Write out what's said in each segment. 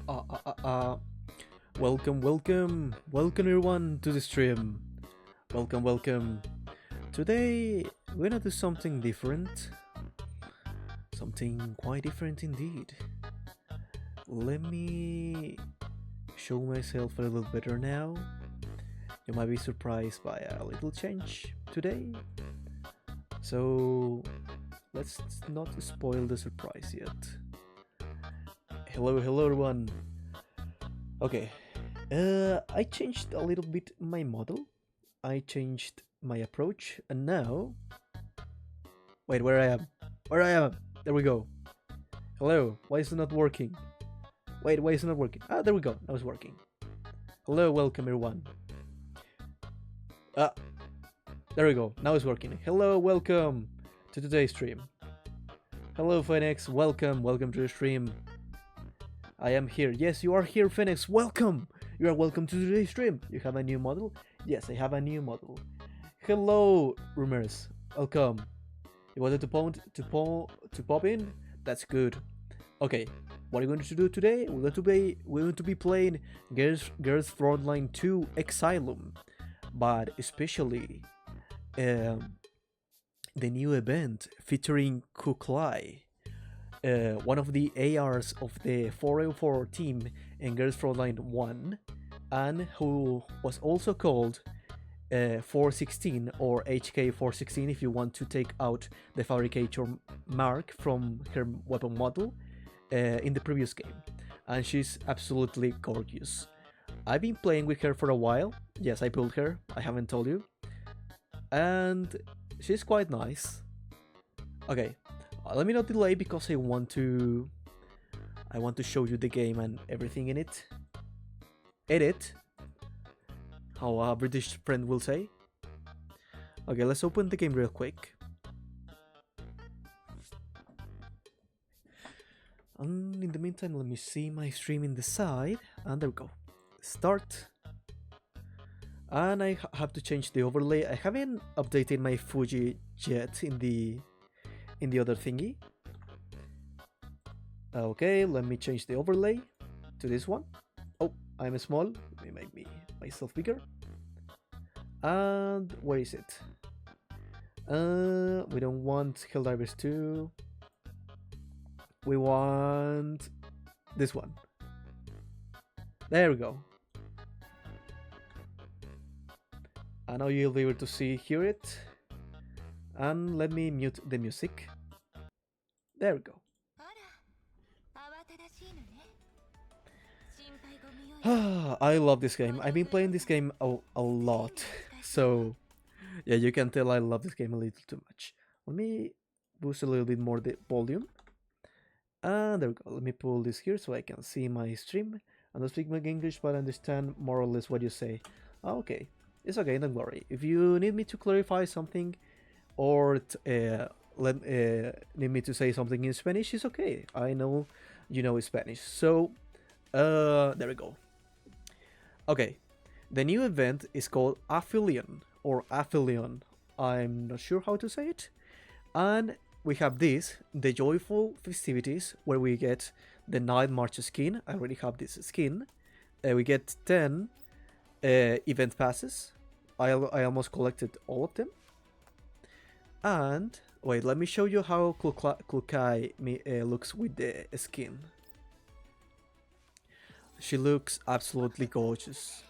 Uh, uh, uh, uh. Welcome everyone to the stream. Welcome. Today we're gonna do something different, something quite different indeed. Let me show myself a little better now. You might be surprised by a little change today. So let's not spoil the surprise yet. Hello everyone. Okay, I changed a little bit my model. I changed my approach, and now, wait, where I am? Where I am? There we go. Hello. Why is it not working? Wait, why is it not working? Ah, there we go. Now it's working. Hello, welcome everyone. Ah, there we go. Now it's working. Hello, welcome to today's stream. Hello, Phoenix. Welcome to the stream. I am here. Yes, you are here, Phoenix. Welcome. You are welcome to today's stream. You have a new model? Yes, I have a new model. Hello, Rumors. Welcome. You wanted to pop in? That's good. Okay, what are you going to do today? We're going to be playing Girls Frontline 2 Exilum, but especially the new event featuring Kuklai, one of the ARs of the 404 team in Girls Frontline 1, and who was also called 416 or HK 416 if you want to take out the fabricator mark from her weapon model in the previous game. And she's absolutely gorgeous. I've been playing with her for a while. Yes, I pulled her, I haven't told you. And she's quite nice. Okay, let me not delay because I want to show you the game and everything in it. Edit, how a British friend will say. Okay, let's open the game real quick. And in the meantime, let me see my stream in the side. And there we go. Start. And I have to change the overlay. I haven't updated my Fuji yet in the other thingy. Okay, let me change the overlay to this one. Oh, I'm small. Let me make myself bigger. And where is it? We don't want Helldivers 2. We want this one. There we go. And now you'll be able to hear it. And let me mute the music. There we go. I love this game. I've been playing this game a lot. So, yeah, you can tell I love this game a little too much. Let me boost a little bit more the volume. And there we go. Let me pull this here so I can see my stream. I don't speak much English, but I understand more or less what you say. Okay. It's okay, don't worry. If you need me to clarify something or need me to say something in Spanish, it's okay. I know you know Spanish. So, there we go. Okay, the new event is called Affilion or Affilion. I'm not sure how to say it. And we have this, the Joyful Festivities, where we get the Night March skin. I already have this skin. We get 10 event passes. I almost collected all of them. And wait, let me show you how Kukai looks with the skin. She looks absolutely gorgeous.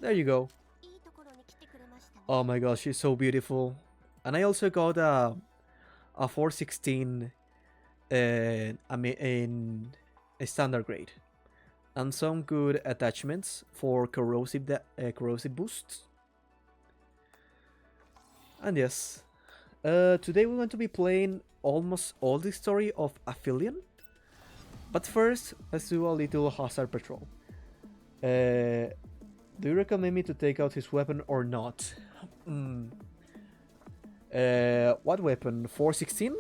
There you go. Oh my gosh, she's so beautiful. And I also got a 416 in a standard grade. And some good attachments for corrosive boosts. And yes, today we're going to be playing almost all the story of Affilion. But first, let's do a little hazard patrol. Do you recommend me to take out his weapon or not? What weapon? 416?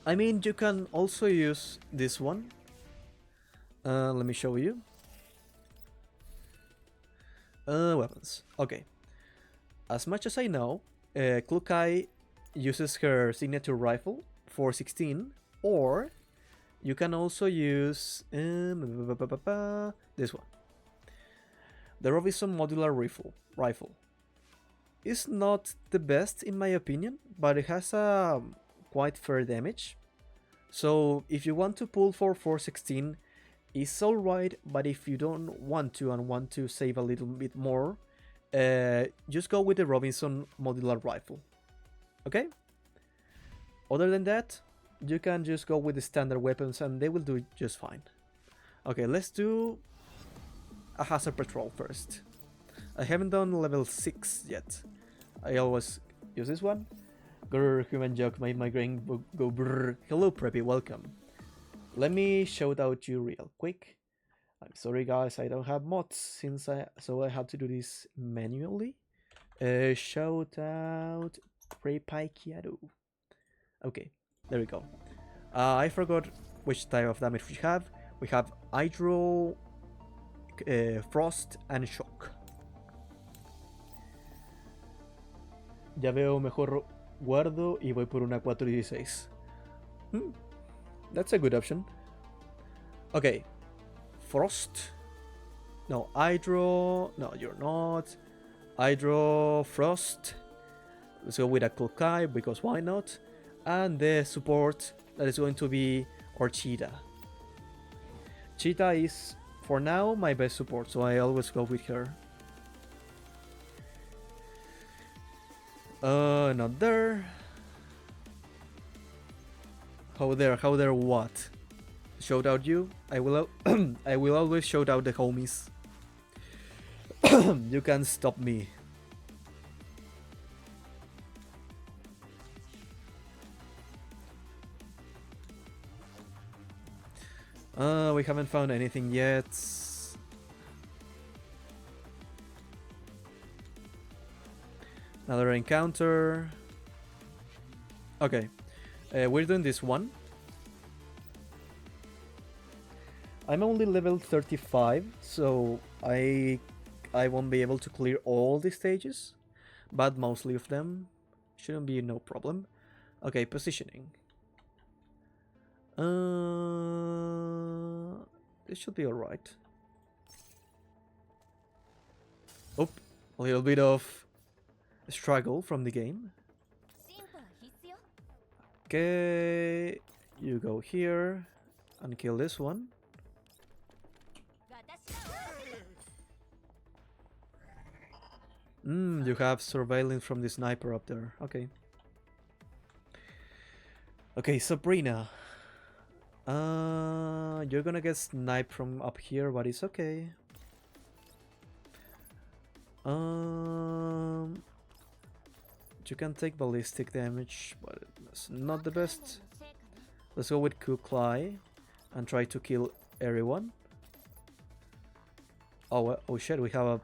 I mean, you can also use this one. Let me show you. Weapons. Okay. As much as I know, Klukai uses her signature rifle 416, or you can also use this one. The Robinson Modular Rifle. It's not the best in my opinion, but it has a quite fair damage. So if you want to pull for 416, it's alright, but if you don't want to and want to save a little bit more, just go with the Robinson Modular Rifle. Okay? Other than that, you can just go with the standard weapons and they will do just fine. Okay, let's do a hazard patrol first. I haven't done level 6 yet. I always use this one. Grrr, human joke, my migraine go brrr. Hello Preppy, welcome. Let me shout out you real quick. I'm sorry guys, I don't have mods so I have to do this manually. Shout out Prepaikiado. Okay, there we go. I forgot which type of damage we have. We have Hydro, Frost, and Shock. Ya veo mejor guardo y voy por una 416. That's a good option. Okay. Frost. No, Hydro. No, you're not. Hydro, Frost. Let's go with a Kokai because why not? And the support that is going to be our Cheetah. Cheetah is for now my best support, so I always go with her. Not there. How there what? Shout out you? I will I will always shout out the homies. You can't stop me. We haven't found anything yet. Another encounter. Okay, we're doing this one. I'm only level 35, so I won't be able to clear all the stages, but mostly of them shouldn't be no problem. Okay, positioning. This should be alright. Oh, a little bit of struggle from the game. Okay, you go here and kill this one. You have surveillance from the sniper up there. Okay. Okay, Sabrina. You're gonna get sniped from up here, but it's okay. You can take ballistic damage, but it's not the best. Let's go with Kuklai and try to kill everyone. Oh shit, we have a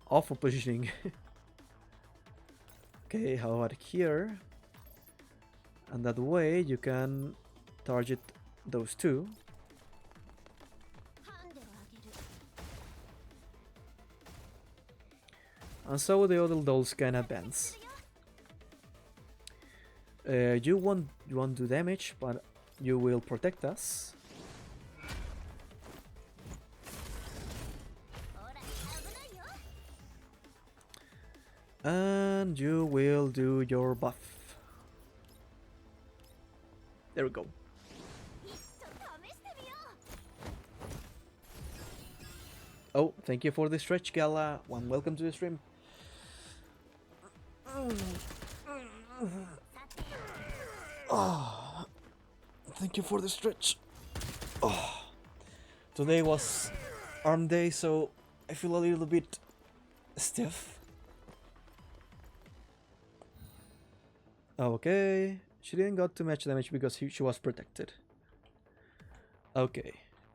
awful positioning. Okay, how about here? And that way you can target those two. And so the other dolls can advance. You won't do damage, but you will protect us. And you will do your buff. There we go. Oh, thank you for the stretch, Gala. Welcome to the stream. Oh, thank you for the stretch. Oh, today was arm day, so I feel a little bit stiff. Okay, she didn't got too much damage because she was protected. Okay,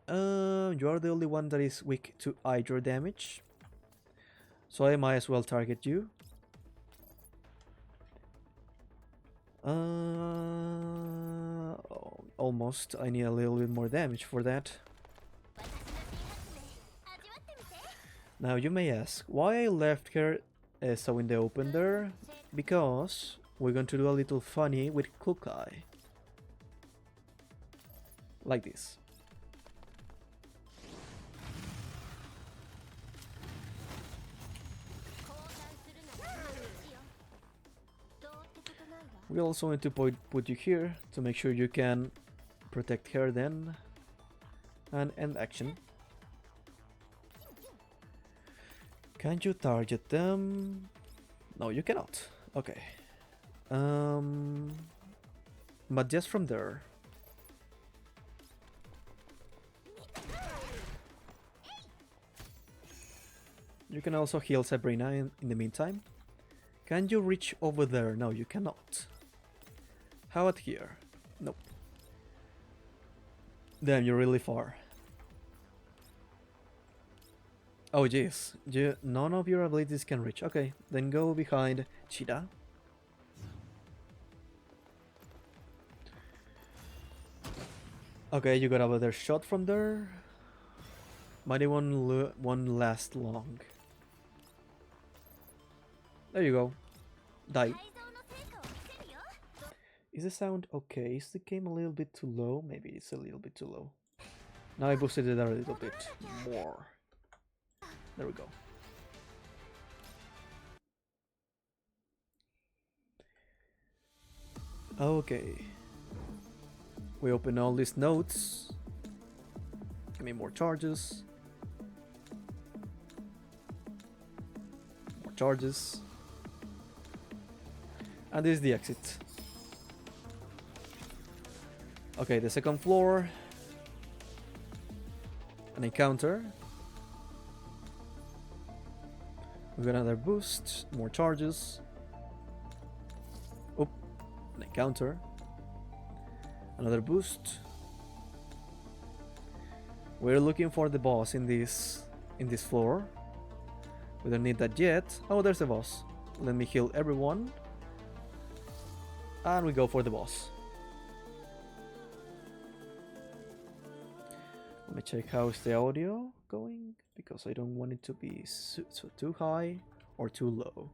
you are the only one that is weak to hydro damage, so I might as well target you. Almost. I need a little bit more damage for that. Now you may ask why I left her so in the open there. Because we're going to do a little funny with Kukai. like this. We also need to put you here to make sure you can protect her then. And end action. Can you target them? No, you cannot. Okay. But just from there. You can also heal Sabrina in the meantime. Can you reach over there? No, you cannot. How about here? Nope. Damn, you're really far. Oh jeez, none of your abilities can reach. Okay, then go behind Cheetah. Okay, you got another shot from there. Might it won't last long. There you go. Die. Is the sound okay? Is the game a little bit too low? Maybe it's a little bit too low. Now I boosted it a little bit more. There we go. Okay. We open all these notes. Give me more charges. More charges. And this is the exit. Okay, the second floor. An encounter. We got another boost, more charges. Oh, an encounter. Another boost. We're looking for the boss in this floor. We don't need that yet. Oh, there's the boss. Let me heal everyone. And we go for the boss. Let me check how's the audio going, because I don't want it to be so too high or too low.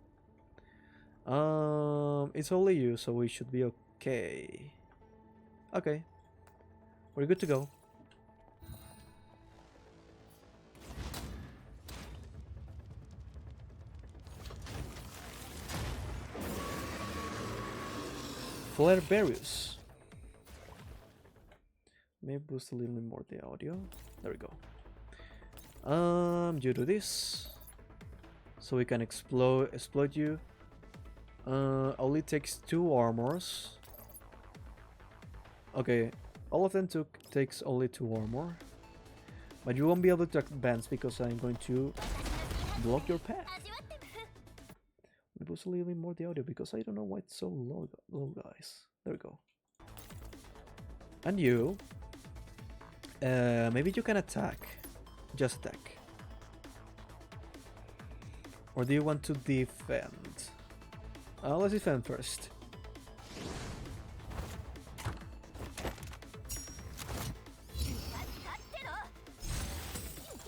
It's only you, so we should be okay. Okay, we're good to go. Flarebarius. Maybe boost a little bit more the audio. There we go. You do this, so we can explode you. Only takes 2 armors. Okay, all of them takes only 2 armor, but you won't be able to advance because I'm going to block your path. Let me boost a little bit more the audio because I don't know why it's so low, guys. There we go. And you. Maybe you can attack. Just attack. Or do you want to defend? Let's defend first.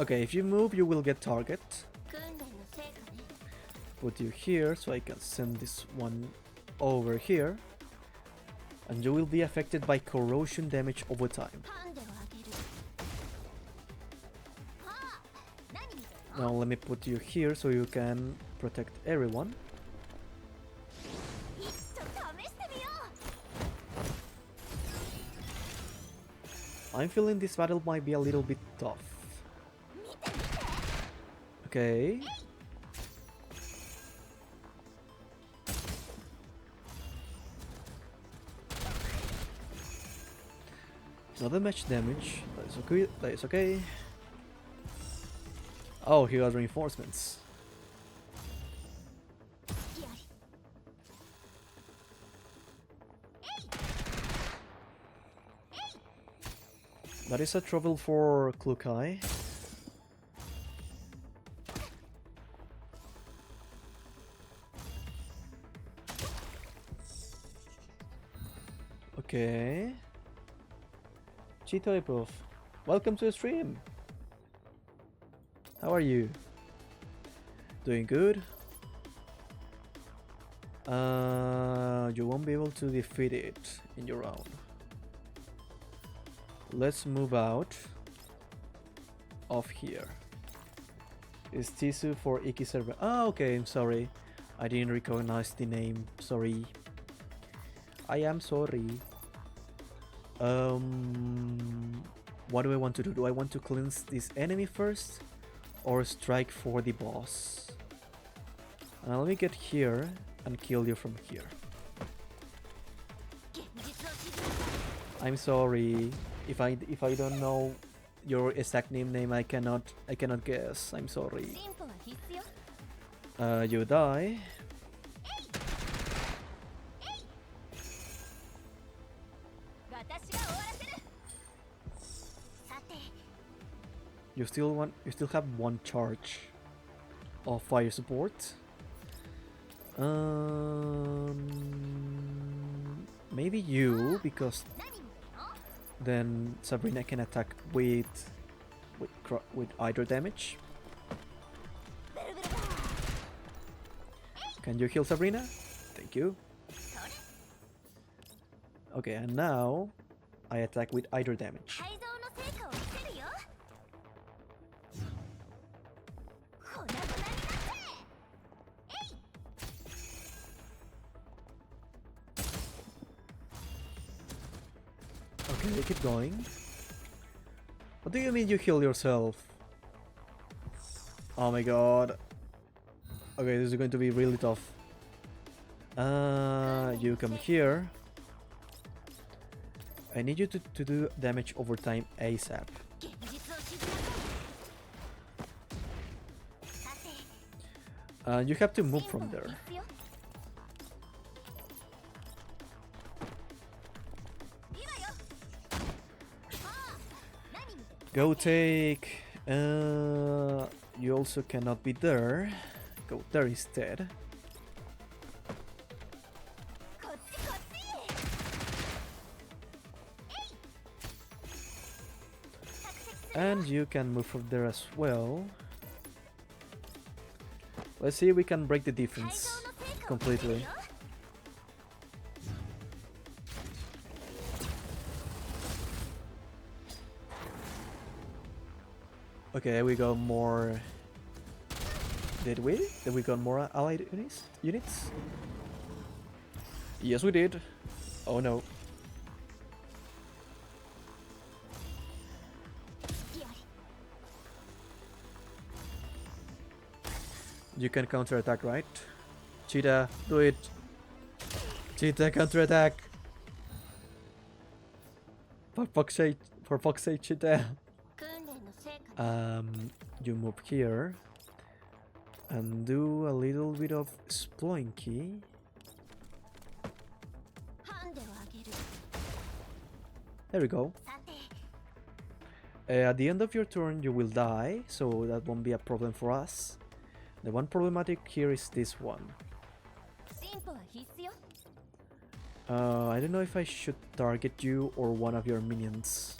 Okay, if you move, you will get target. Put you here so I can send this one over here. And you will be affected by corrosion damage over time. Now let me put you here so you can protect everyone. I'm feeling this battle might be a little bit tough. Okay. Not that much damage. That is okay. That is okay. Oh, he got reinforcements. That is a trouble for Klukai. Okay. Chitoipov, welcome to the stream. How are you? Doing good? You won't be able to defeat it in your round. let's move out of here. Is Tisu for Iki server? Oh, okay, I'm sorry. I didn't recognize the name. Sorry. I am sorry. What do I want to do? Do I want to cleanse this enemy first? Or strike for the boss? Let me get here and kill you from here. I'm sorry. If I don't know your exact name, I cannot guess. I'm sorry. You die. You still have one charge of fire support. Maybe you, because then Sabrina can attack with hydro damage. Can you heal Sabrina? Thank you. Okay, and now I attack with hydro damage. Okay, keep going. What do you mean you heal yourself? Oh my god. Okay, this is going to be really tough. You come here. I need you to do damage over time ASAP. You have to move from there. Go take. You also cannot be there. Go there instead. And you can move from there as well. Let's see if we can break the defense completely. Okay, we got more. Did we? Did we got more allied units? Yes, we did. Oh no. You can counterattack, right? Cheetah, do it. Cheetah, counterattack. For fuck's sake, Cheetah. You move here and do a little bit of sploinky. There we go. At the end of your turn you will die, so that won't be a problem for us. The one problematic here is this one. I don't know if I should target you or one of your minions.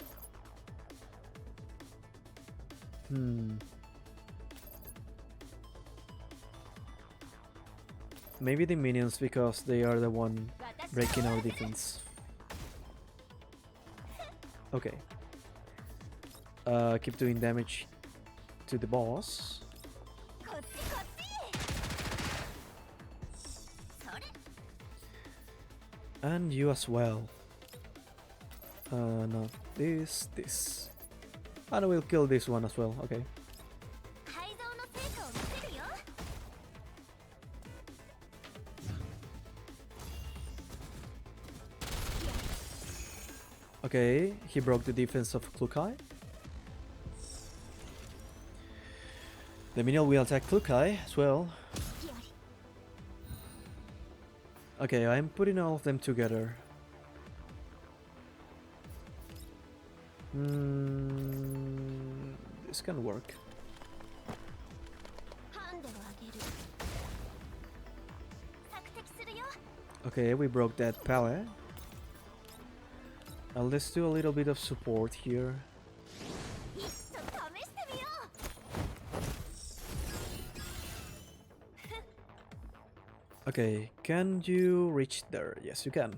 Maybe the minions, because they are the one breaking our defense. Okay. Keep doing damage to the boss. And you as well. No, this. And we'll kill this one as well, okay. Okay, he broke the defense of Klukai. The minion will attack Klukai as well. Okay, I'm putting all of them together. This can work. Okay, we broke that pallet. Let's do a little bit of support here. Okay, can you reach there? Yes, you can.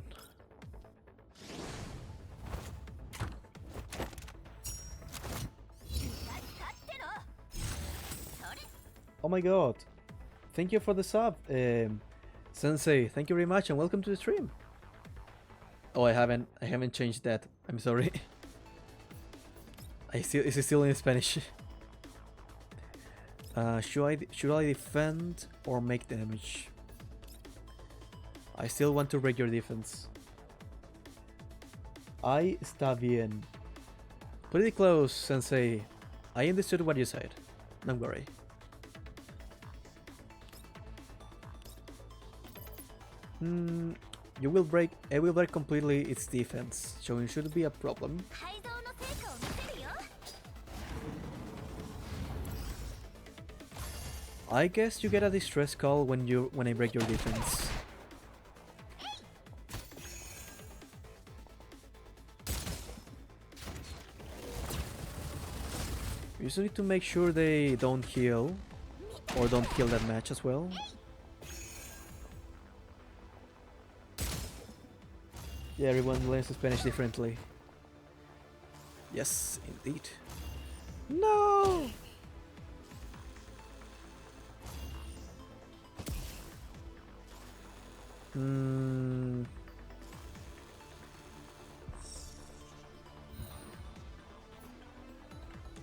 Oh my god. Thank you for the sub. Sensei, thank you very much and welcome to the stream. Oh, I haven't changed that. I'm sorry. It's still in Spanish. Should I defend or make damage? I still want to break your defense. Ahí está bien. Pretty close, Sensei. I understood what you said. Don't worry. I will break completely its defense, so it shouldn't be a problem. I guess you get a distress call when I break your defense. You just need to make sure they don't heal, or don't heal that match as well. Yeah, everyone learns Spanish differently. Yes, indeed. No!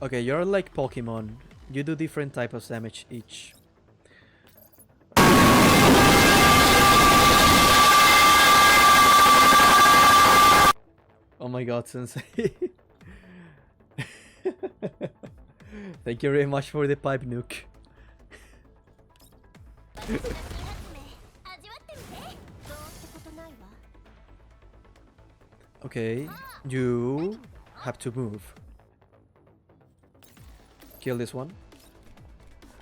Okay, you're like Pokemon. You do different types of damage each. Oh my god, Sensei. Thank you very much for the pipe nuke. Okay, you have to move. Kill this one.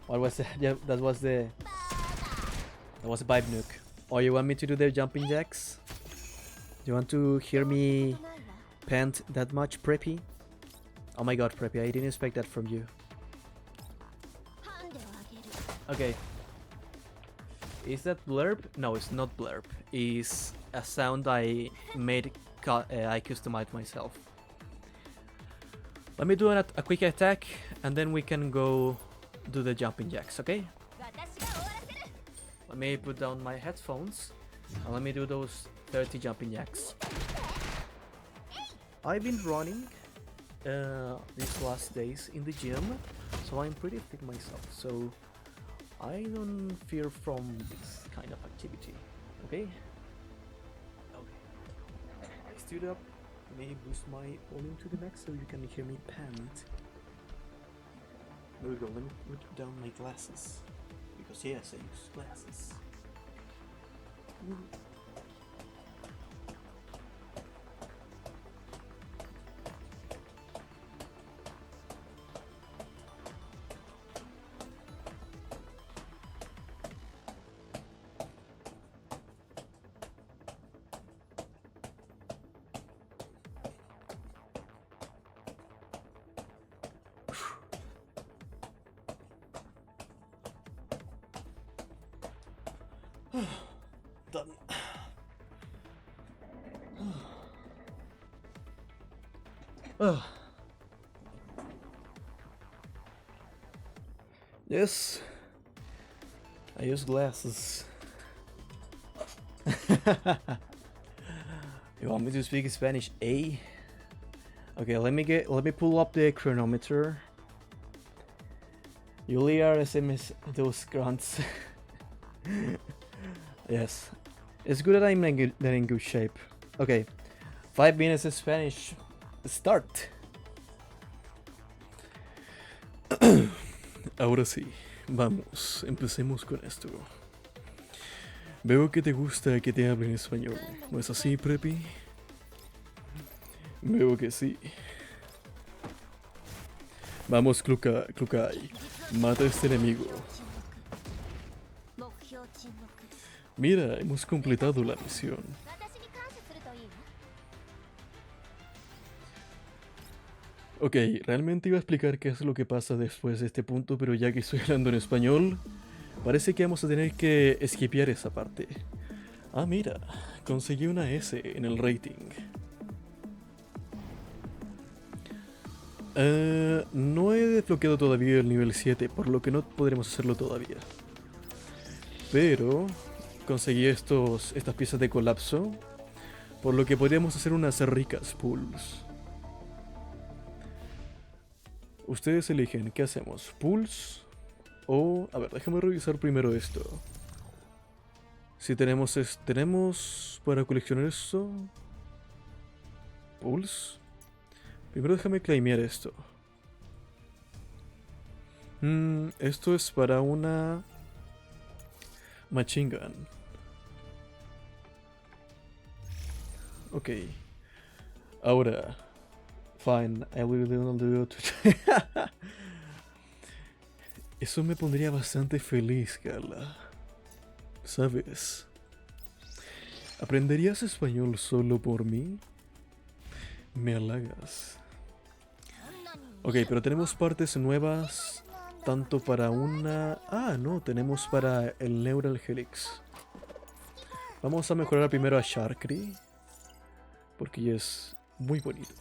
What was that? Yeah, that was a pipe nuke. Or you want me to do the jumping jacks? Do you want to hear me pant that much, Preppy? Oh my god, Preppy, I didn't expect that from you. Okay. Is that blurb? No, it's not blurb. It's a sound I made, I customized myself. Let me do a quick attack and then we can go do the jumping jacks, okay? Let me put down my headphones and let me do those 30 jumping jacks. I've been running these last days in the gym, so I'm pretty fit myself, so I don't fear from this kind of activity, okay? Okay. I stood up, let me boost my volume to the max so you can hear me pant. There we go, let me put down my glasses, because yes, I use glasses. Done. Yes, I use glasses. You want me to speak Spanish? Eh? Okay, let me pull up the chronometer. Julia SMS those grunts. Yes, it's good that I'm in good shape. Okay, 5 minutes of Spanish. Start. Ahora sí, vamos, empecemos con esto. Veo que te gusta que te hable en español, ¿no es así, Preppy? Veo que sí. Vamos, Klukai, mata a este enemigo. Mira, hemos completado la misión. Ok, realmente iba a explicar qué es lo que pasa después de este punto, pero ya que estoy hablando en español, parece que vamos a tener que esquipear esa parte. Ah, mira, conseguí una S en el rating. No he desbloqueado todavía el nivel 7, por lo que no podremos hacerlo todavía. Pero conseguí estas piezas de colapso, por lo que podríamos hacer unas ricas pulls. Ustedes eligen, ¿qué hacemos? ¿Pulls? O... a ver, déjame revisar primero esto. Si tenemos para coleccionar esto... ¿Pulls? Primero déjame claimear esto. Esto es para una... machine gun. Ok. Ahora... fine, I will do it. Eso me pondría bastante feliz, Carla. ¿Sabes? ¿Aprenderías español solo por mí? Me halagas. Ok, pero tenemos partes nuevas tanto para una... ah, no, tenemos para el Neural Helix. Vamos a mejorar primero a Sharkry, porque ella es muy bonita.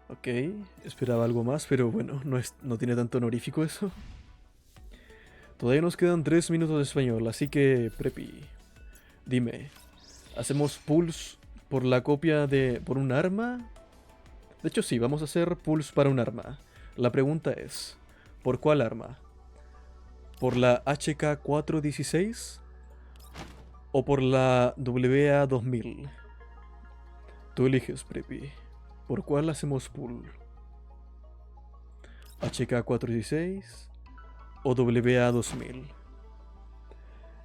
Ok, esperaba algo más, pero bueno, no tiene tanto honorífico eso. Todavía nos quedan 3 minutos de español, así que, Prepi, dime, ¿hacemos pulls por la copia de... por un arma? De hecho sí, vamos a hacer pulls para un arma. La pregunta es, ¿por cuál arma? ¿Por la HK416? ¿O por la WA2000? Tú eliges, Prepi. ¿Por cuál hacemos pull? ¿HK416 o WA2000?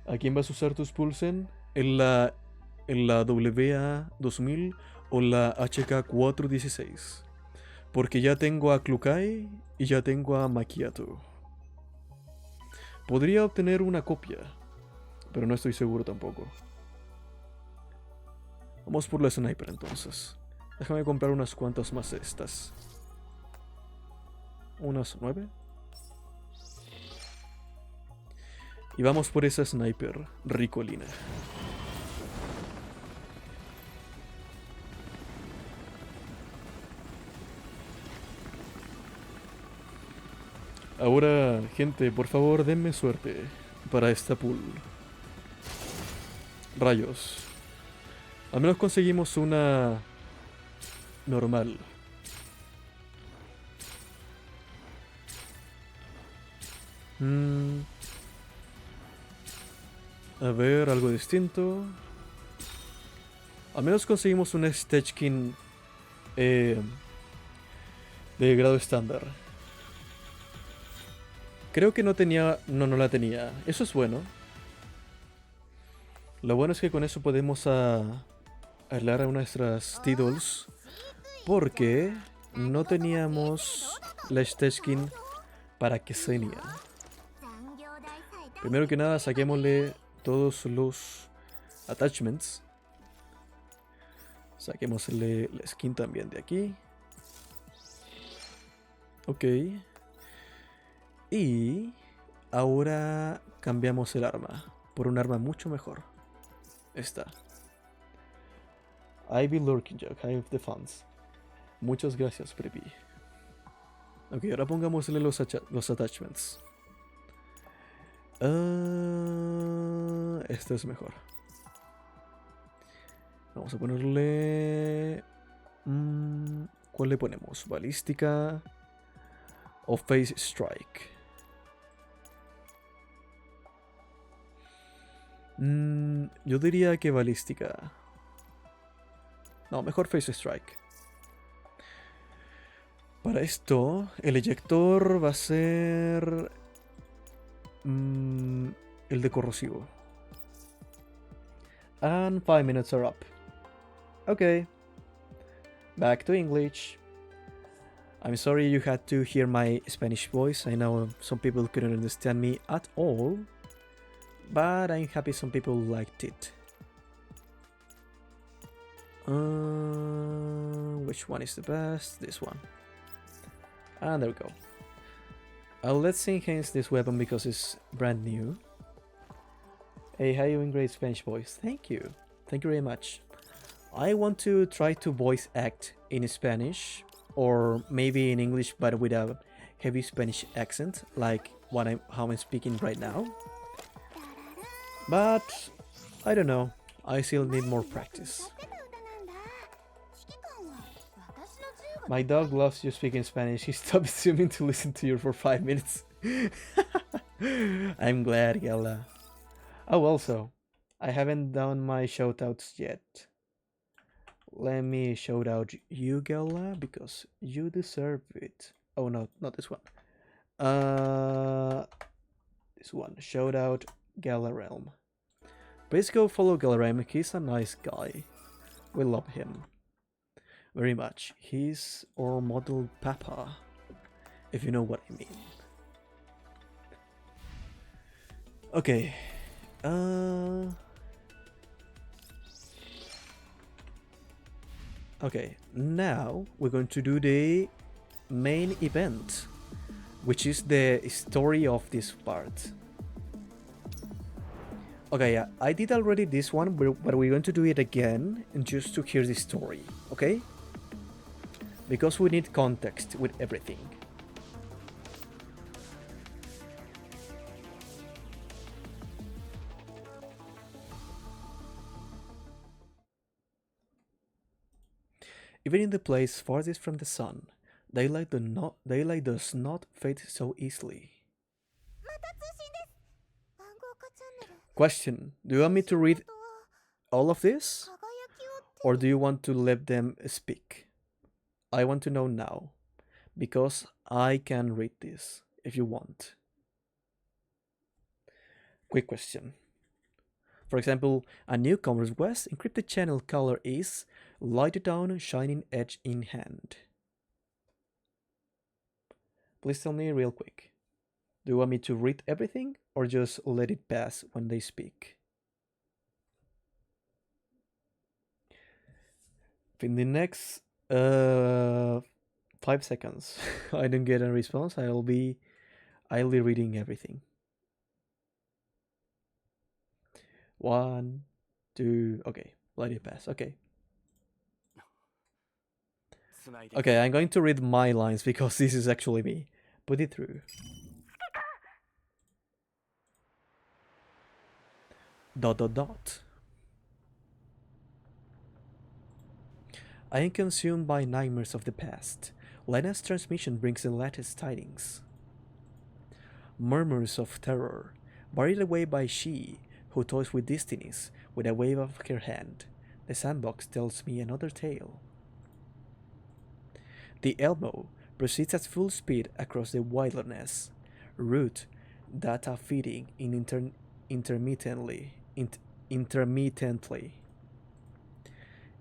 ¿A quién vas a usar tus pulls en? ¿En la WA2000 o la HK416? Porque ya tengo a Klukai y ya tengo a Macchiato. Podría obtener una copia, pero no estoy seguro tampoco. Vamos por la sniper entonces. Déjame comprar unas cuantas más de estas. Unas 9. Y vamos por esa sniper ricolina. Ahora, gente, por favor, denme suerte para esta pool. Rayos. Al menos conseguimos una normal. A ver, algo distinto. Al menos conseguimos una Stetchkin de grado estándar. Creo que no tenía... no la tenía. Eso es bueno. Lo bueno es que con eso podemos arreglar a nuestras T-Dolls. Porque no teníamos la Stetchkin para Ksenia. Primero que nada, saquémosle todos los attachments. Saquémosle la skin también de aquí. Ok. Y ahora cambiamos el arma por un arma mucho mejor. Esta. I be lurking, Jack. I have the funds. Muchas gracias, Preppy. Ok, ahora pongámosle los attachments. Este es mejor. Vamos a ponerle... ¿cuál le ponemos? ¿Balística o Face Strike? Yo diría que balística. No, mejor Face Strike. Para esto, el eyector va a ser... el de corrosivo. And 5 minutes are up. Okay. Back to English. I'm sorry you had to hear my Spanish voice. I know some people couldn't understand me at all. But I'm happy some people liked it. Which one is the best? This one. And there we go. Let's enhance this weapon because it's brand new. Hey, how you doing, great Spanish voice? Thank you. Thank you very much. I want to try to voice act in Spanish or maybe in English but with a heavy Spanish accent like how I'm speaking right now. But I don't know. I still need more practice. My dog loves you speaking Spanish. He stopped assuming to listen to you for 5 minutes. I'm glad, Gela. Oh, also, I haven't done my shoutouts yet. Let me shout out you, Gela, because you deserve it. Oh no, not this one. This one. Shout out Gala Realm. Please go follow Gala Realm. He's a nice guy. We love him very much. He's our model papa, if you know what I mean. Okay. Okay, now we're going to do the main event, which is the story of this part. Okay, yeah, I did already this one, but we're going to do it again just to hear the story, okay? Because we need context with everything. Even in the place farthest from the sun, daylight does not fade so easily. Question: do you want me to read all of this? Or do you want to let them speak? I want to know now, because I can read this if you want. Quick question. For example, a newcomer's West encrypted channel color is lighted down, shining edge in hand. Please tell me real quick. Do you want me to read everything or just let it pass when they speak? In the next 5 seconds I don't get a response, I'll be reading everything. 1, 2, okay, let it pass, okay. Okay, I'm going to read my lines because this is actually me. Put it through. ... I am consumed by nightmares of the past. Lena's transmission brings the latest tidings. Murmurs of terror, buried away by she who toys with destinies with a wave of her hand. The sandbox tells me another tale. The Elmo proceeds at full speed across the wilderness. Route data feeding intermittently.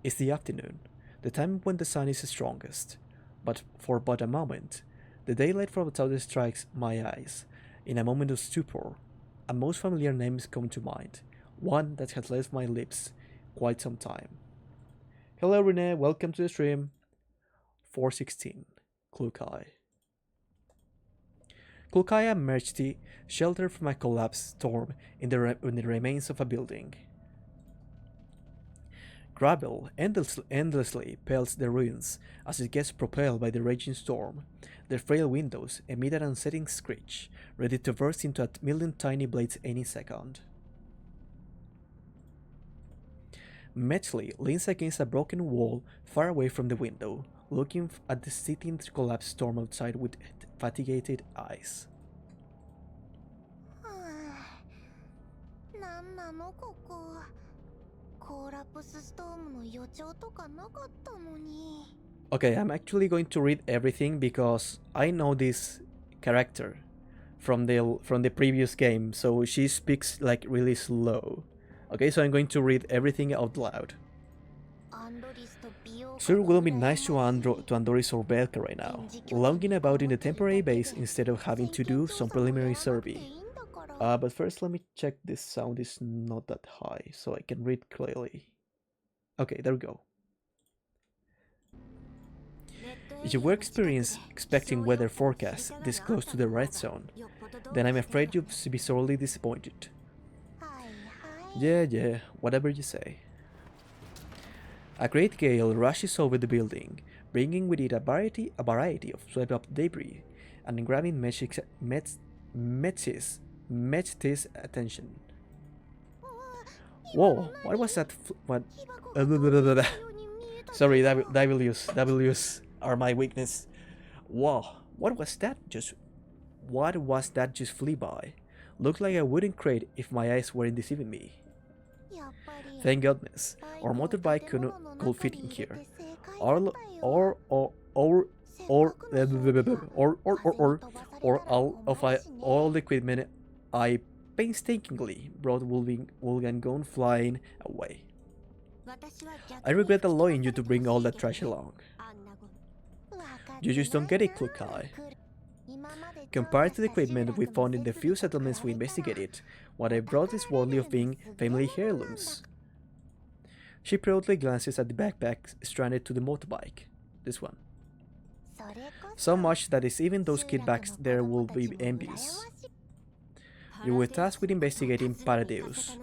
It's the afternoon, the time when the sun is strongest, but for but a moment, the daylight from outside strikes my eyes. In a moment of stupor, a most familiar name comes to mind, one that has left my lips quite some time. Hello Renee, welcome to the stream. 416, Klukai. Kulkaya emerged sheltered from a collapsed storm in the remains of a building. Gravel endlessly pelts the ruins as it gets propelled by the raging storm. The frail windows emit an unsettling screech, ready to burst into a million tiny blades any second. Metchley leans against a broken wall far away from the window, looking at the seething collapsed storm outside with fatigued eyes. Okay, I'm actually going to read everything because I know this character from the previous game, so she speaks like really slow. Okay, so I'm going to read everything out loud. Sure will be nice to Andoris or Belka right now, longing about in the temporary base instead of having to do some preliminary survey. But first let me check this sound is not that high, so I can read clearly. Okay, there we go. If you were expecting weather forecasts this close to the red zone, then I'm afraid you'll be sorely disappointed. Yeah, whatever you say. A great gale rushes over the building, bringing with it a variety of swept-up debris, and grabbing Metz's attention. Whoa! What was that? What? Sorry, W's are my weakness. Whoa! What was that? Just flew by? Looked like a wooden crate if my eyes weren't deceiving me. Thank goodness, our motorbike could fit in here. Or all the equipment I painstakingly brought will gone flying away. I regret allowing you to bring all that trash along. You just don't get it, Klukai. Compared to the equipment we found in the few settlements we investigated, what I brought is worthy of being family heirlooms. She proudly glances at the backpack stranded to the motorbike. This one. So much that is even those kidbacks there will be envious. You were tasked with investigating Paradeus,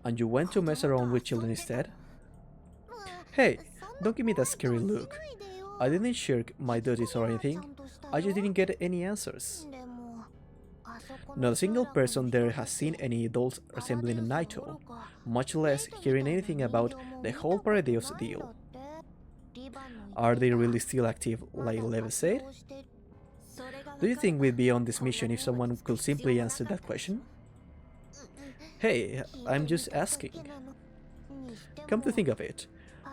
and you went to mess around with children instead? Hey, don't give me that scary look. I didn't shirk my duties or anything, I just didn't get any answers. Not a single person there has seen any adults resembling a Naito, much less hearing anything about the whole Paradeus deal. Are they really still active, like Leva said? Do you think we'd be on this mission if someone could simply answer that question? Hey, I'm just asking. Come to think of it,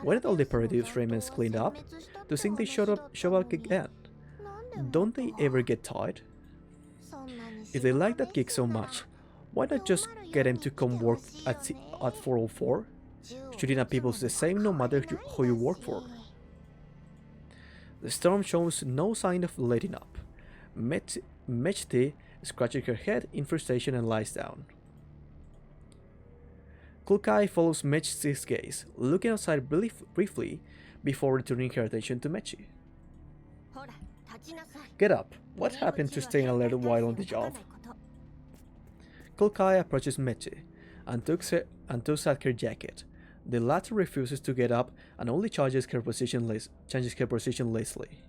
weren't all the Paradeus remnants cleaned up? Do you think they show up again? Don't they ever get tired? If they like that gig so much, why not just get them to come work at 404? Shooting at people is the same no matter who you work for. The storm shows no sign of letting up. Metzte scratches her head in frustration and lies down. Klukai follows Metzte's gaze, looking outside briefly before returning her attention to Mechi. Get up. What happened to staying alert while on the job? Klukai approaches Mechi and tugs at her jacket. The latter refuses to get up and only changes her position lazily.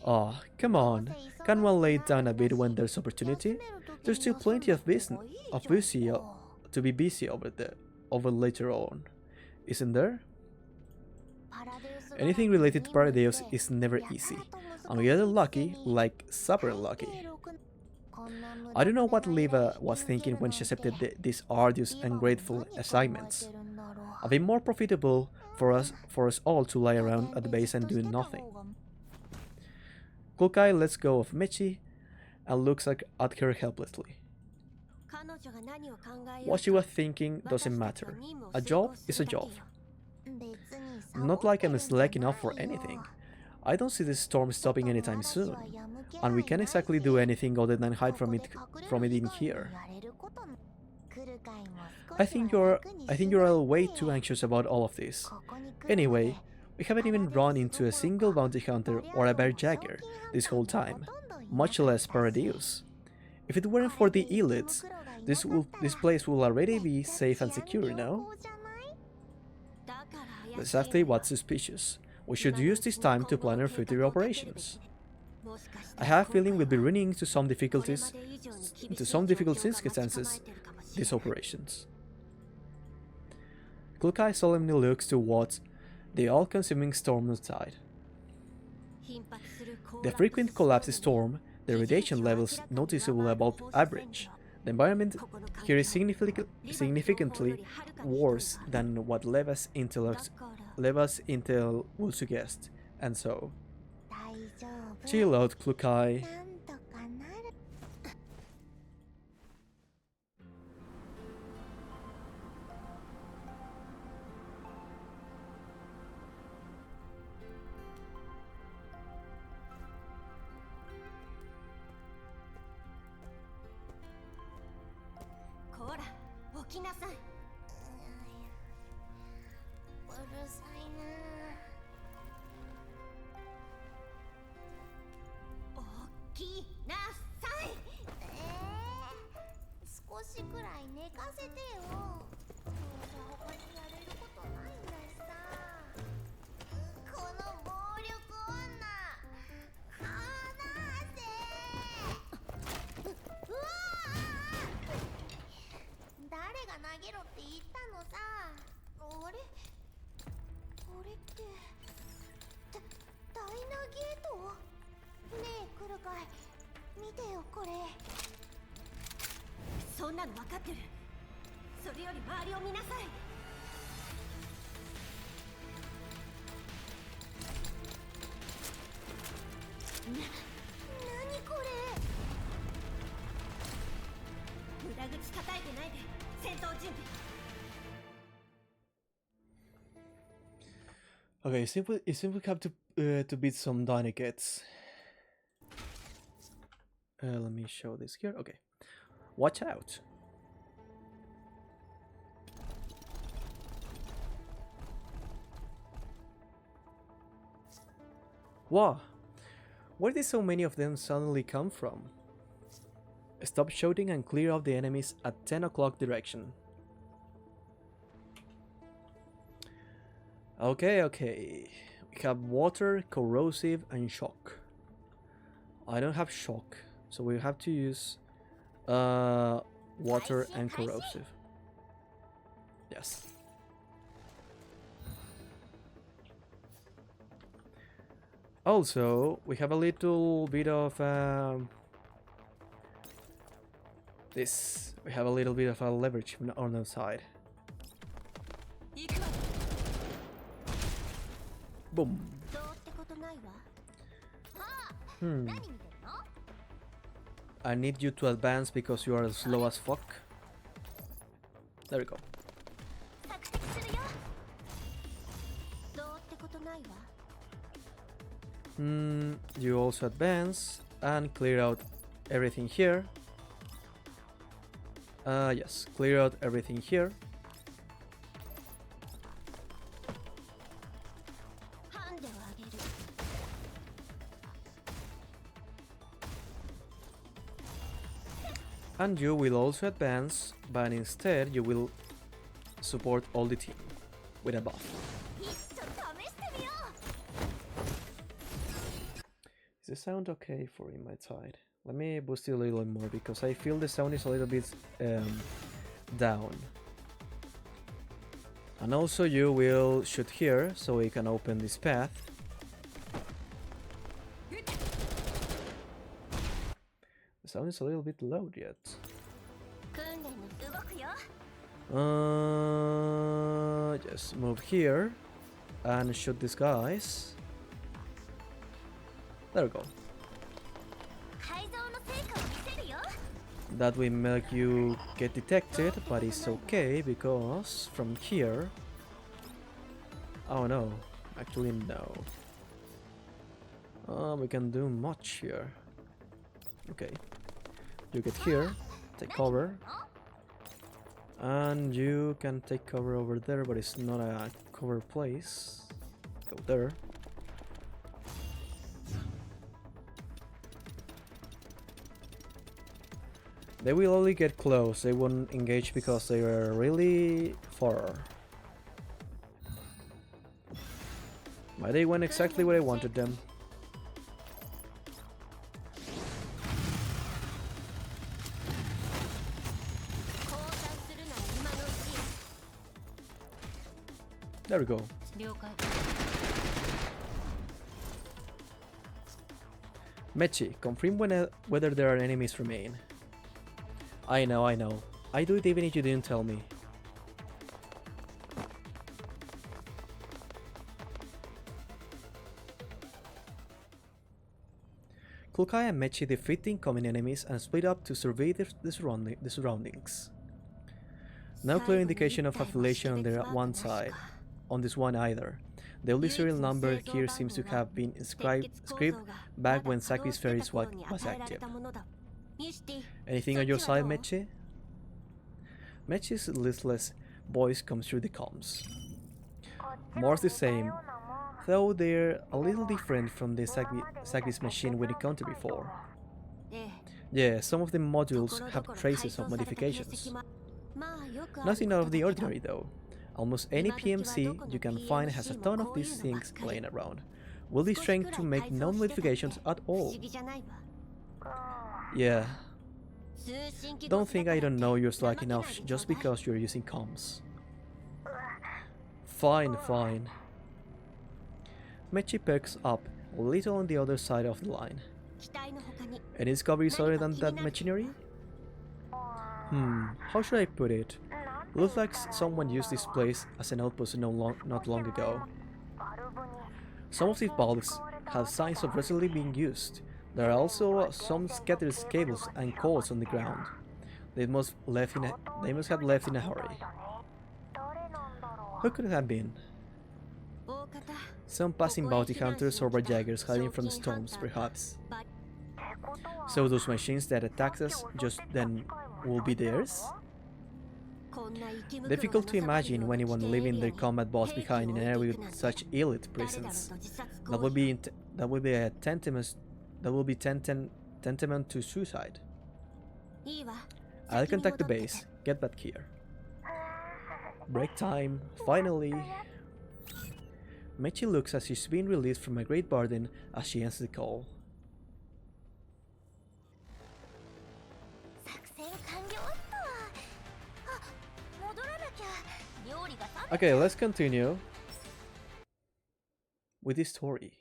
Oh, come on. Can one lay down a bit when there's opportunity? There's still plenty of to be busy over later on, isn't there? Anything related to Paradeus is never easy, and we are lucky, like super lucky. I don't know what Leva was thinking when she accepted these arduous and grateful assignments. A bit more profitable for us all to lie around at the base and do nothing. Klukai lets go of Mechi and looks at her helplessly. What she was thinking doesn't matter. A job is a job. Not like I'm slacking off for anything. I don't see this storm stopping anytime soon, and we can't exactly do anything other than hide from it in here. I think you're way too anxious about all of this. Anyway, we haven't even run into a single bounty hunter or a bear jagger this whole time, much less Paradeus. If it weren't for the elites, this place will already be safe and secure, no? That's exactly what's suspicious. We should use this time to plan our future operations. I have a feeling we'll be running into some difficult circumstances these operations. Klukai solemnly looks towards the all-consuming storm outside. The frequent collapse storm, the radiation levels noticeable above average. The environment here is significantly worse than what Leva's intel would suggest, and so. Chill out, Klukai. げろって言ったのさ。あれこれって大投げと。ねえ来るかい、見てよこれ。そんなの分かってる。それより周りを見なさい。何これ。無駄口叩いてないで戦闘準備。 Okay, it seems we have to beat some dynamics. Let me show this here. Okay, watch out. Wow, where did so many of them suddenly come from? Stop shouting and clear off the enemies at 10 o'clock direction. Okay, okay. We have water, corrosive, and shock. I don't have shock, so we have to use water and corrosive. Yes. Also, we have a little bit of this. We have a little bit of a leverage on our side. Boom. I need you to advance because you are slow as fuck. There we go. You also advance and clear out everything here. Yes, clear out everything here. And you will also advance, but instead you will support all the team with a buff. Is the sound okay for in my side? Let me boost it a little more because I feel the sound is a little bit down. And also you will shoot here so we can open this path. The sound is a little bit loud yet. Just move here and shoot these guys. There we go. That will make you get detected, but it's okay because from here... Oh no, actually no. We can do much here. Okay, you get here, take cover. And you can take cover over there, but it's not a cover place. Go there. They will only get close, they won't engage because they are really far. But they went exactly where I wanted them. There we go. Mechi, confirm whether there are enemies remain. I know. I do it even if you didn't tell me. Kulkai and Mechi defeat the incoming enemies and split up to survey the surroundings. No clear indication of affiliation on their one side. On this one either. The only serial number here seems to have been scribed back when Saki's Ferris was active. Anything on your side, Mechi? Mechi's listless voice comes through the comms. More's the same, though they're a little different from the Saki's machine we encountered before. Yeah, some of the modules have traces of modifications. Nothing out of the ordinary though. Almost any PMC you can find has a ton of these things laying around. Will be strength to make no modifications at all. Yeah. Don't think I don't know you're slacking off just because you're using comms. Fine, fine. Mechi picks up a little on the other side of the line. Any discoveries other than that machinery? How should I put it? Looks like someone used this place as an outpost not long ago. Some of these bulbs have signs of recently being used. There are also some scattered cables and cords on the ground. They must have left in a hurry. Who could it have been? Some passing bounty hunters or jaggers hiding from the storms, perhaps. So those machines that attacked us just then will be theirs? Difficult to imagine anyone leaving their combat boss behind in an area with such elite presence. That would be tantamount to suicide. I'll contact the base. Get back here. Break time, finally. Mechi looks as she's been released from a great burden as she ends the call. Okay, let's continue with this story.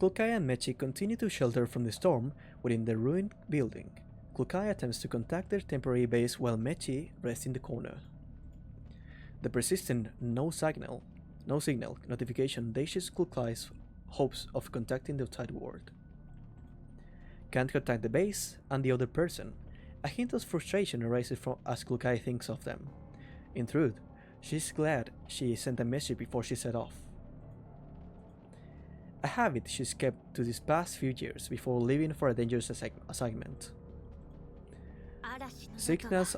Kulkai and Mechi continue to shelter from the storm within the ruined building. Kulkai attempts to contact their temporary base while Mechi rests in the corner. The persistent no signal notification dashes Kulkai's hopes of contacting the outside world. Can't contact the base and the other person. A hint of frustration arises as Kulkai thinks of them. In truth, she's glad she sent a message before she set off. A habit she's kept to these past few years before leaving for a dangerous assignment. Signals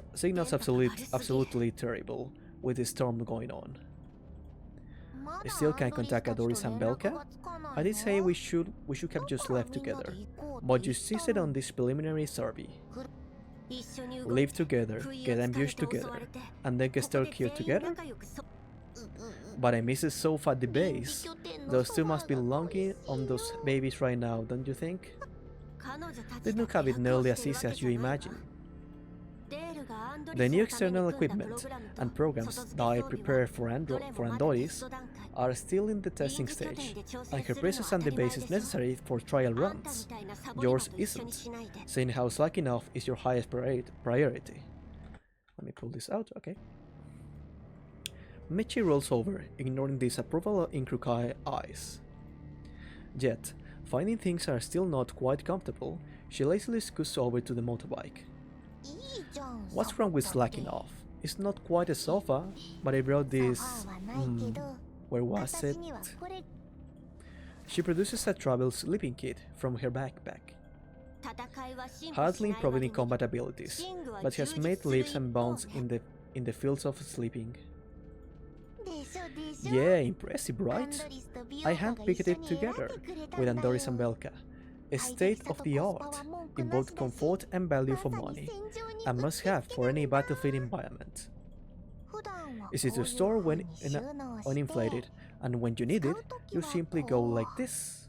absolutely terrible with the storm going on. I still can't contact Adoris and Belka. I did say we should have just left together, but you insisted on this preliminary survey. Live together, get ambushed together, and then get stuck here together? But I miss Sofa at the base. Those two must be longing on those babies right now, don't you think? They don't have it nearly as easy as you imagine. The new external equipment and programs that I prepared for Andoris are still in the testing stage, and her presence on the base is necessary for trial runs. Yours isn't, seeing how slacking off is your highest priority. Let me pull this out, okay. Mechi rolls over, ignoring disapproval in Kulkai's eyes. Yet, finding things are still not quite comfortable, she lazily scoots over to the motorbike. What's wrong with slacking off? It's not quite a sofa, but I brought this... where was it? She produces a travel sleeping kit from her backpack. Hardly providing combat abilities, but has made leaps and bounds in the fields of sleeping. Yeah, impressive, right? I handpicked it together with Andoris and Belka. A state-of-the-art in both comfort and value for money, a must-have for any battlefield environment. Easy to store when uninflated, and when you need it, you simply go like this.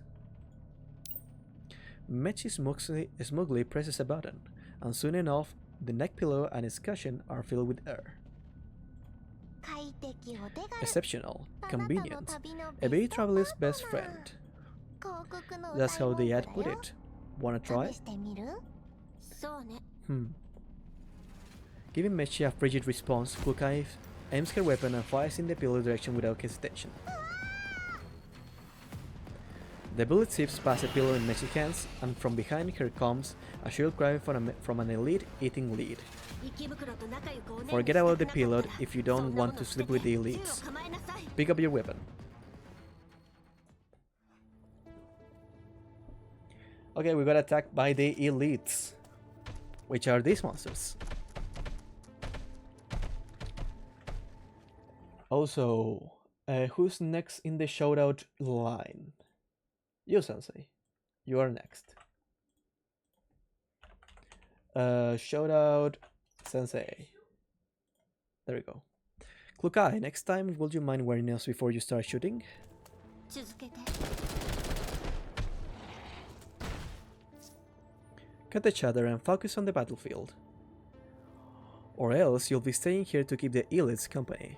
Mechi smugly presses a button, and soon enough, the neck pillow and its cushion are filled with air. Exceptional, convenient, a baby traveler's best friend. That's how the ad put it. Wanna try? Giving Mechi a frigid response, Kulkai aims her weapon and fires in the pillow direction without hesitation. The bullet zips past the pillow in Mechi's hands, and from behind her comes a shrill cry from an elite eating lead. Forget about the pillow if you don't want to sleep with the elites. Pick up your weapon. Okay, we got attacked by the elites, which are these monsters. Also, who's next in the shoutout line? You, Sensei. You are next. Shoutout Sensei. There we go. Kulkai, next time, would you mind wearing nails before you start shooting? Cut the chatter and focus on the battlefield. Or else you'll be staying here to keep the elites company.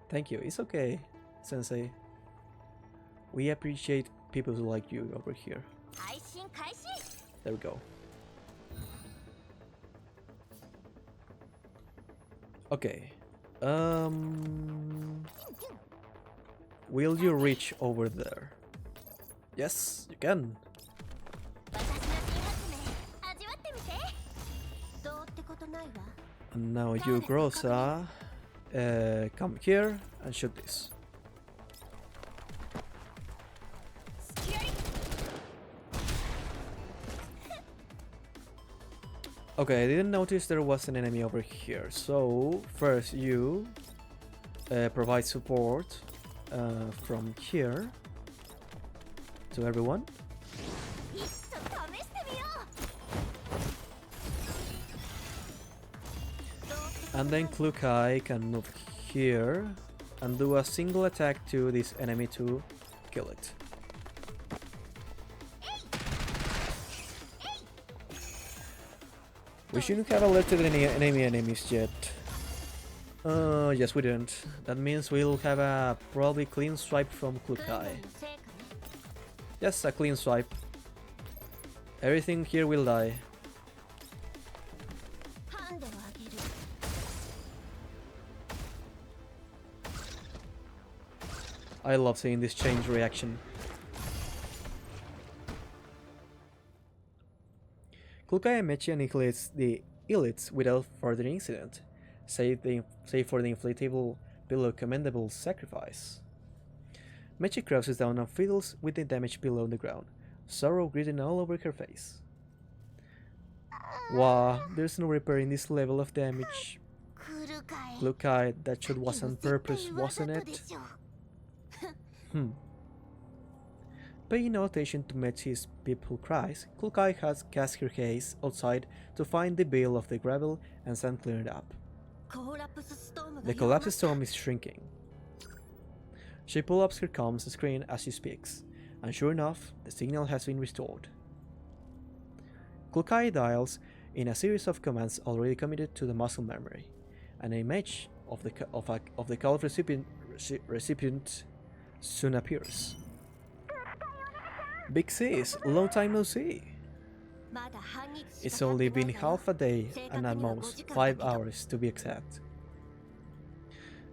Thank you, it's okay, Sensei. We appreciate people like you over here. There we go. Okay. Will you reach over there? Yes, you can. And now you, Grosa, come here and shoot this. Okay, I didn't notice there was an enemy over here. So first you provide support from here to everyone. And then Klukai can move here and do a single attack to this enemy to kill it. We shouldn't have alerted any enemies yet. Yes, we didn't. That means we'll have a probably clean swipe from Klukai. Yes, a clean swipe. Everything here will die. I love seeing this change reaction. Klukai and Mechi annihilates the elites without further incident, save for the inflatable below commendable sacrifice. Mechi crouches down and fiddles with the damage below the ground, sorrow written all over her face. Wow, there's no repairing this level of damage. Klukai, that shot was on purpose, wasn't it? Paying no attention to Mechi's people cries, Klukai has cast her gaze outside to find the veil of the gravel and sand cleared up. The collapse storm is shrinking. She pulls up her comms screen as she speaks, and sure enough, the signal has been restored. Klukai dials in a series of commands already committed to the muscle memory. An image of the call recipient soon appears. Big sis, long time no see. It's only been half a day and at most 5 hours to be exact.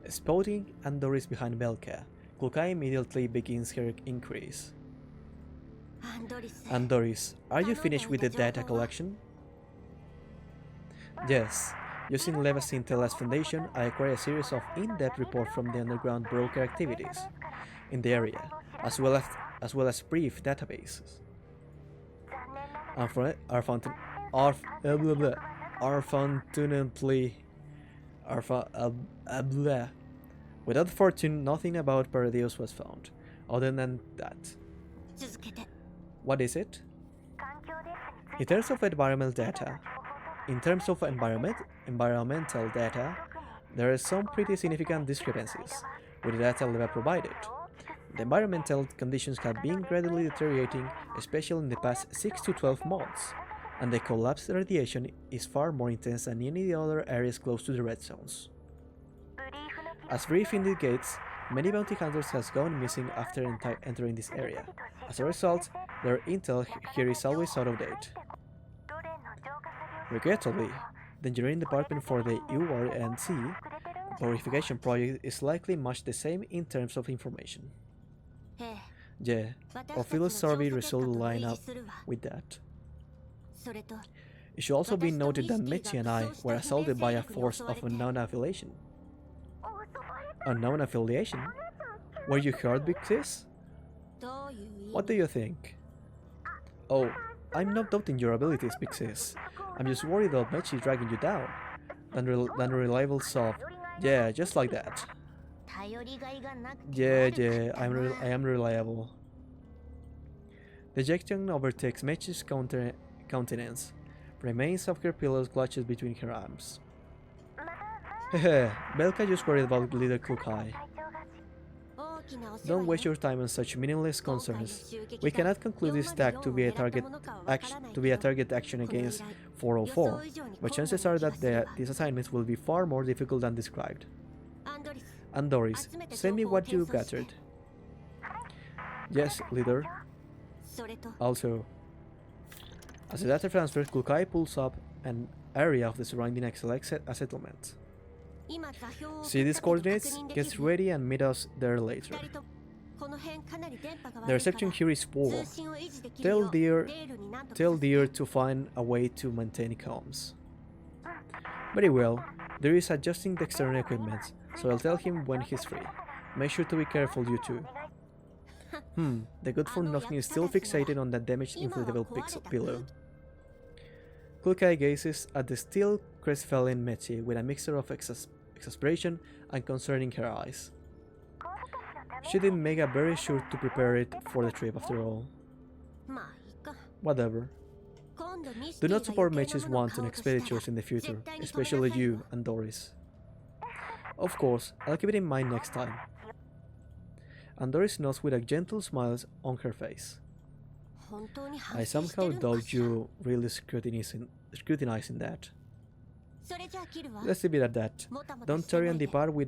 Spotting Andoris behind Belka, Klukai immediately begins her increase. Andoris, are you finished with the data collection? Yes. Using Leva's Intel as foundation, I acquired a series of in-depth reports from the underground broker activities in the area, as well as brief databases. Without fortune, nothing about Paradios was found, other than that. What is it? In terms of environmental data, there are some pretty significant discrepancies with the data Leva provided. The environmental conditions have been gradually deteriorating, especially in the past 6 to 12 months, and the collapsed radiation is far more intense than any other areas close to the red zones. As brief indicates, many bounty hunters have gone missing after entering this area. As a result, their intel here is always out of date. Regrettably, the engineering department for the URNC purification project is likely much the same in terms of information. Yeah, our field survey results line up with that. It should also be noted that Mechi and I were assaulted by a force of unknown affiliation. Unknown affiliation? Were you hurt, Big Sis? What do you think? Oh, I'm not doubting your abilities, Big Sis. I'm just worried about Mechi dragging you down. Unreliable soft. Yeah, just like that. Yeah, I am reliable. Dejection overtakes Mechi's countenance. Remains of her pillows clutches between her arms. Hehe, Belka just worried about little Klukai. Don't waste your time on such meaningless concerns. We cannot conclude this attack to be a target action against 404, but chances are that these assignments will be far more difficult than described. And Doris, send me what you gathered. Yes, leader. Also, as the data transfers, Kukai pulls up an area of the surrounding a settlement. See these coordinates? Get ready and meet us there later. The reception here is poor. Tell Deer to find a way to maintain comms. Very well. There is adjusting the external equipment, so I'll tell him when he's free. Make sure to be careful, you two. The good-for-nothing is still fixated on that damaged inflatable pillow. Kukai gazes at the still crestfallen Mechi with a mixture of exasperation and concern in her eyes. She did make a very sure to prepare it for the trip after all. Whatever. Do not support Mechi's wanton expenditures in the future, especially you and Doris. Of course, I'll keep it in mind next time. And Doris nods with a gentle smile on her face. I somehow doubt you really scrutinizing that. Let's leave it at that. Don't tarry and depart while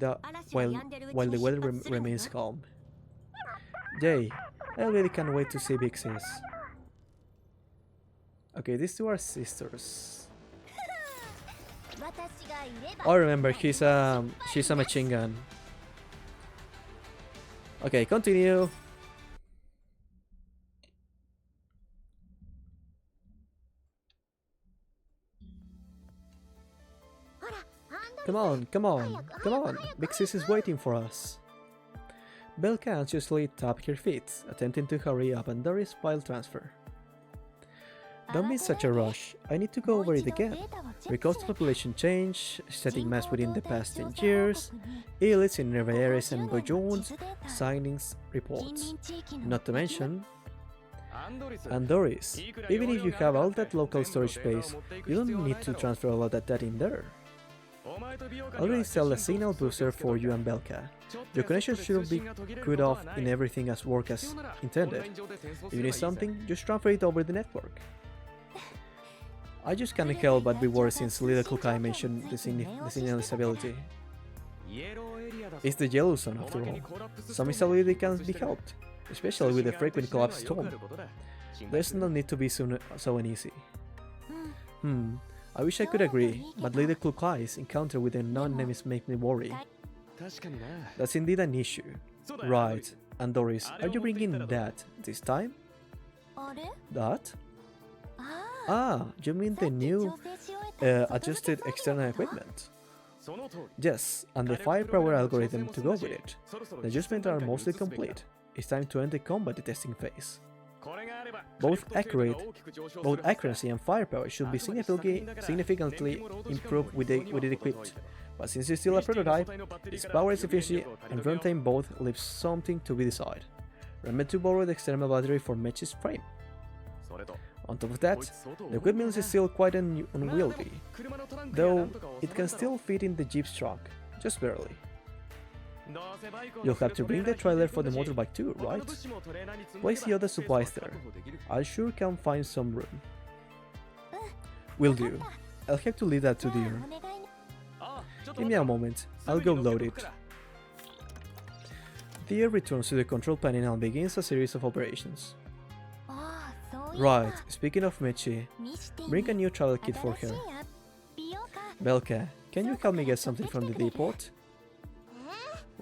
the weather remains calm. Jay, I really can't wait to see Big Sis. Okay, these two are sisters. Oh, remember, she's a machine gun. Okay, continue. Come on, come on, come on. Big Sis is waiting for us. Belka anxiously tapped her feet, attempting to hurry up and Doris' file transfer. Don't be in such a rush. I need to go over it again. Records of population change, static mass within the past 10 years, elites in nearby areas and Bojones, signings, reports. Not to mention... And Doris, even if you have all that local storage space, you don't need to transfer all of that data in there. I already installed a signal booster for you and Belka. Your connection should be cut off in everything as work as intended. If you need something, just transfer it over the network. I just can't help but be worried since little Kukai mentioned the signal instability. It's the yellow zone after all. Some instability can be helped, especially with the frequent collapse storm. There's no need to be so uneasy. I wish I could agree, but Lady Kukai's encounter with the non-nemesis make me worry. That's indeed an issue. Right, and Doris, are you bringing that this time? That? Ah, you mean the new adjusted external equipment? Yes, and the firepower algorithm to go with it. The adjustments are mostly complete. It's time to end the combat testing phase. Both accuracy and firepower should be significantly improved with it equipped, but since it's still a prototype, its power efficiency and runtime both leave something to be decided. Remember to borrow the external battery for Mechi's frame. On top of that, the equipment is still quite unwieldy, though it can still fit in the Jeep's trunk, just barely. You'll have to bring the trailer for the motorbike too, right? Place the other supplies there. I sure can find some room. Will do. I'll have to leave that to Deer. Give me a moment, I'll go load it. Deer returns to the control panel and begins a series of operations. Right, speaking of Mechi, bring a new travel kit for her. Belka, can you help me get something from the depot?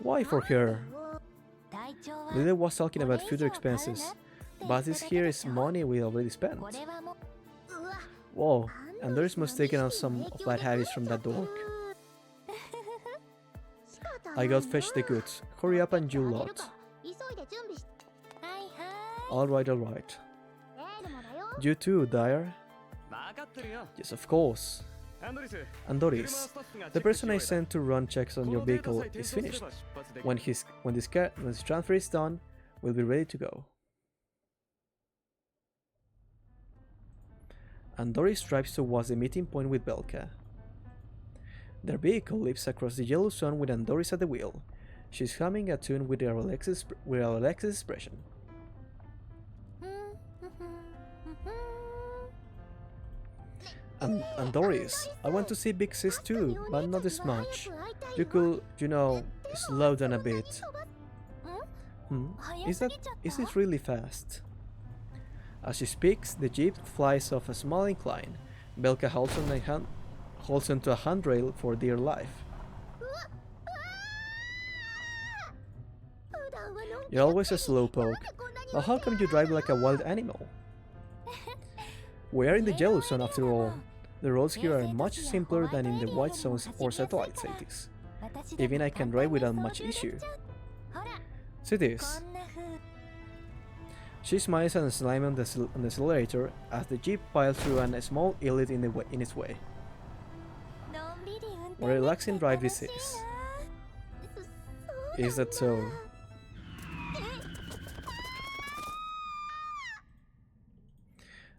Why for her? Lida was talking about future expenses, but this here is money we already spent. Whoa, and Doris must have taken on some of bad habits from that dork. I got fetch the goods. Hurry up and you lot. Alright, alright. You too, Dyer? Yes, of course. And Doris, the person I sent to run checks on your vehicle is finished. When his transfer is done, we'll be ready to go. And Doris drives towards the meeting point with Belka. Their vehicle leaps across the yellow zone with Andoris at the wheel. She's humming a tune with a relaxed expression. And Doris, I want to see Big Sis too, but not this much. You could, slow down a bit. Is it really fast? As she speaks, the jeep flies off a small incline. Belka holds onto a handrail for dear life. You're always a slowpoke, but how come you drive like a wild animal? We are in the yellow zone after all. The roads here are much simpler than in the white zones or satellite cities. Even I can drive without much issue. See this. She smiles and slams on the accelerator as the jeep piles through a small islet in its way. What a relaxing drive this is. Is that so?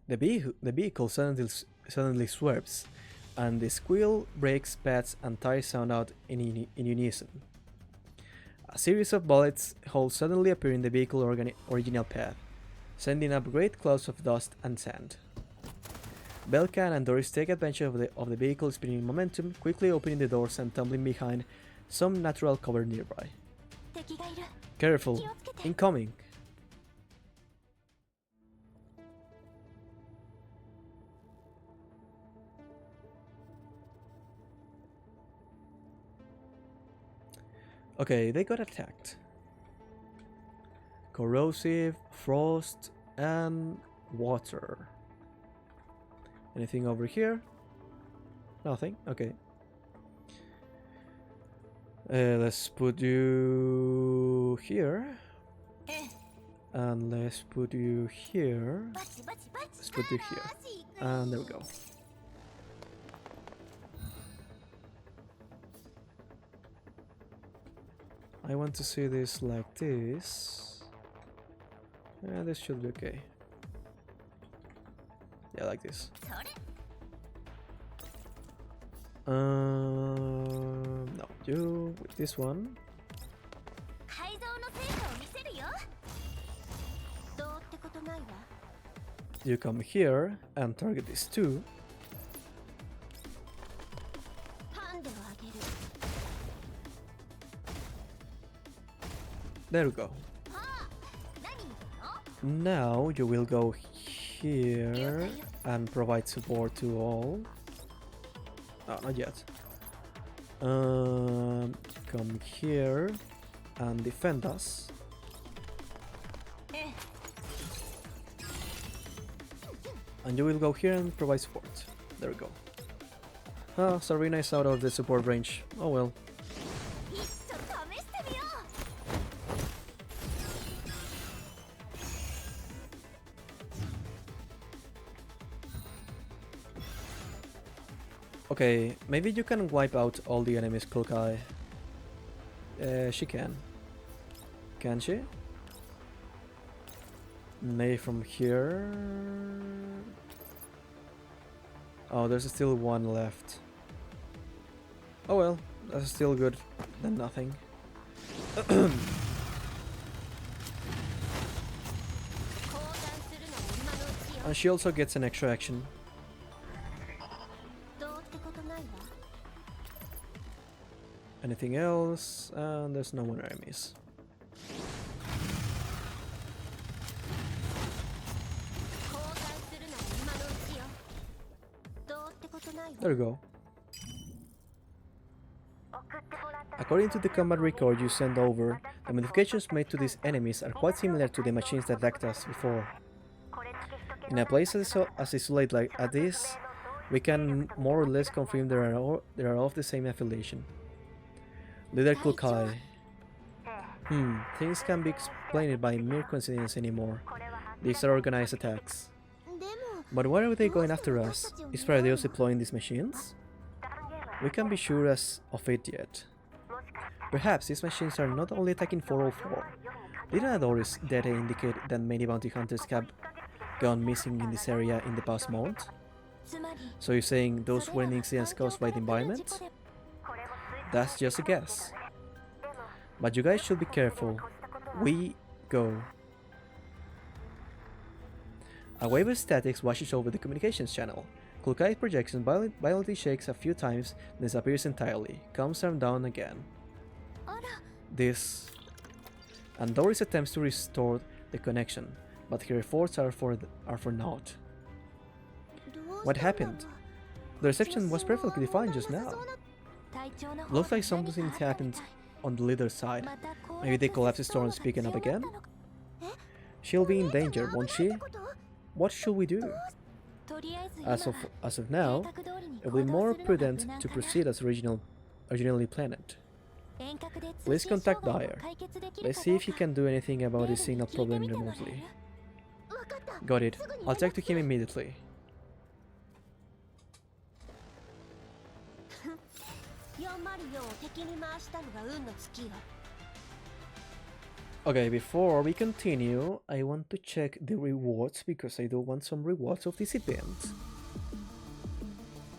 The vehicle suddenly swerves, and the squeal, brakes, pads, and tires sound out in unison. A series of bullets holes suddenly appear in the vehicle's original path, sending up great clouds of dust and sand. Belka and Doris take advantage of the vehicle's spinning momentum, quickly opening the doors and tumbling behind some natural cover nearby. Careful, incoming! Okay, they got attacked. Corrosive, frost, and water. Anything over here? Nothing? Okay. Let's put you here. And let's put you here. Let's put you here. And there we go. I want to see this like this. This should be okay. Yeah, like this. No, you with this one. You come here and target this too. There we go. Now you will go here and provide support to all. Oh, not yet. Come here and defend us. And you will go here and provide support. There we go. Ah, Sarina is out of the support range. Oh well. Okay, maybe you can wipe out all the enemies, Kulkai. She can. Can she? Maybe from here... Oh, there's still one left. Oh well, that's still good than nothing. And she also gets an extra action. Anything else? And there's no more enemies. There we go. According to the combat record you sent over, the modifications made to these enemies are quite similar to the machines that attacked us before. In a place as isolated like this, we can more or less confirm they are of the same affiliation. Leader Kukai. Things can't be explained by mere coincidence anymore. These are organized attacks. But why are they going after us? Is Paradeus deploying these machines? We can't be sure of it yet. Perhaps these machines are not only attacking 404. Didn't Adoris data indicate that many bounty hunters have gone missing in this area in the past month? So you're saying those weren't incidents caused by the environment? That's just a guess. But you guys should be careful. We go. A wave of statics washes over the communications channel. Kulkai's projection violently shakes a few times, then disappears entirely. Comes down again. This. And Doris attempts to restore the connection, but her efforts are for naught. What happened? The reception was perfectly fine just now. Looks like something happened on the leader's side. Maybe they collapsed the store and speaking up again? She'll be in danger, won't she? What should we do? As of now, it will be more prudent to proceed as originally planned. Please contact Dyer. Let's see if he can do anything about the signal problem remotely. Got it. I'll talk to him immediately. Okay, before we continue, I want to check the rewards because I do want some rewards of this event.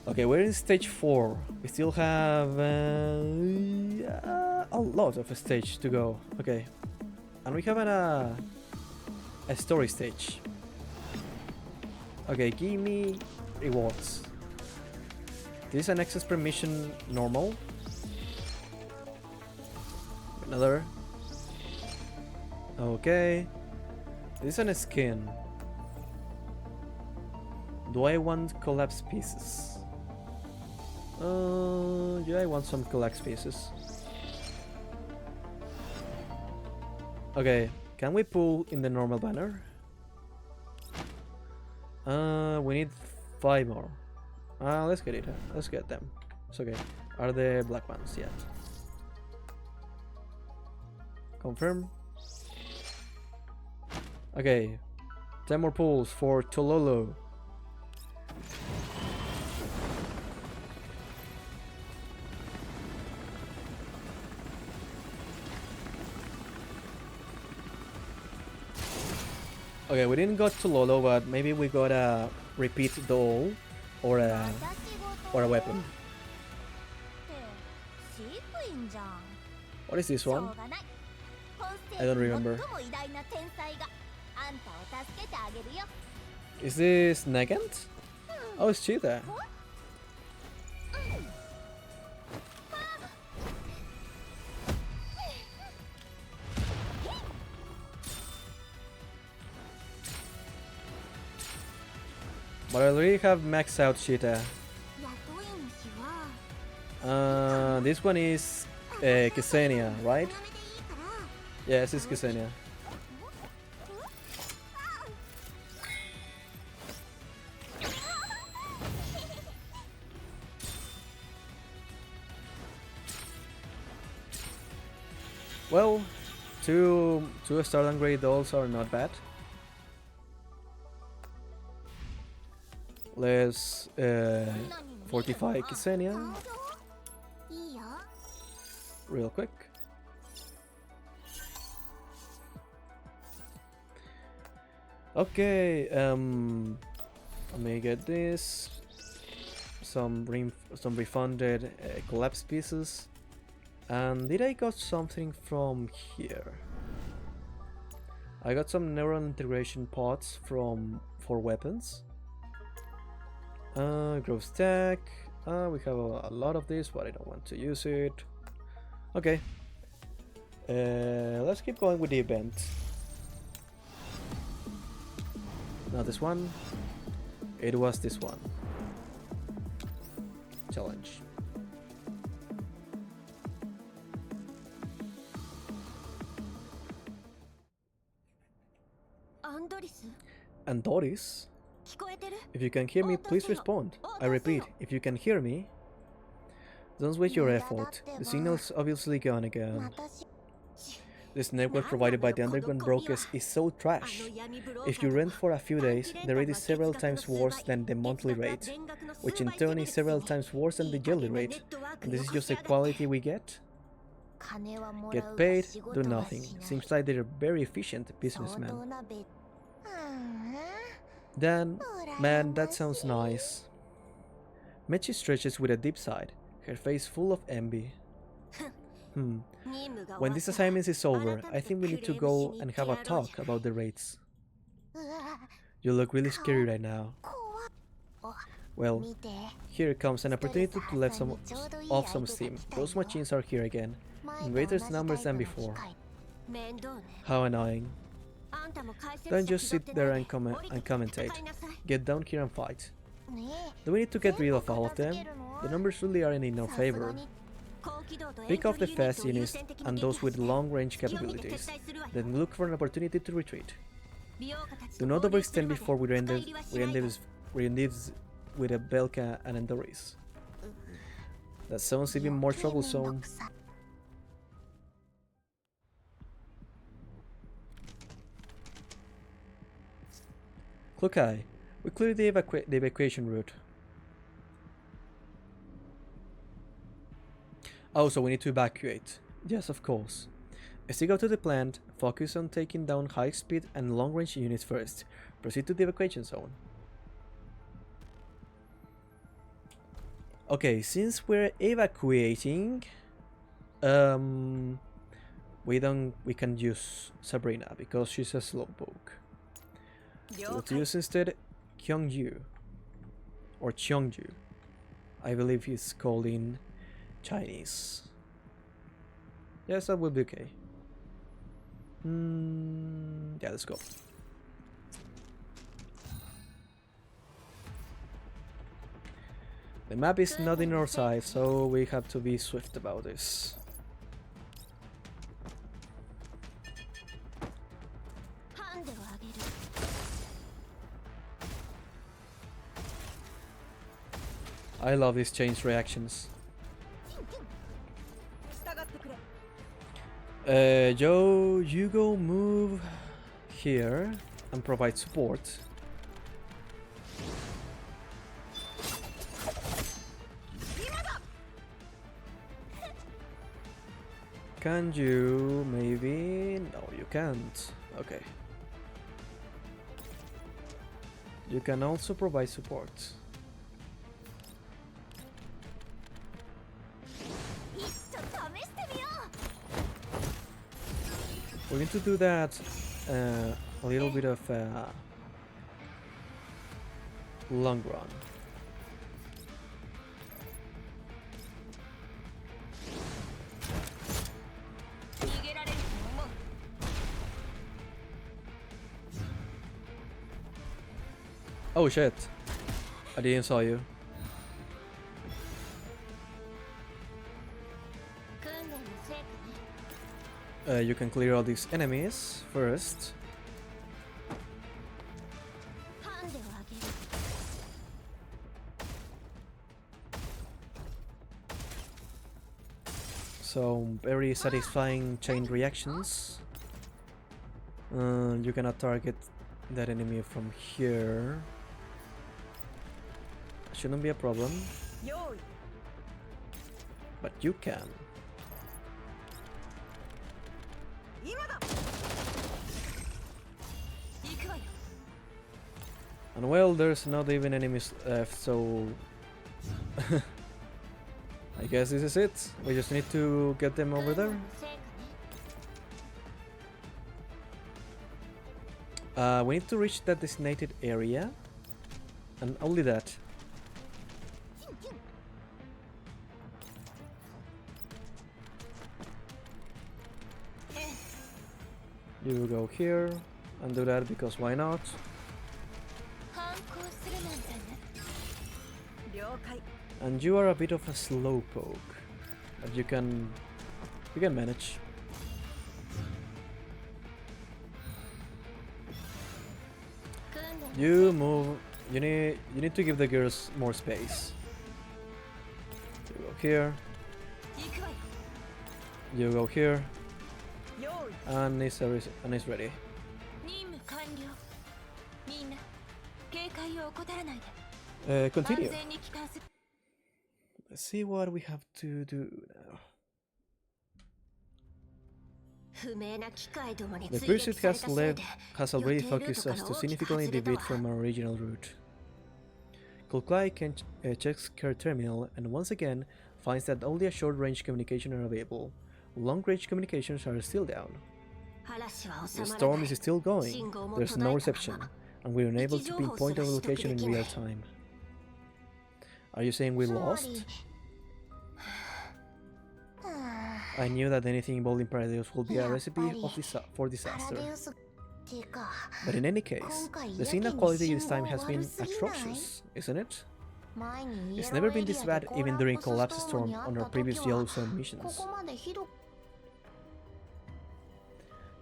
Okay, we're in stage 4. We still have a lot of stage to go. Okay, and we have a story stage. Okay, give me rewards. This is an access permission normal. Another. Okay. This is a skin. Do I want collapse pieces? Yeah, I want some collapse pieces. Okay, can we pull in the normal banner? We need 5 more. Let's get it. Let's get them. It's okay. Are the black ones yet? Confirm. Okay. 10 more pulls for Tololo. Okay, we didn't got Tololo, but maybe we got a repeat doll or a weapon. What is this one? I don't remember. Is this Negant? Oh, it's Cheetah. But I already have maxed out Cheetah. This one is Ksenia, right? Yes, it's Ksenia. Well, two Starland Grey dolls are not bad. Let's fortify Ksenia real quick. Okay, let me get this. Some refunded collapse pieces. And did I got something from here? I got some neural integration pods for weapons. Growth stack. We have a lot of this, but I don't want to use it. Okay. Let's keep going with the event. Not this one. It was this one. Challenge. And Doris? If you can hear me, please respond. I repeat, if you can hear me, don't waste your effort. The signal's obviously gone again. This network provided by the underground brokers is so trash. If you rent for a few days, the rate is several times worse than the monthly rate, which in turn is several times worse than the yearly rate. And this is just the quality we get? Get paid, do nothing. Seems like they're very efficient businessmen. Dan, man, that sounds nice. Mechi stretches with a deep sigh, her face full of envy. When this assignment is over, I think we need to go and have a talk about the raids. You look really scary right now. Well, here comes an opportunity to let off some steam. Those machines are here again, in greater numbers than before. How annoying. Don't just sit there and commentate. Get down here and fight. Do we need to get rid of all of them? The numbers really aren't in our favor. Pick off the fast units and those with long-range capabilities, then look for an opportunity to retreat. Do not overextend before we end this with a Belka and Endoris. That sounds even more troublesome. Cloak-Eye, we cleared the evacuation route. Oh, so we need to evacuate. Yes, of course. Stick out to the plant, focus on taking down high-speed and long-range units first. Proceed to the evacuation zone. Okay, since we're evacuating, we can use Sabrina because she's a slowpoke. So let's use instead Kyungju or Cheongju. I believe he's called in Chinese. Yes, that will be okay. Yeah, let's go. The map is not in our side, so we have to be swift about this. I love these chains reactions. Joe, you go move here and provide support. Can you maybe? No, you can't. Okay. You can also provide support. We're going to do that a little bit of long run. Oh shit, I didn't saw you. You can clear all these enemies first. So, very satisfying chain reactions. You cannot target that enemy from here. Shouldn't be a problem. But you can. And well, there's not even enemies left, so I guess this is it. We just need to get them over there. We need to reach that designated area, and only that. You will go here and do that because why not? And you are a bit of a slowpoke, but you can manage. You move. You need to give the girls more space. You go here. You go here. And it's ready. Continue. Let's see what we have to do now. The pursuit has already focused us to significantly deviate from our original route. Cloak-Eye checks her terminal and once again finds that only a short-range communication are available. Long-range communications are still down. The storm is still going. There's no reception, and we're unable to pinpoint our location in real time. Are you saying we lost? I knew that anything involving Paradise would be a recipe for disaster. But in any case, the signal quality this time has been atrocious, isn't it? It's never been this bad even during Collapse Storm on our previous Yellowstone missions.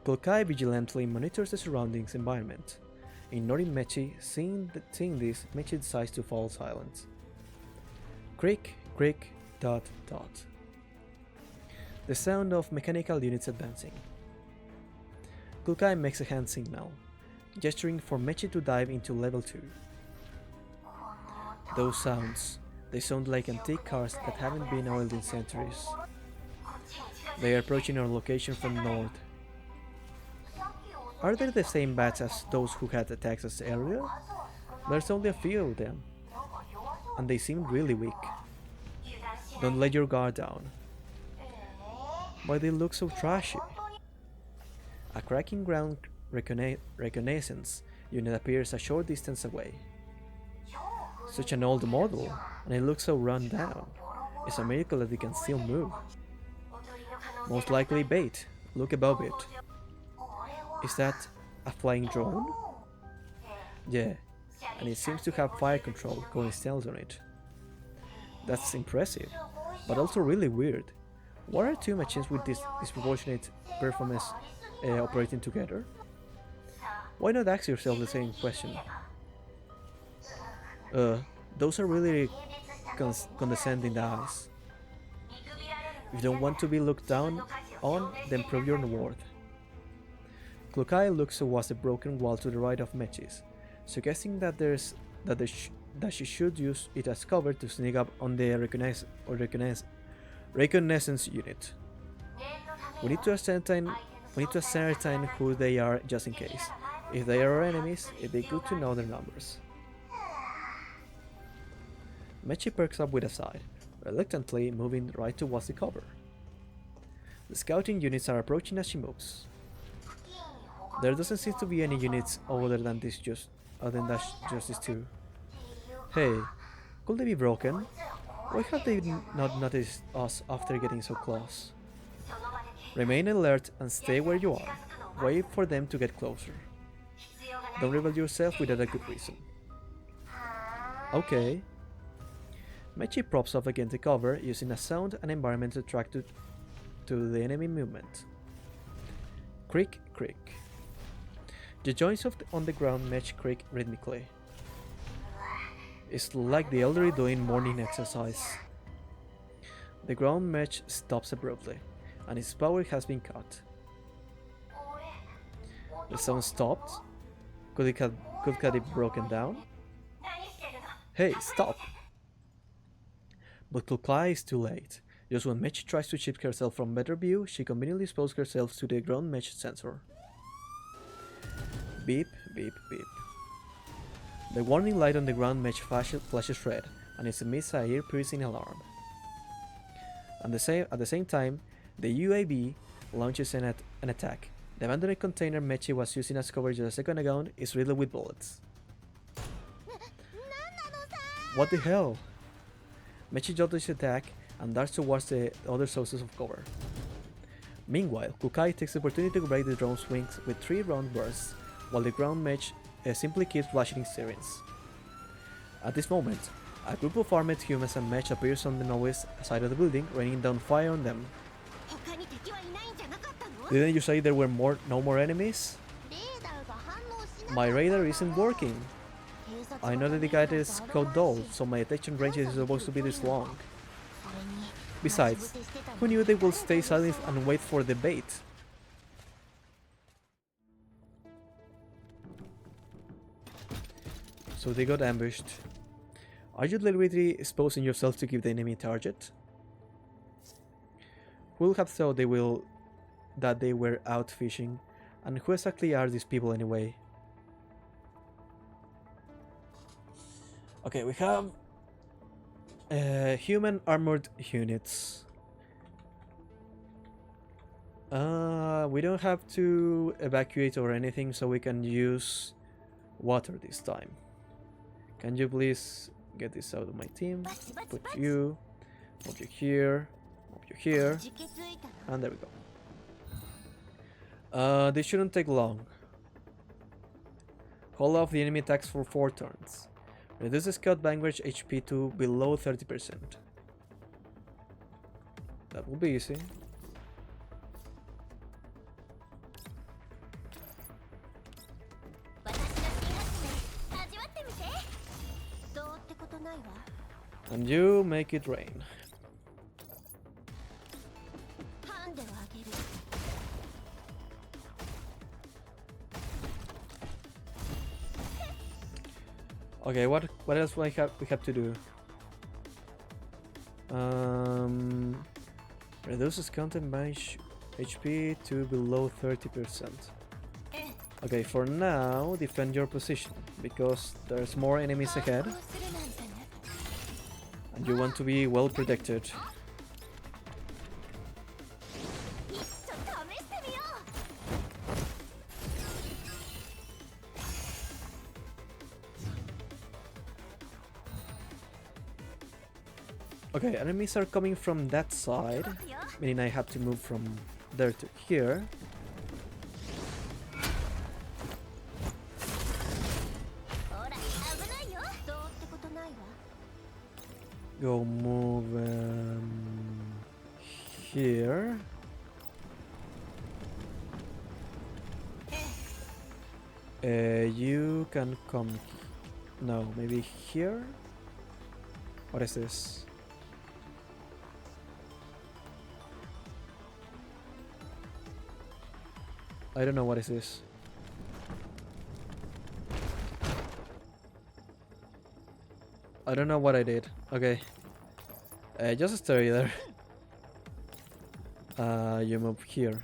Kulkai vigilantly monitors the surroundings environment. Ignoring Mechi, seeing this, Mechi decides to fall silent. Crick, crick, dot, dot. The sound of mechanical units advancing. Kulkai makes a hand signal, gesturing for Mechi to dive into level 2. Those sounds, they sound like antique cars that haven't been oiled in centuries. They are approaching our location from north. Are they the same bats as those who had attacked us earlier? There's only a few of them, and they seem really weak. Don't let your guard down. Why they look so trashy? A cracking ground reconnaissance unit appears a short distance away. Such an old model, and it looks so run down. It's a miracle that it can still move. Most likely bait. Look above it. Is that a flying drone? Yeah, and it seems to have fire control going stealth on it. That's impressive, but also really weird. What are two machines with this disproportionate performance operating together? Why not ask yourself the same question? Those are really condescending eyes. If you don't want to be looked down on, then prove your worth. Kulkai looks towards the broken wall to the right of Mechi's, suggesting that she should use it as cover to sneak up on the reconnaissance unit. We need to ascertain who they are just in case. If they are our enemies, it'd be good to know their numbers. Mechi perks up with a sigh, reluctantly moving right towards the cover. The scouting units are approaching as she moves. There doesn't seem to be any units other than just these two. Hey, could they be broken? Why have they not noticed us after getting so close? Remain alert and stay where you are. Wait for them to get closer. Don't reveal yourself without a good reason. Okay. Mechi props up against the cover using a sound and environment to track to the enemy movement. Creak, creak. The joints on the ground match creak rhythmically. It's like the elderly doing morning exercise. The ground mesh stops abruptly, and its power has been cut. The sound stopped. Could it have broken down? Hey, stop! But Kulkai is too late. Just when Mechi tries to shift herself from better view, she conveniently exposes herself to the ground mesh sensor. Beep, beep, beep. The warning light on the ground mesh flashes red, and it emits a ear-piercing alarm. At the same time, the UAV launches an attack. The abandoned container Mechi was using as cover just a second ago is riddled with bullets. What the hell? Mechi dodges the attack and darts towards the other sources of cover. Meanwhile, Kulkai takes the opportunity to break the drone's wings with 3 round bursts, while the ground mesh simply keeps flashing sirens. At this moment, a group of armored humans and Mech appears on the northwest side of the building, raining down fire on them. Didn't you say there were no more enemies? My radar isn't working. I know that the guy is called Doll, so my detection range is supposed to be this long. Besides, who knew they would stay silent and wait for the bait? So they got ambushed. Are you deliberately exposing yourself to give the enemy a target? Who would have thought that they were out fishing? And who exactly are these people anyway? Okay, we have human armored units. We don't have to evacuate or anything, so we can use water this time. Can you please get this out of my team? Put you, move you here, and there we go. This shouldn't take long. Hold off the enemy attacks for 4 turns. Reduce the scout vanguard HP to below 30%. That will be easy. And you make it rain. Okay, what else we have to do? Reduces content by HP to below 30%. Okay, for now, defend your position, because there's more enemies ahead. And you want to be well protected. Okay, enemies are coming from that side, meaning I have to move from there to here. Go move here. You can come. No, maybe here? What is this? I don't know what is this. I don't know what I did. Okay. Just stay there. You move here.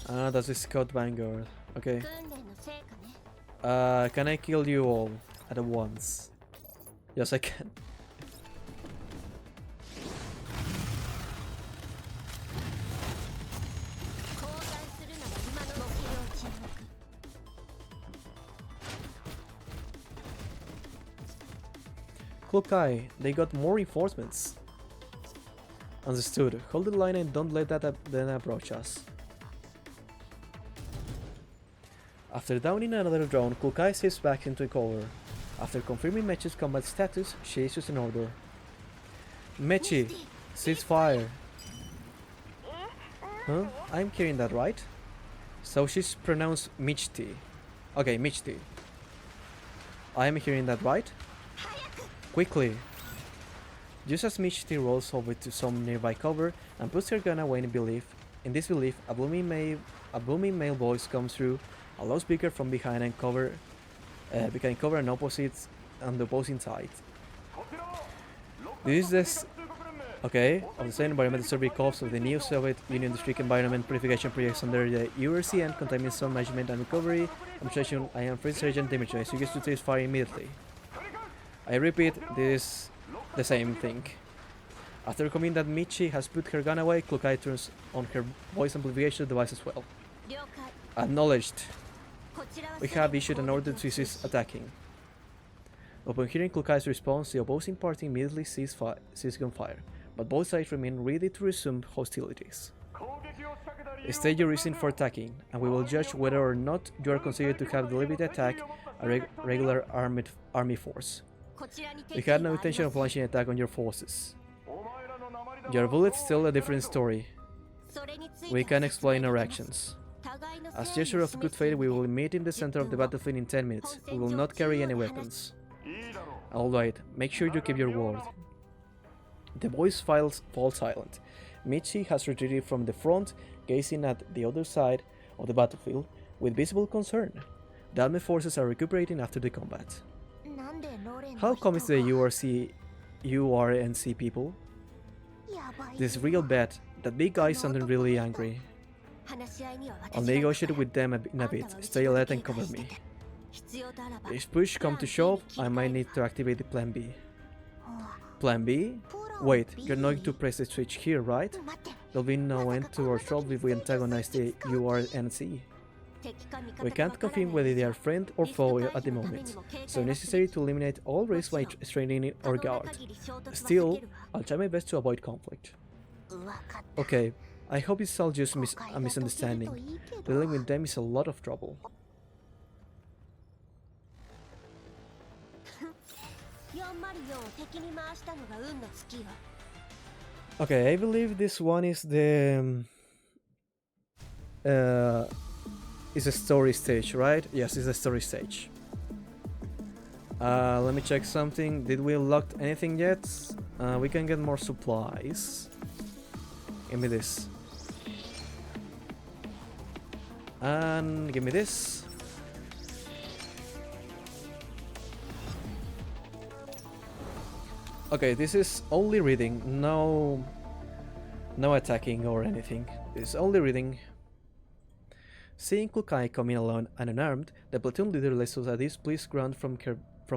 That's a scout vanguard. Okay. Can I kill you all at once? Yes, I can. Kukai, they got more reinforcements. Understood. Hold the line and don't let that then approach us. After downing another drone, Kukai steps back into cover. After confirming Mechi's combat status, she issues an order. Mechi, cease fire. Huh? I'm hearing that right? So she's pronounced Michti. Okay, Michti. I am hearing that right? Quickly! Just as Michti rolls over to some nearby cover and puts her gun away in disbelief, a booming male voice comes through a loudspeaker from behind cover on the opposing side. This is this of the same environmental survey calls of the new Soviet Union district environment purification projects under the URC and containment zone management and recovery administration. I am First Sergeant Dimitri. I suggest to cease fire immediately. I repeat, this is the same thing. After commenting that Michi has put her gun away, Kukai turns on her voice amplification device as well. Acknowledged. We have issued an order to cease attacking. Upon hearing Kukai's response, the opposing party immediately ceased gunfire, but both sides remain ready to resume hostilities. State your reason for attacking, and we will judge whether or not you are considered to have deliberately attacked a regular army force. We had no intention of launching an attack on your forces. Your bullets tell a different story. We can explain our actions. As gesture of good faith, we will meet in the center of the battlefield in 10 minutes. We will not carry any weapons. Alright, make sure you keep your word. The voice falls silent. Michi has retreated from the front, gazing at the other side of the battlefield with visible concern. The army forces are recuperating after the combat. How come it's the URNC people? This is real bad. That big guy sounded really angry. I'll negotiate with them in a bit. Stay alert and cover me. If push come to shove, I might need to activate the plan B. Plan B? Wait, you're not going to press the switch here, right? There'll be no end to our trouble if we antagonize the URNC. We can't confirm whether they are friend or foe at the moment, so necessary to eliminate all risk by straining our guard. Still, I'll try my best to avoid conflict. Okay, I hope it's all just a misunderstanding. Dealing with them is a lot of trouble. Okay, I believe this one is the is a story stage, right? Yes, it's a story stage. Let me check something. Did we unlock anything yet? We can get more supplies. Give me this. And give me this. Okay, this is only reading, no attacking or anything. It's only reading. Seeing Kukai coming alone and unarmed, the platoon leader lets us at displeased ground from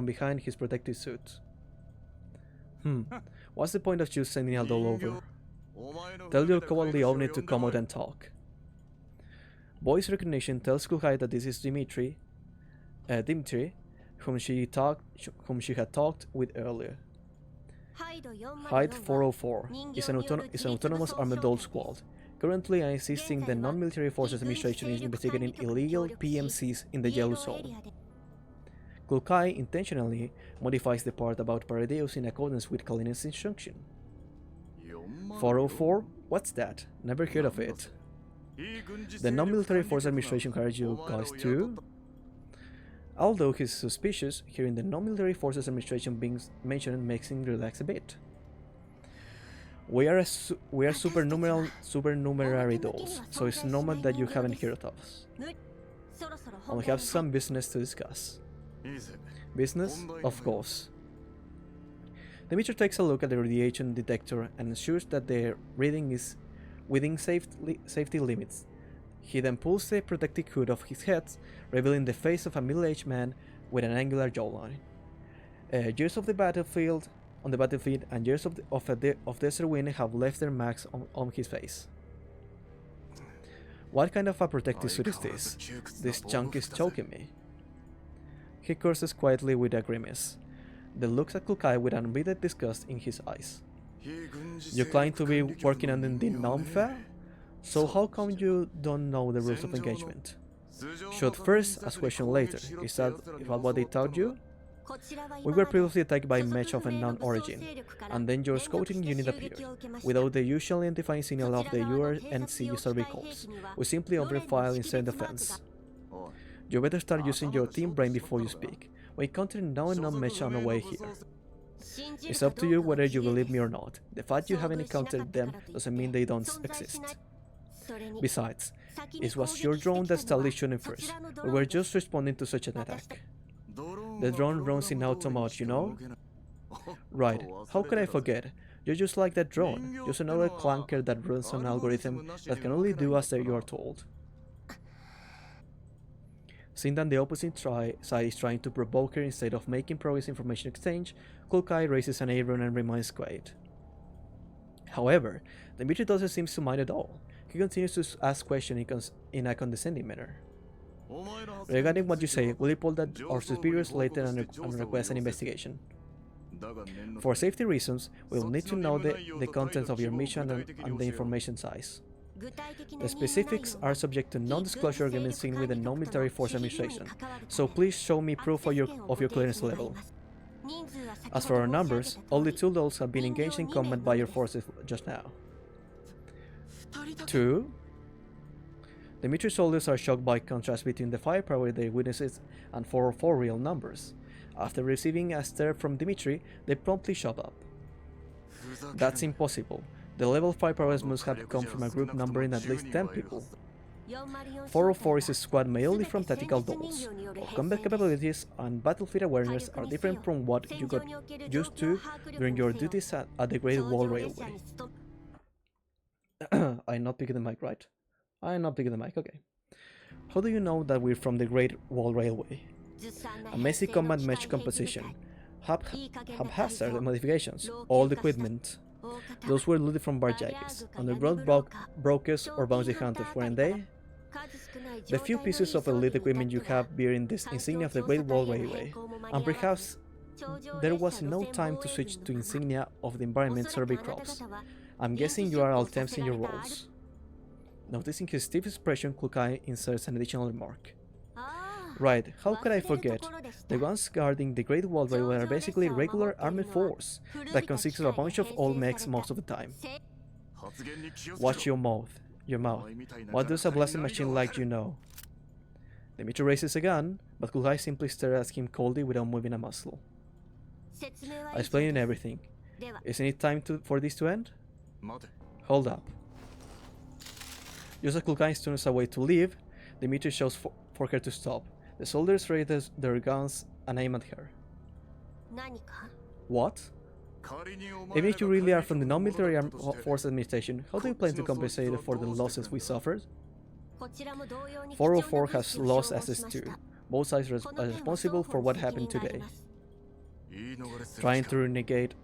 behind his protective suit. What's the point of just sending a doll over? Tell your cowardly owner to come out and talk. Voice recognition tells Kukai that this is Dimitri, whom she had talked with earlier. Hyde 404 is an autonomous armored doll squad. Currently, I'm assisting the Non-Military Forces Administration in investigating illegal PMCs in the Yellow Zone. Kulkai intentionally modifies the part about Paradeus in accordance with Kalin's instruction. 404? What's that? Never heard of it. The Non-Military Forces Administration hired you guys too? Although he's suspicious, hearing the Non-Military Forces Administration being mentioned makes him relax a bit. We are supernumerary dolls, so it's normal that you haven't heard of us. And we have some business to discuss. Business? Of course. Dimitri takes a look at the radiation detector and ensures that the reading is within safety limits. He then pulls the protective hood off his head, revealing the face of a middle-aged man with an angular jawline. Years of the battlefield and years of desert wind have left their marks on his face. What kind of a protective suit is this? This chunk is choking me. He curses quietly with a grimace, then looks at Kukai with unbidden disgust in his eyes. You claim to be working under the non-fair? So how come you don't know the rules of engagement? Shoot first, ask question later. Is that what they taught you? We were previously attacked by a match of unknown origin, and then your scouting unit appeared. Without the usual identifying signal of the URNC survey corps, we simply opened fire in self-defense. You better start using your team brain before you speak. We encountered no unknown match on our way here. It's up to you whether you believe me or not. The fact you haven't encountered them doesn't mean they don't exist. Besides, it was your drone that started shooting first. We were just responding to such an attack. The drone runs in auto mode, you know? Right, how could I forget? You're just like that drone, just another clunker that runs an algorithm that can only do as you are told. Seeing that the opposite side is trying to provoke her instead of making progress information exchange, Kulkai raises an eyebrow and remains quiet. However, Dimitri doesn't seem to mind at all. He continues to ask questions in a condescending manner. Regarding what you say, we'll report that our superiors later and request an investigation. For safety reasons, we'll need to know the contents of your mission and the information size. The specifics are subject to non-disclosure agreements signed with the Non-Military Force Administration, so please show me proof of your clearance level. As for our numbers, only 2 dolls have been engaged in combat by your forces just now. 2? Dimitri soldiers are shocked by contrast between the firepower they witnesses and 404 real numbers. After receiving a stare from Dimitri, they promptly shut up. That's impossible. The level 5 powers must have come from a group numbering at least 10 people. 404 is a squad made only from tactical dolls. Our combat capabilities and battlefield awareness are different from what you got used to during your duties at the Great Wall Railway. I'm not picking the mic, right? I'm not picking the mic, okay. How do you know that we're from the Great Wall Railway? A messy combat mesh composition, haphazard modifications, old equipment. Those were looted from barjackers, underground brokers or bounty hunters, weren't they? The few pieces of elite equipment you have bearing this insignia of the Great Wall Railway, and perhaps there was no time to switch to insignia of the environment survey crops. I'm guessing you are all temps in your roles. Noticing his stiff expression, Kukai inserts an additional remark. Right, how could I forget? The ones guarding the Great Wall Railway are basically regular armored force that consists of a bunch of old mechs most of the time. Watch your mouth. What does a blasted machine like you know? Dimitri raises a gun, but Kukai simply stares at him coldly without moving a muscle. I explained everything. Isn't it time for this to end? Hold up. Just as Kukai turns away to leave, Dimitri shouts for her to stop. The soldiers raise their guns and aim at her. What? Even if you really are from the non-military armed force administration, how do you plan to compensate for the losses we suffered? 404 has lost assets too. Both sides are responsible for what happened today. Trying to renege,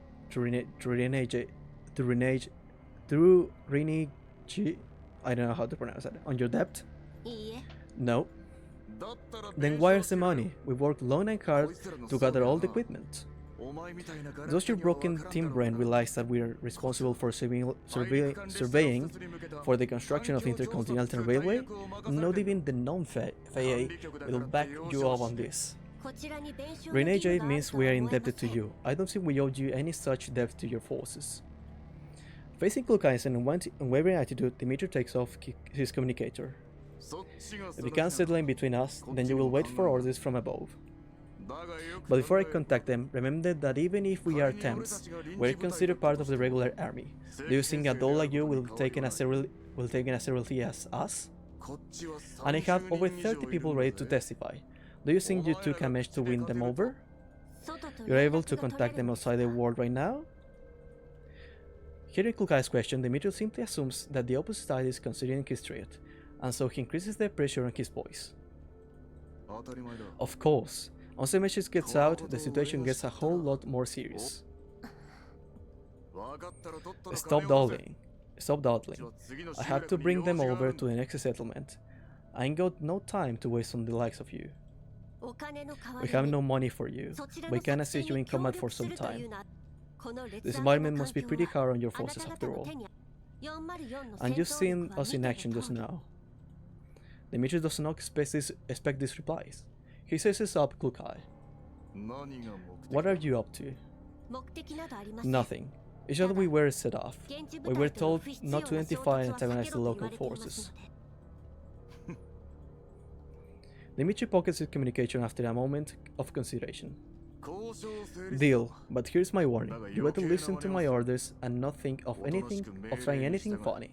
I don't know how to pronounce that, on your debt? No. Then where's the money? We worked long and hard to gather all the equipment. Does your broken team brain realize that we are responsible for surveying for the construction of the Intercontinental Railway? Not even the non-FAA will back you up on this. Renege means we are indebted to you. I don't think we owe you any such debt to your forces. Facing Kulkai's unwavering attitude, Dimitri takes off his communicator. If you can't settle in between us, then you will wait for orders from above. But before I contact them, remember that even if we are temps, we're considered part of the regular army. Do you think a doll like you will take as seriously as us? And I have over 30 people ready to testify. Do you think you two can manage to win them over? You're able to contact them outside the world right now? Hearing Kulkai's question, Dimitri simply assumes that the opposite side is considering his threat, and so he increases the pressure on his voice. Of course. Once the message gets out, the situation gets a whole lot more serious. Stop dawdling. I have to bring them over to the next settlement. I ain't got no time to waste on the likes of you. We have no money for you. We can assist you in combat for some time. This environment must be pretty hard on your forces after all. And you've seen us in action just now. Dimitri does not expect these replies. He says up Kukai. What are you up to? Nothing. It's just we were set off. We were told not to identify and antagonize the local forces. Dimitri pockets his communication after a moment of consideration. Deal, but here's my warning. You better listen to my orders and not think of trying anything funny.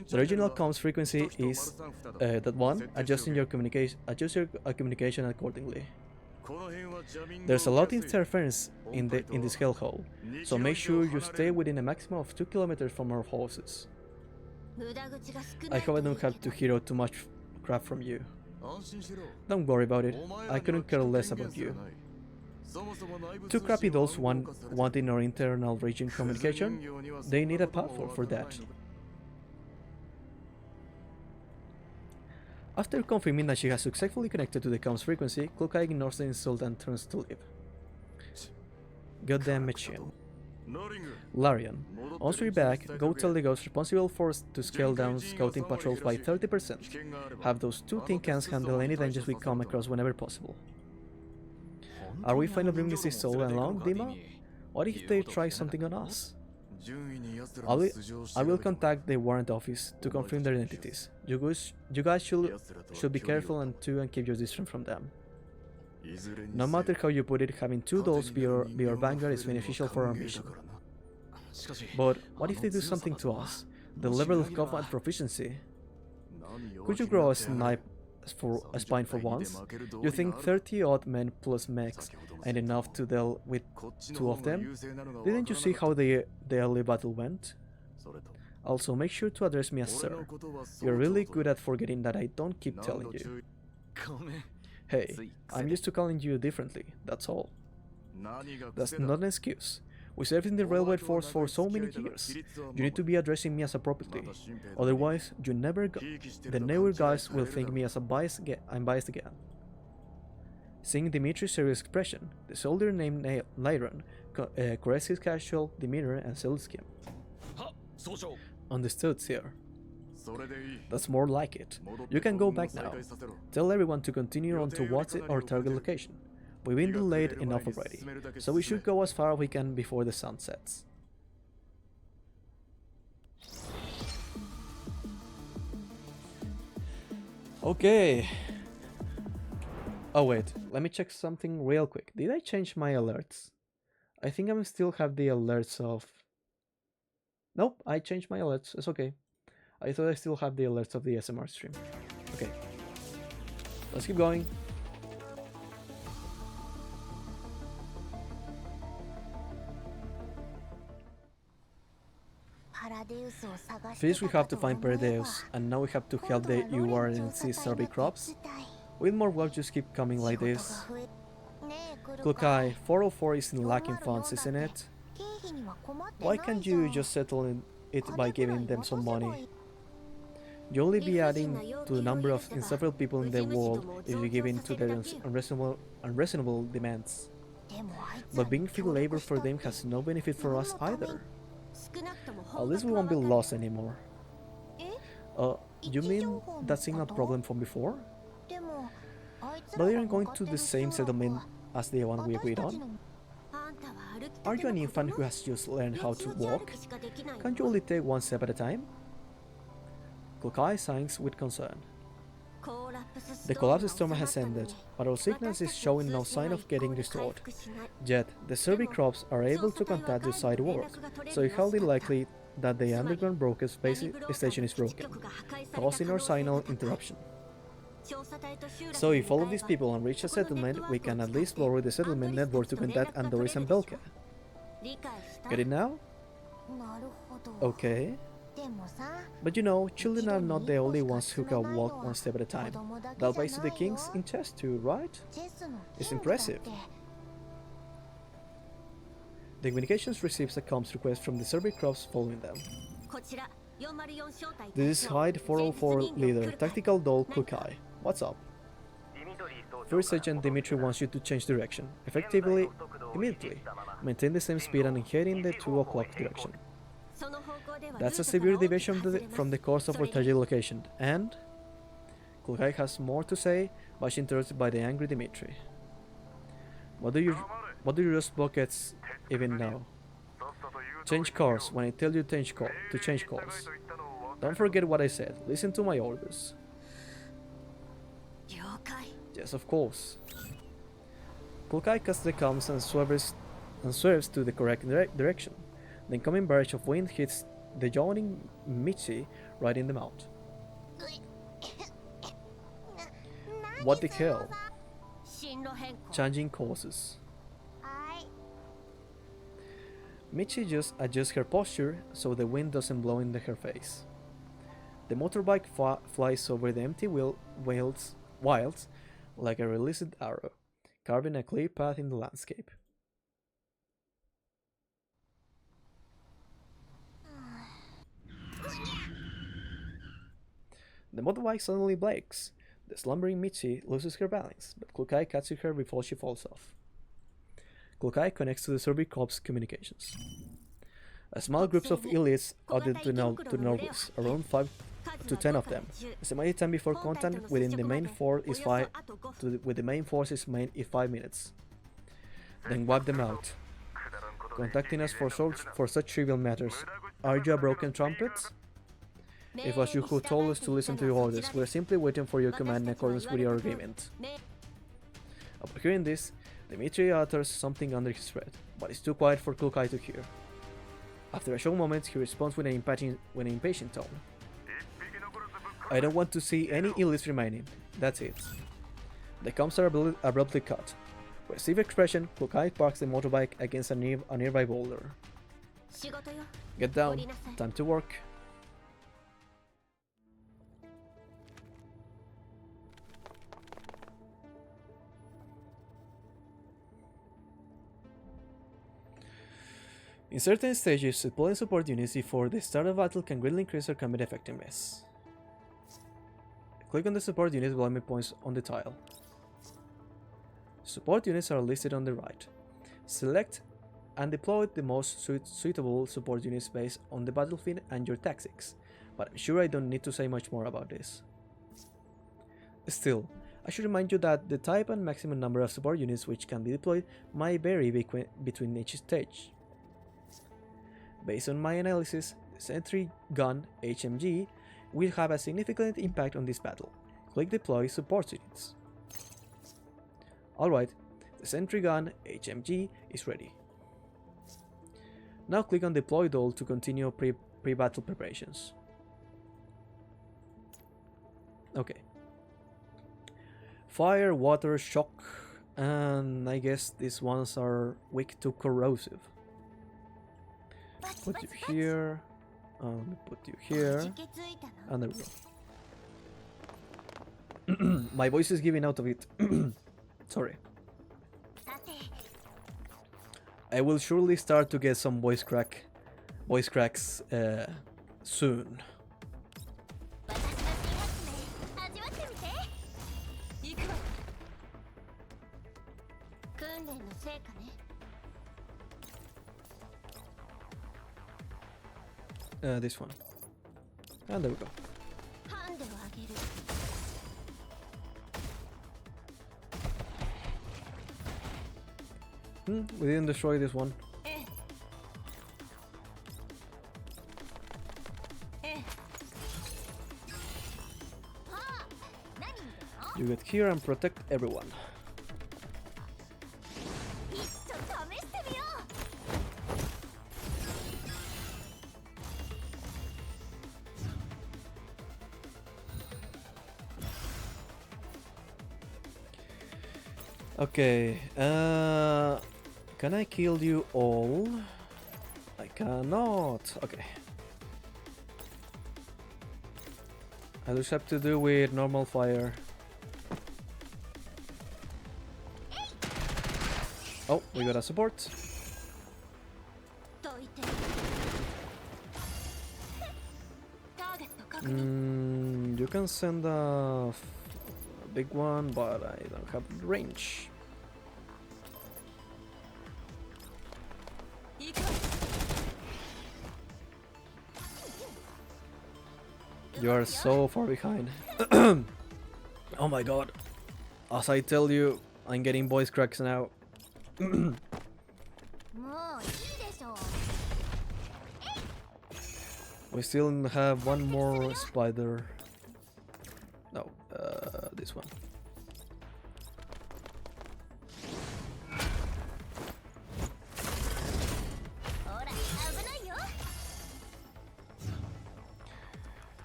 The original comms frequency is that one. Adjust your communication accordingly. There's a lot of interference in this hellhole, so make sure you stay within a maximum of 2 kilometers from our forces. I hope I don't have to hear too much crap from you. Don't worry about it. I couldn't care less about you. Two crappy dolls wanting our internal region communication. They need a password for that. After confirming that she has successfully connected to the comms frequency, Kukai ignores the insult and turns to leave. Goddamn machine. Larian, once we're back, go tell the ghost responsible for to scale down scouting patrols by 30%. Have those two tin cans handle any dangers we come across whenever possible. Are we finally bringing this soul along, Dima? What if they try something on us? I will contact the warrant office to confirm their identities. You guys should be careful and keep your distance from them. No matter how you put it, having two dolls be our vanguard is beneficial for our mission. But what if they do something to us? The level of combat proficiency. Could you grow a spine for once? You think 30-odd men plus mechs ain't enough to deal with two of them? Didn't you see how the early battle went? Also, make sure to address me as sir. You're really good at forgetting that I don't keep telling you. Hey, I'm used to calling you differently, that's all. That's not an excuse. We served in the railway force for so many years. You need to be addressing me as appropriately. Otherwise, the newer guys will think me as I'm biased again. Seeing Dimitri's serious expression, the soldier named Lyron corrects his casual demeanor and salutes him. Understood, sir. That's more like it. You can go back now. Tell everyone to continue on towards our target location. We've been delayed enough already, so we should go as far as we can before the sun sets. Okay. Oh wait, let me check something real quick. Did I change my alerts? I think I still have the alerts of... Nope, I changed my alerts, it's okay. I thought I still have the alerts of the SMR stream. Okay. Let's keep going. First we have to find Paradeus, and now we have to help the URNC survey crops. With more work just keep coming like this. Klukai, 404 isn't lacking funds, isn't it? Why can't you just settle it by giving them some money? You'll only be adding to the number of insufferable people in the world if you give in to their unreasonable demands. But being free labor for them has no benefit for us either. At least we won't be lost anymore. You mean that signal problem from before? But they aren't going to the same settlement as the one we agreed on? Are you an infant who has just learned how to walk? Can't you only take one step at a time? Klukai signs with concern. The collapse storm has ended, but our signals is showing no sign of getting restored. Yet, the survey crops are able to contact the site work, so it's highly likely that the underground broker space station is broken, causing our signal interruption. So if all of these people unreach a settlement, we can at least borrow the settlement network to contact Andoris and Belka. Get it now? Okay. But you know, children are not the only ones who can walk one step at a time. That applies to the kings in chess too, right? It's impressive. The communications receives a comms request from the survey crops following them. This is Hyde 404 leader, Tactical Doll Klukai. What's up? First Agent Dimitri wants you to change direction, effectively, immediately. Maintain the same speed and head in the 2 o'clock direction. That's a severe deviation from the course of our target location, and... Klukai has more to say, but she's interrupted by the angry Dimitri. What do your just buckets even know? Change course when I tell you to change course. Don't forget what I said, listen to my orders. Yes, of course. Klukai cuts the comms and swerves to the correct direction. The incoming barrage of wind hits the yawning Michi right in the mouth. What the hell? Changing courses. Michi just adjusts her posture so the wind doesn't blow into her face. The motorbike flies over the empty wilds like a released arrow, carving a clear path in the landscape. The motorbike suddenly breaks. The slumbering Michi loses her balance, but Klukai catches her before she falls off. Klukai connects to the survey corps communications. A small group of elites added to the northwest, around 5 to 10 of them. Estimated time before contact within the main force is 5 minutes. Then wipe them out. Contacting us for such trivial matters. Are you a broken trumpet? It was you who told us to listen to your orders. We are simply waiting for your command in accordance with your agreement. Upon hearing this, Dimitri utters something under his breath, but it's too quiet for Klukai to hear. After a short moment, he responds with an impatient tone. I don't want to see any elites remaining. That's it. The comms are abruptly cut. With a stiff expression, Klukai parks the motorbike against a nearby boulder. Get down. Time to work. In certain stages, deploying support units before the start of battle can greatly increase their combat effectiveness. Click on the support unit deployment points on the tile. Support units are listed on the right. Select and deploy the most suitable support units based on the battlefield and your tactics, but I'm sure I don't need to say much more about this. Still, I should remind you that the type and maximum number of support units which can be deployed might vary between each stage. Based on my analysis, the sentry gun HMG will have a significant impact on this battle. Click deploy support units. Alright, the sentry gun HMG is ready. Now click on deploy doll to continue pre-battle preparations. Okay. Fire, water, shock, and I guess these ones are weak to corrosive. Put you here, put you here, and there we go. My voice is giving out of it. Sorry. I will surely start to get some voice cracks soon. This one. And there we go. We didn't destroy this one. You get here and protect everyone. Okay, can I kill you all? I cannot. Okay. I just have to do with normal fire. Oh, we got a support. You can send a big one, but I don't have range. You are so far behind. Oh my god. As I tell you, I'm getting voice cracks now. We still have one more spider. No, this one.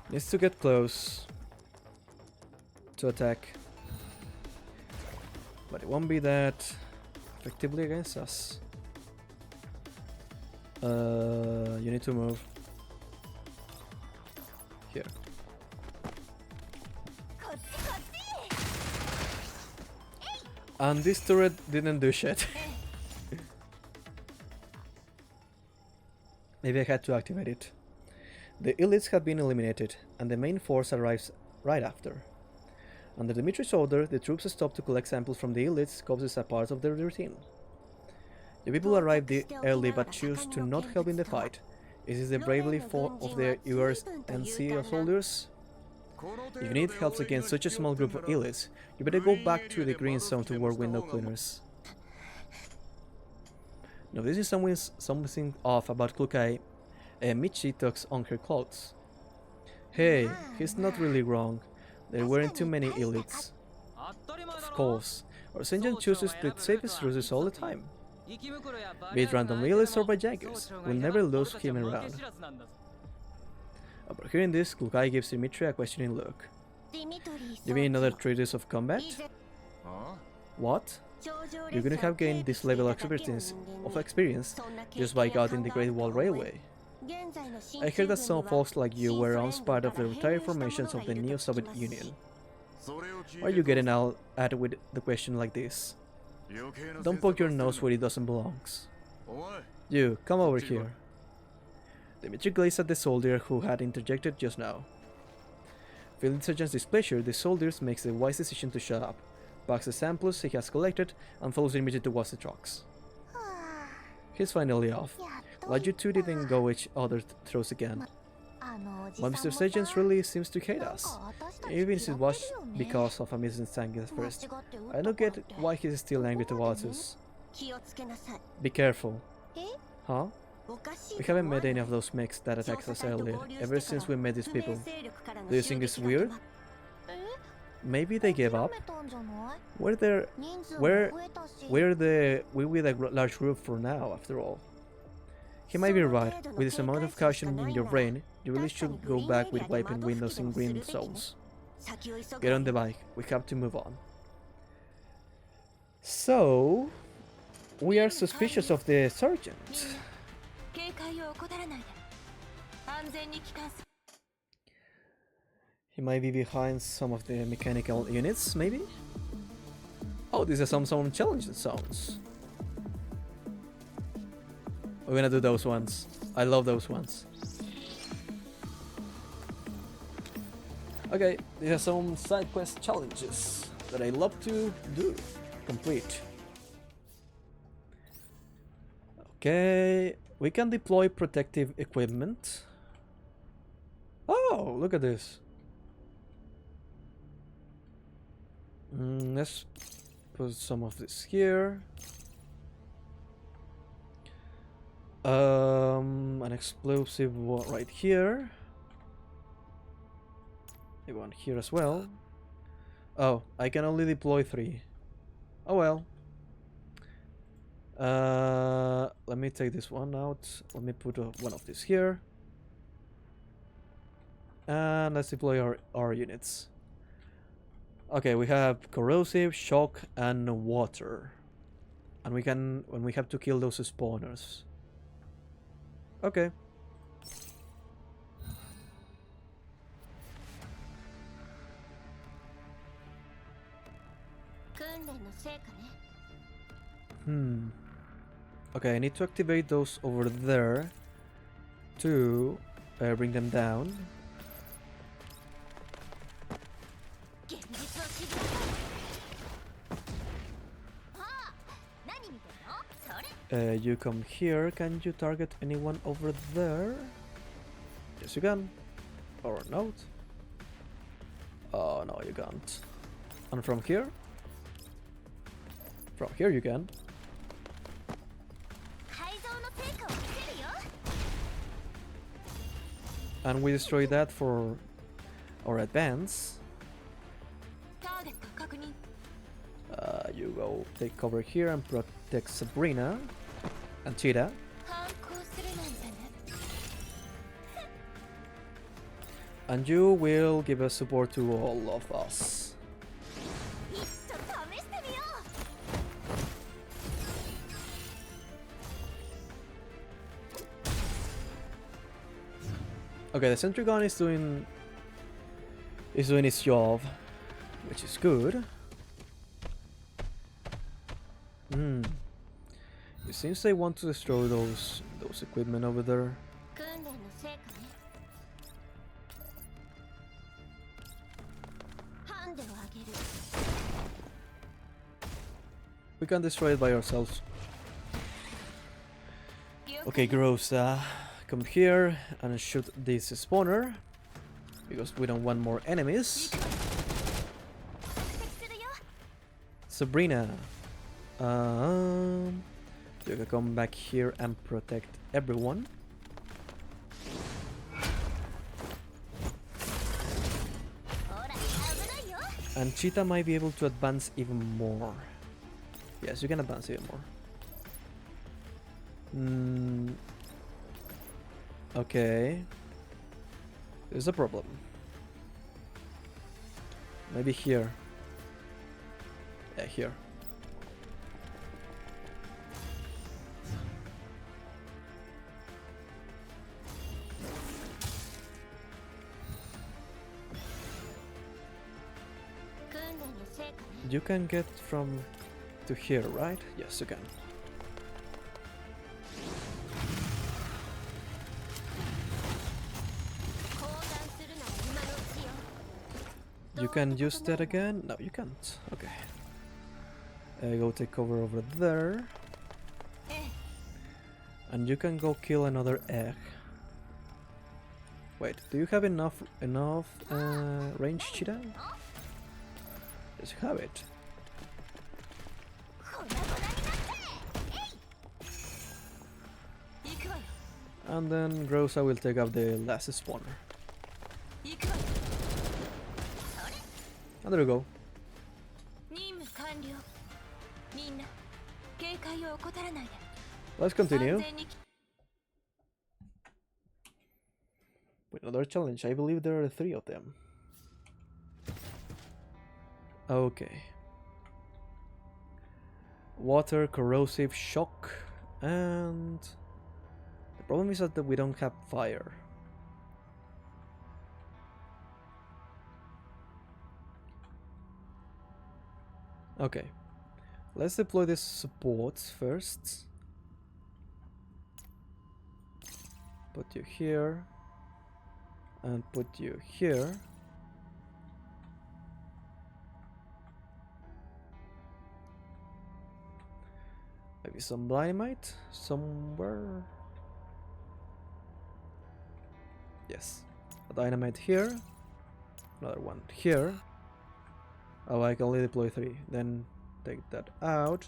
Needs to get close to attack, but it won't be that effectively against us. You need to move here. And this turret didn't do shit. Maybe I had to activate it. The elites have been eliminated, and the main force arrives right after. Under Dimitri's order, the troops stop to collect samples from the elites, corpses as a part of their routine. The people arrive early but choose to not help in the fight. Is this the bravery of the UNC soldiers? If you need help against such a small group of elites, you better go back to the green zone to work window cleaners. Now this is something off about Klukai. Michi tucks on her clothes. Hey, he's not really wrong. There weren't too many elites. Of course, our Senjan chooses the safest routes all the time. Be it random elites or by jaggers, we'll never lose him around. Upon hearing this, Klukai gives Dimitri a questioning look. You mean another treatise of combat? What? You're gonna have gained this level of experience just by guarding the Great Wall Railway. I heard that some folks like you were once part of the retired formations of the new Soviet Union. Why are you getting out at with the question like this? Don't poke your nose where it doesn't belong. You, come over here. Dimitri gazed at the soldier who had interjected just now. Feeling the sergeant's displeasure, the soldier makes the wise decision to shut up, packs the samples he has collected, and follows Dimitri towards the trucks. He's finally off. Glad you two didn't go each other's throats again. But Mr. Sergeant really seems to hate us, even if it was because of a misunderstanding at first. I don't get why he's still angry towards us. Be careful. Huh? We haven't met any of those mechs that attacked us earlier, ever since we met these people. Do you think it's weird? Maybe they gave up? We with a large group for now, after all. He might be right. With this amount of caution in your brain, you really should go back with wiping windows in green zones. Get on the bike. We have to move on. So, we are suspicious of the sergeant. He might be behind some of the mechanical units, maybe? Oh, these are some challenge zones. We're gonna do those ones. I love those ones. Okay, these are some side quest challenges that I love to do, complete. Okay, we can deploy protective equipment. Oh, look at this. Let's put some of this here. An explosive one right here. Maybe one here as well. Oh, I can only deploy 3. Oh well. Let me take this one out. Let me put one of these here. And let's deploy our units. Okay, we have corrosive, shock, and water. And we have to kill those spawners. Okay. Okay, I need to activate those over there to bring them down. You come here. Can you target anyone over there? Yes, you can. Or not. Oh, no, you can't. And from here? From here you can. And we destroy that for our advance. You go take cover here and protect Sabrina and Cheetah. And you will give us support to all of us. Okay, the sentry gun is doing its job, which is good. It seems they want to destroy those equipment over there. We can destroy it by ourselves. Okay, gross. Come here and shoot this spawner because we don't want more enemies. Sabrina, you can come back here and protect everyone. And Cheetah might be able to advance even more. Yes, you can advance even more. Okay. There's a problem. Maybe here. Yeah, here. You can get from to here, right? Yes, you can. You can use that again? No, you can't. Okay. Go take cover over there. And you can go kill another egg. Wait, do you have enough range, cheetah? Yes, you have it. And then Grosa will take up the last spawner. And there we go. Let's continue with another challenge. I believe there are 3 of them. Okay. Water, corrosive, shock, and the problem is that we don't have fire. Okay. Let's deploy this support first. Put you here. And put you here. Maybe some dynamite somewhere. Yes. A dynamite here. Another one here. Oh, I can only deploy 3. Then take that out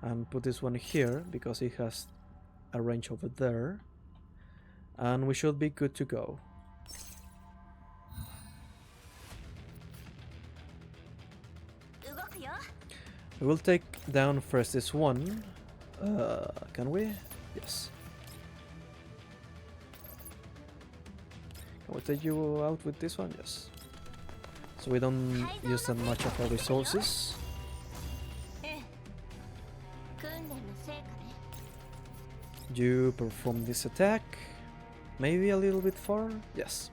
and put this one here because it has a range over there. And we should be good to go. We will take down first this one. Can we? Yes. Can we take you out with this one? Yes. So we don't use that much of our resources. You perform this attack. Maybe a little bit far? Yes.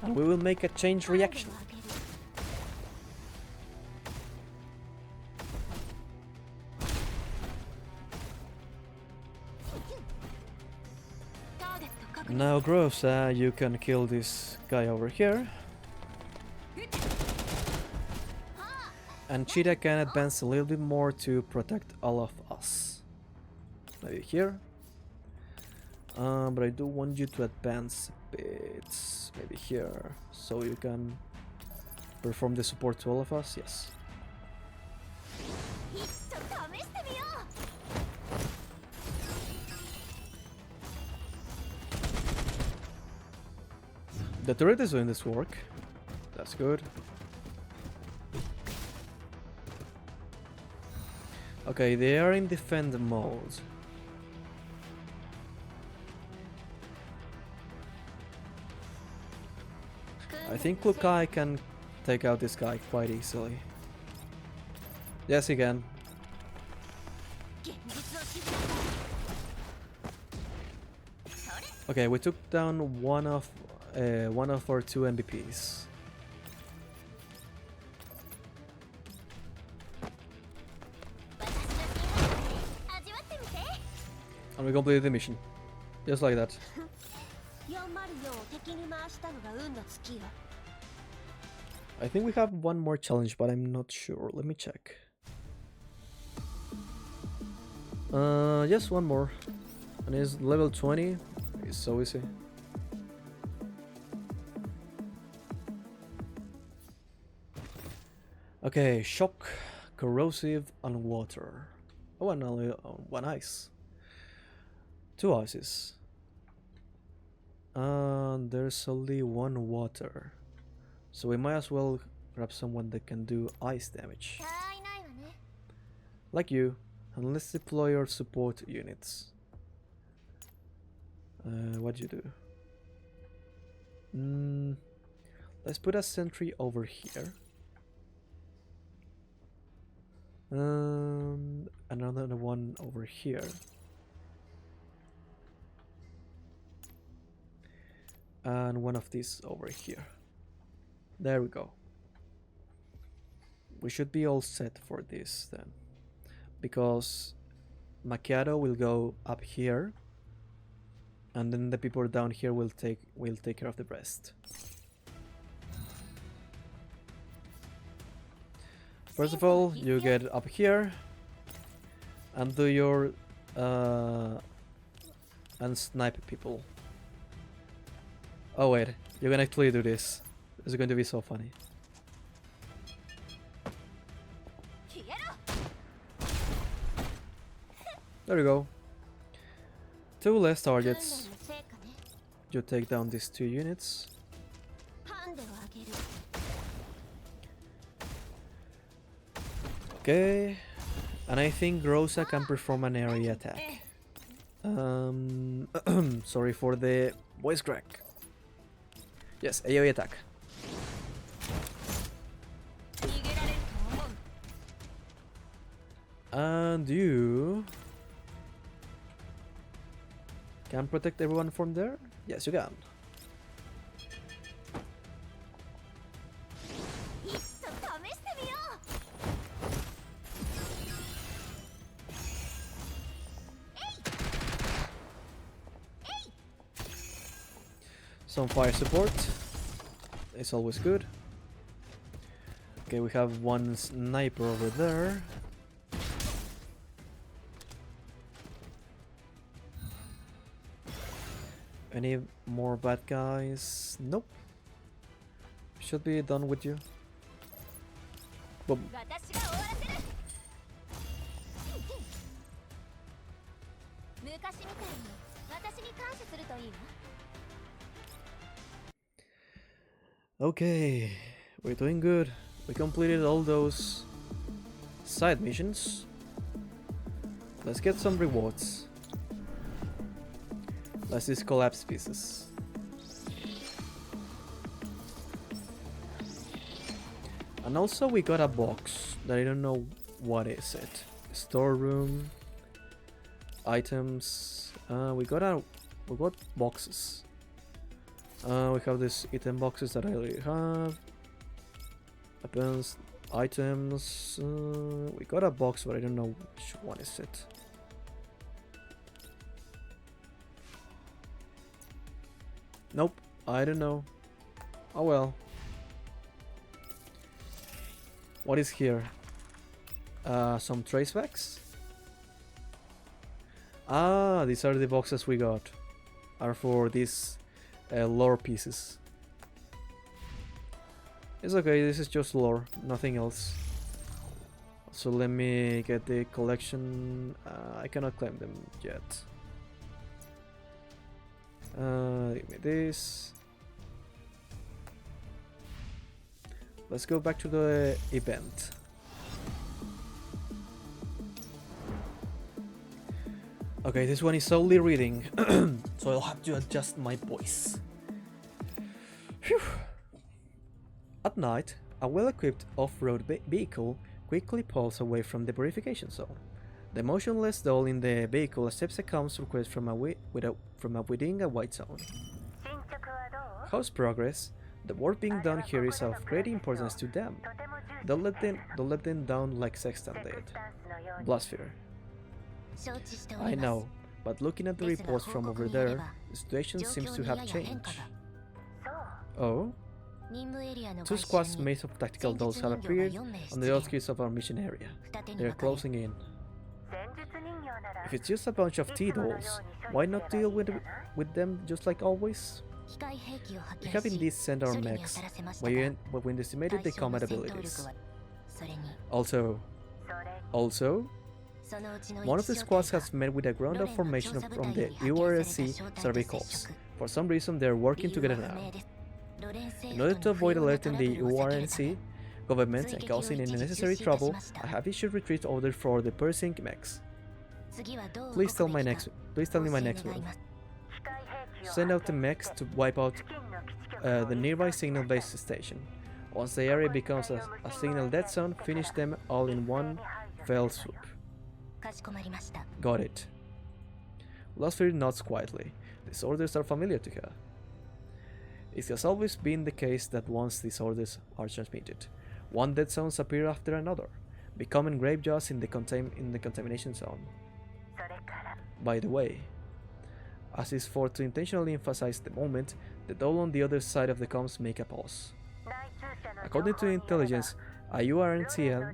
And we will make a chain reaction. Now, Grosa, you can kill this guy over here. And Cheetah can advance a little bit more to protect all of us. Maybe here. But I do want you to advance a bit. Maybe here. So you can perform the support to all of us. Yes. The turret is doing this work. That's good. Okay, they are in defend mode. I think Lukai can take out this guy quite easily. Yes, he can. Okay, we took down one of our 2 MVPs. And we completed the mission. Just like that. I think we have one more challenge, but I'm not sure. Let me check. Yes, one more. And it's level 20. It's so easy. Okay, shock, corrosive, and water. Oh, and only one ice. 2 ices. And there's only 1 water. So we might as well grab someone that can do ice damage. Like you. And let's deploy our support units. What do you do? Let's put a sentry over here. Another one over here. And one of these over here. There we go. We should be all set for this then. Because Macchiato will go up here. And then the people down here will take care of the rest. First of all, you get up here and do your and snipe people. Oh wait, you can actually do this. This is going to be so funny. There you go. 2 less targets. You take down these 2 units. Okay. And I think Rosa can perform an area attack. Sorry for the voice crack. Yes, AoE attack. And you can protect everyone from there? Yes, you can. Some fire support. It's always good. Okay, we have one sniper over there. Any more bad guys? Nope. Should be done with you. Boom. Okay, we're doing good. We completed all those side missions. Let's get some rewards. Let's just collapse pieces. And also we got a box that I don't know what is it. Storeroom, items. We got boxes. We have these item boxes that I already have. Weapons, items. We got a box, but I don't know which one is it. Nope, I don't know. Oh well. What is here? Some trace packs? Ah, these are the boxes we got. Are for these lore pieces. It's okay, this is just lore, nothing else. So let me get the collection. I cannot claim them yet. Give me this. Let's go back to the event. Okay, this one is solely reading, so I'll have to adjust my voice. Phew. At night, a well-equipped off-road vehicle quickly pulls away from the purification zone. The motionless doll in the vehicle accepts a comms request from within a white zone. How's progress? The work being done here is of great importance to them. Don't let them down like Sexton did. Blasphere. I know, but looking at the reports from over there, the situation seems to have changed. Oh? 2 squads made of tactical dolls have appeared on the outskirts of our mission area. They are closing in. If it's just a bunch of T-dolls, why not deal with them just like always? We have indeed sent our mechs, but we underestimated the combat abilities. Also, one of the squads has met with a ground-up formation from the URLC Survey Corps. For some reason, they are working together now. In order to avoid alerting the URNC government and causing unnecessary trouble, I have issued retreat orders for the pursuing mechs. Please tell me my next move. Send out the mechs to wipe out the nearby signal base station. Once the area becomes a signal dead zone, finish them all in one fell swoop. Got it. Blasphere nods quietly. These orders are familiar to her. It has always been the case that once these orders are transmitted, one dead zones appear after another, becoming gravejaws in the contamination zone. By the way, as is for to intentionally emphasize the moment, the doll on the other side of the comms make a pause. According to intelligence, IURNC,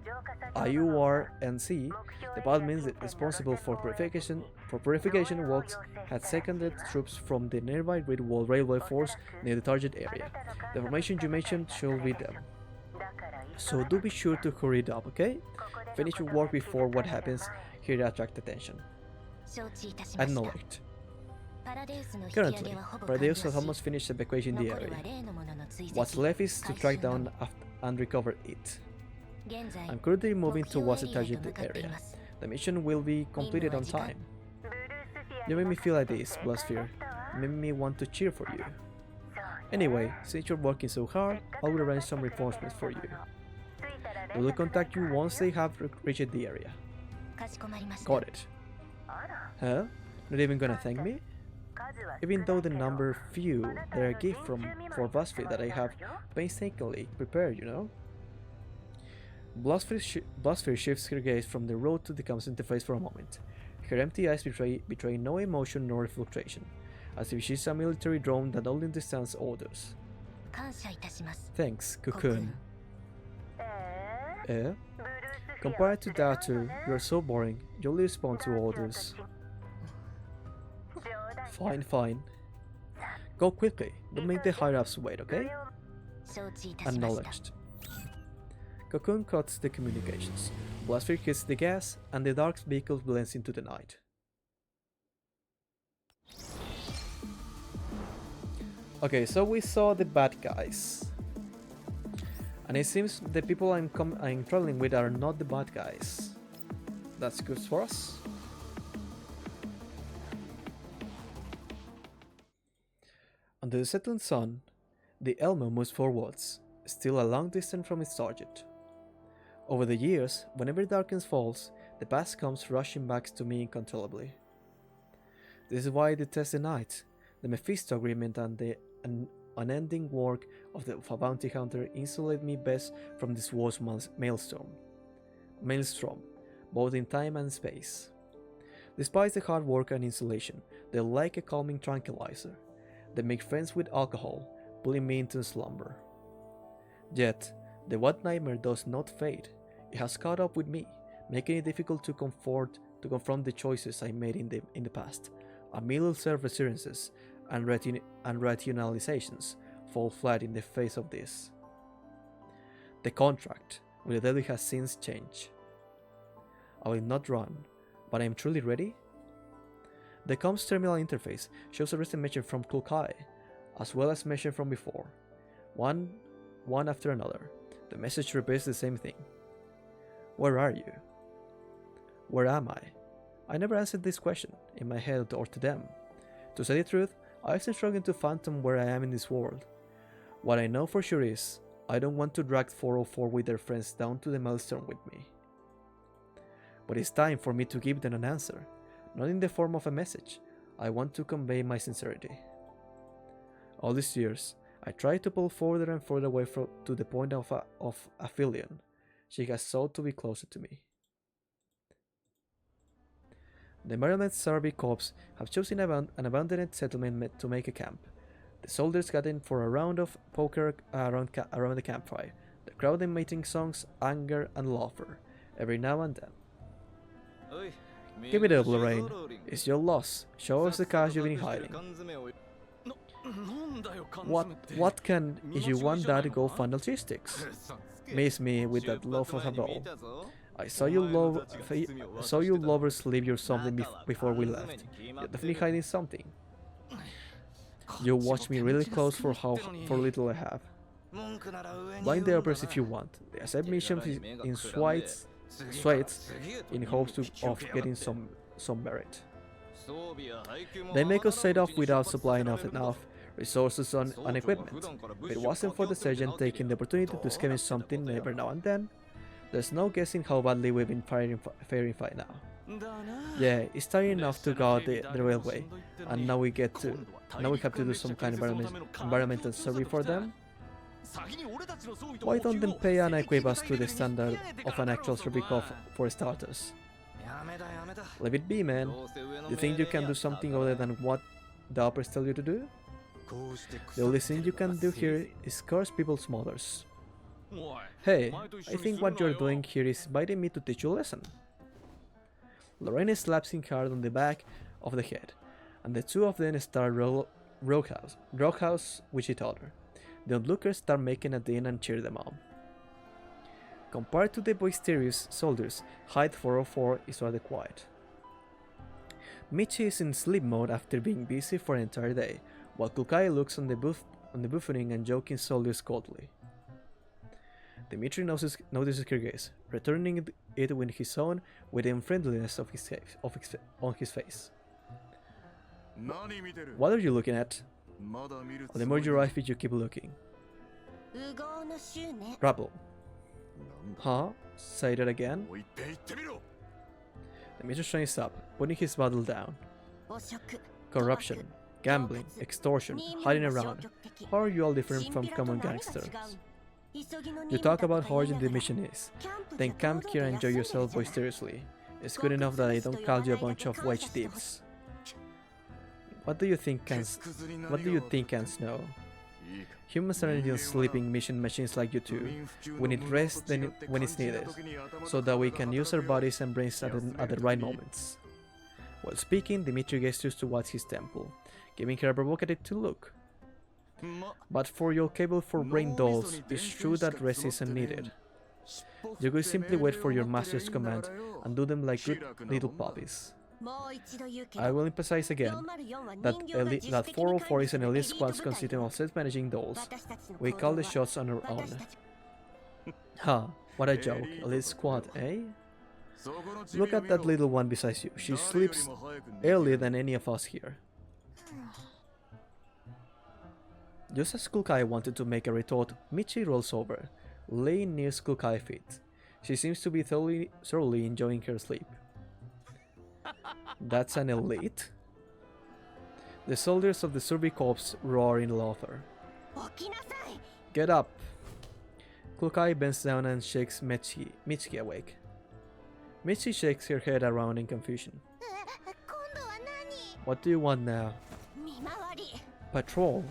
department responsible for purification works, had seconded troops from the nearby Great Wall Railway Force near the target area. The information you mentioned should be them. So do be sure to hurry it up, okay? Finish your work before what happens here attract attention. Acknowledged. Currently, Paradeus has almost finished evacuating the area. What's left is to track down and recover it. I'm currently moving towards the targeted area. The mission will be completed on time. You make me feel like this, Bloodsphere. You make me want to cheer for you. Anyway, since you're working so hard, I will arrange some reinforcements for you. We will contact you once they have reached the area. Got it. Huh? Not even gonna thank me? Even though the number few, they're a gift for BuzzFeed that I have painstakingly prepared, you know? BuzzFeed shifts her gaze from the road to the comms interface for a moment. Her empty eyes betray no emotion nor fluctuation, as if she's a military drone that only understands orders. Thanks, Cocoon. Eh? Compared to Datu, you're so boring, you only respond to orders. Fine, fine. Go quickly, don't make the higher-ups wait, okay? Acknowledged. Cocoon cuts the communications. Bloodsphere hits the gas, and the dark vehicle blends into the night. Okay, so we saw the bad guys. And it seems the people I'm traveling with are not the bad guys. That's good for us. Under the setting sun, the Elmo moves forwards, still a long distance from its target. Over the years, whenever darkness falls, the past comes rushing back to me uncontrollably. This is why I detest the night. The Mephisto agreement and the unending work of a bounty hunter insulate me best from this war's maelstrom, both in time and space. Despite the hard work and insulation, they're like a calming tranquilizer. They make friends with alcohol, pulling me into slumber. Yet, the white nightmare does not fade. It has caught up with me, making it difficult to confront the choices I made in the past. A million self-assurances and rationalizations fall flat in the face of this. The contract with the devil has since changed. I will not run, but I am truly ready. The comms terminal interface shows a recent message from Kulkai, as well as messages from before, one after another. The message repeats the same thing. Where are you? Where am I? I never answered this question, in my head or to them. To say the truth, I've been struggling to fathom where I am in this world. What I know for sure is, I don't want to drag 404 with their friends down to the maelstrom with me. But it's time for me to give them an answer, not in the form of a message. I want to convey my sincerity. All these years, I tried to pull further and further away to the point of affiliation. She has sought to be closer to me. The Maryland Survey Corps have chosen an abandoned settlement to make a camp. The soldiers got in for a round of poker around the campfire, the crowd emitting songs, anger, and laughter, every now and then. Give it up, Lorraine. It's your loss. Show us the cash you've been hiding. What can you want that to go fund logistics? Miss me with that loaf of a ball. I saw you lovers leave you something before we left. You're definitely hiding something. You watch me really close for little I have. Blind the operas if you want. They accept missions in sweats in hopes of getting some merit. They make us set off without supplying enough resources on equipment. If it wasn't for the sergeant taking the opportunity to scavenge something every now and then, there's no guessing how badly we've been faring right now. Yeah, it's tiring enough to guard the railway, and now we have to do some kind of environmental survey for them. Why don't they pay and equip us to the standard of an actual survey corps for starters? Leave it be, man. You think you can do something other than what the operas tell you to do? The only thing you can do here is curse people's mothers. Hey, I think what you're doing here is inviting me to teach you a lesson. Lorraine slaps him hard on the back of the head, and the two of them start roadhouse with each other. The onlookers start making a din and cheer them on. Compared to the boisterous soldiers, Height 404 is rather quiet. Michi is in sleep mode after being busy for an entire day, while Kukai looks on the buffeting and joking soldiers coldly. Dimitri notices her gaze, returning it with his own with the unfriendliness on his face. What are you looking at? The more you arrive it, you keep looking. Rabble. Huh? Say that again? Dimitri strains up, putting his bottle down. Corruption, gambling, extortion, hiding around. How are you all different from common gangsters? You talk how hard the mission is. Then come here and enjoy yourself boisterously. It's good enough that I don't call you a bunch of wage thieves. What do you think ants know? Humans aren't just sleeping mission machines like you two. We need rest when it's needed, so that we can use our bodies and brains at the right moments. While speaking, Dimitri gestures towards his temple, giving her a provocative look. But for your cable for brain dolls, it's true that rest isn't needed. You could simply wait for your master's command and do them like good little puppies. I will emphasize again that 404 is an elite squad consisting of self-managing dolls. We call the shots on our own. Ha, what a joke, elite squad, eh? Look at that little one beside you. She sleeps earlier than any of us here. Just as Kukai wanted to make a retort, Michi rolls over, laying near Kukai's feet. She seems to be thoroughly enjoying her sleep. That's an elite? The soldiers of the Survey Corps roar in laughter. Get up! Kukai bends down and shakes Michi awake. Michi shakes her head around in confusion. What do you want now? Patrol.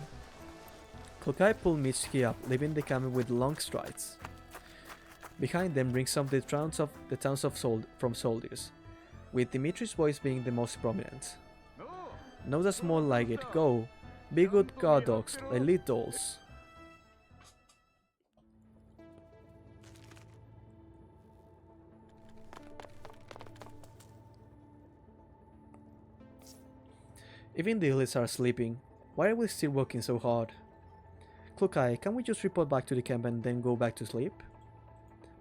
Kukai pulls Michi up, leaving the camel with long strides. Behind them brings up the towns from soldiers, with Dimitri's voice being the most prominent. No, that's more like it. Go. Be good guard dogs, elite dolls. Even the elites are sleeping. Why are we still working so hard? Kukai, can we just report back to the camp and then go back to sleep?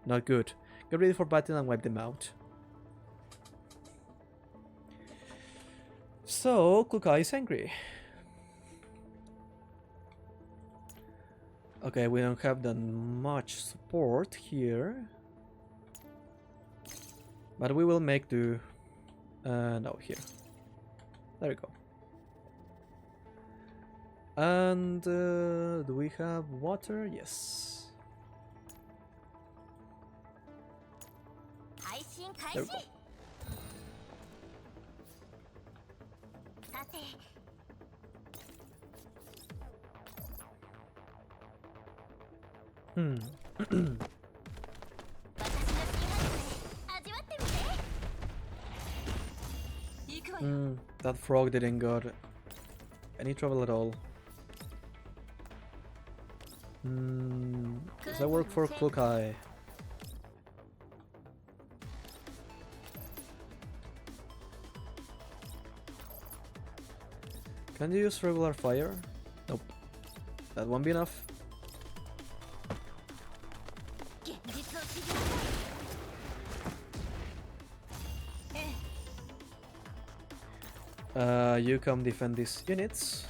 Not good. Get ready for battle and wipe them out. So, Kukai is angry. Okay, we don't have that much support here. But we will make do. No, here. There we go. And do we have water? Yes. There we go. That frog didn't got any trouble at all. Does that work for Kukai? Can you use regular fire? Nope. That won't be enough. You come defend these units.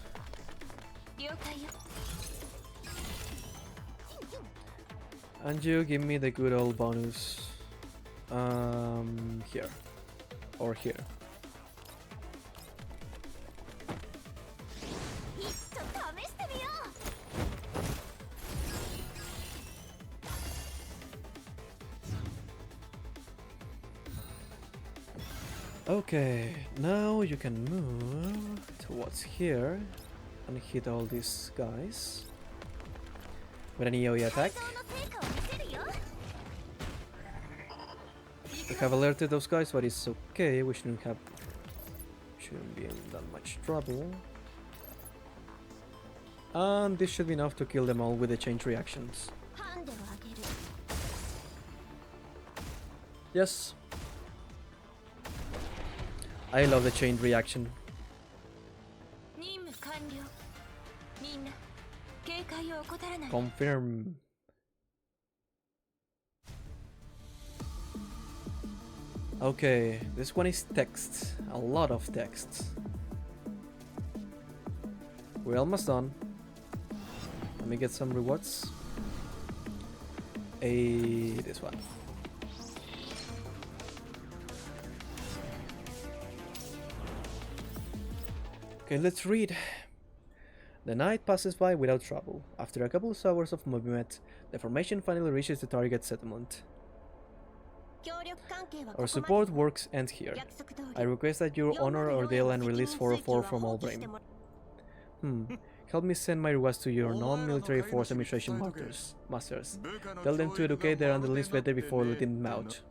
And you give me the good old bonus. Here. Or here. Okay, now you can move towards here and hit all these guys. with an AoE attack. We have alerted those guys, but it's okay. We shouldn't be in that much trouble. And this should be enough to kill them all with the change reactions. Yes. I love the chain reaction. Confirm. Okay, this one is text. A lot of text. We're almost done. Let me get some rewards. This one. Okay, let's read. The night passes by without trouble. After a couple of hours of movement, the formation finally reaches the target settlement. Our support works ends here. I request that you honor our deal and release 404 from all blame. Help me send my request to your non-military force administration masters. Tell them to educate their underlings better before letting them out.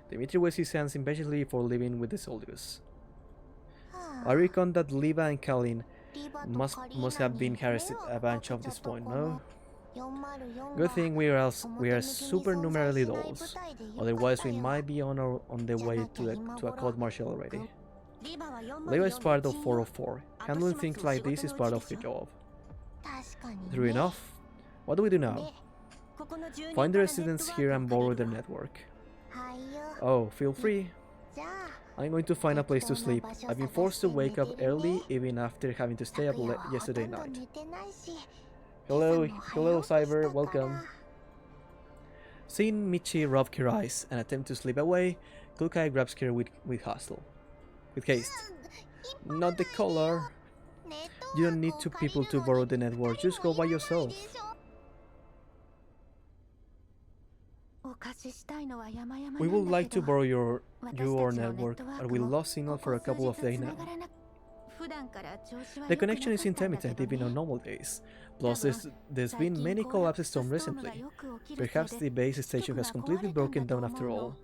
Dimitri waves his hands impatiently before leaving with the soldiers. I reckon that Liva and Kalin must have been harassed a bunch of this point, no? Good thing we are supernumerarily those. Otherwise we might be on the way to a court martial already. Liva is part of 404. Handling things like this is part of the job. True enough. What do we do now? Find the residents here and borrow their network. Oh, feel free. I'm going to find a place to sleep. I've been forced to wake up early even after having to stay up yesterday night. Hello, Cyber, welcome. Seeing Michi rub her eyes and attempt to slip away, Kukai grabs her with haste. Not the color. You don't need two people to borrow the network, just go by yourself. We would like to borrow your network, but we lost signal for a couple of days now. The connection is intermittent even on normal days. Plus, there's been many collapses storm recently. Perhaps the base station has completely broken down after all.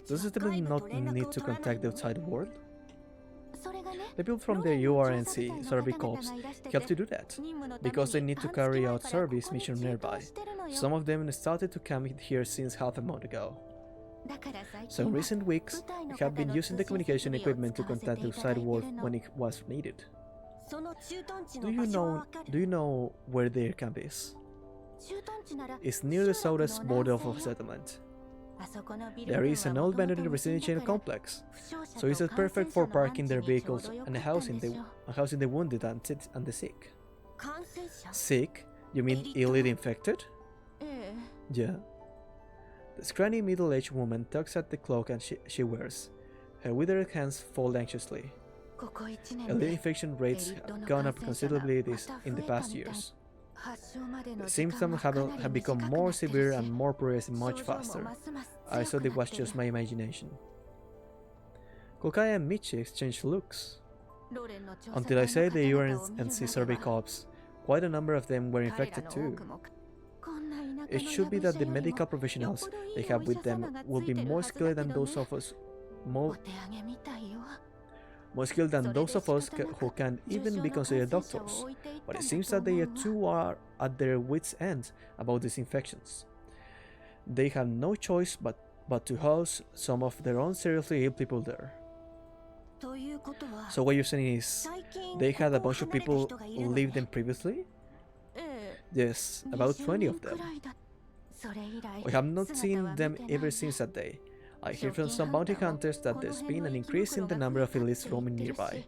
Does it even not need to contact the outside world? The people from the URNC Survey Corps help to do that, because they need to carry out service missions nearby. Some of them started to come here since half a month ago. So in recent weeks, we have been using the communication equipment to contact the outside world when it was needed. Do you know where their camp is? It's near the southwest border of a settlement. There is an old abandoned residential complex, so it's perfect for parking their vehicles and housing the wounded and the sick. Sick? You mean illy infected? Yeah. The scrawny middle-aged woman tugs at the cloak and she wears. Her withered hands fold anxiously. Elite infection rates have gone up considerably in the past years. The symptoms have become more severe and more progressive much faster. I thought it was just my imagination. Kokai and Michi exchanged looks. Until I say the URNC Survey Corps, quite a number of them were infected too. It should be that the medical professionals they have with them will be more skilled than those of us who can even be considered doctors, but it seems that they too are at their wits' end about these infections. They have no choice but to house some of their own seriously ill people there. So what you're saying is, they had a bunch of people leave them previously? Yes, about 20 of them. We have not seen them ever since that day. I hear from some bounty hunters that there's been an increase in the number of elites roaming nearby.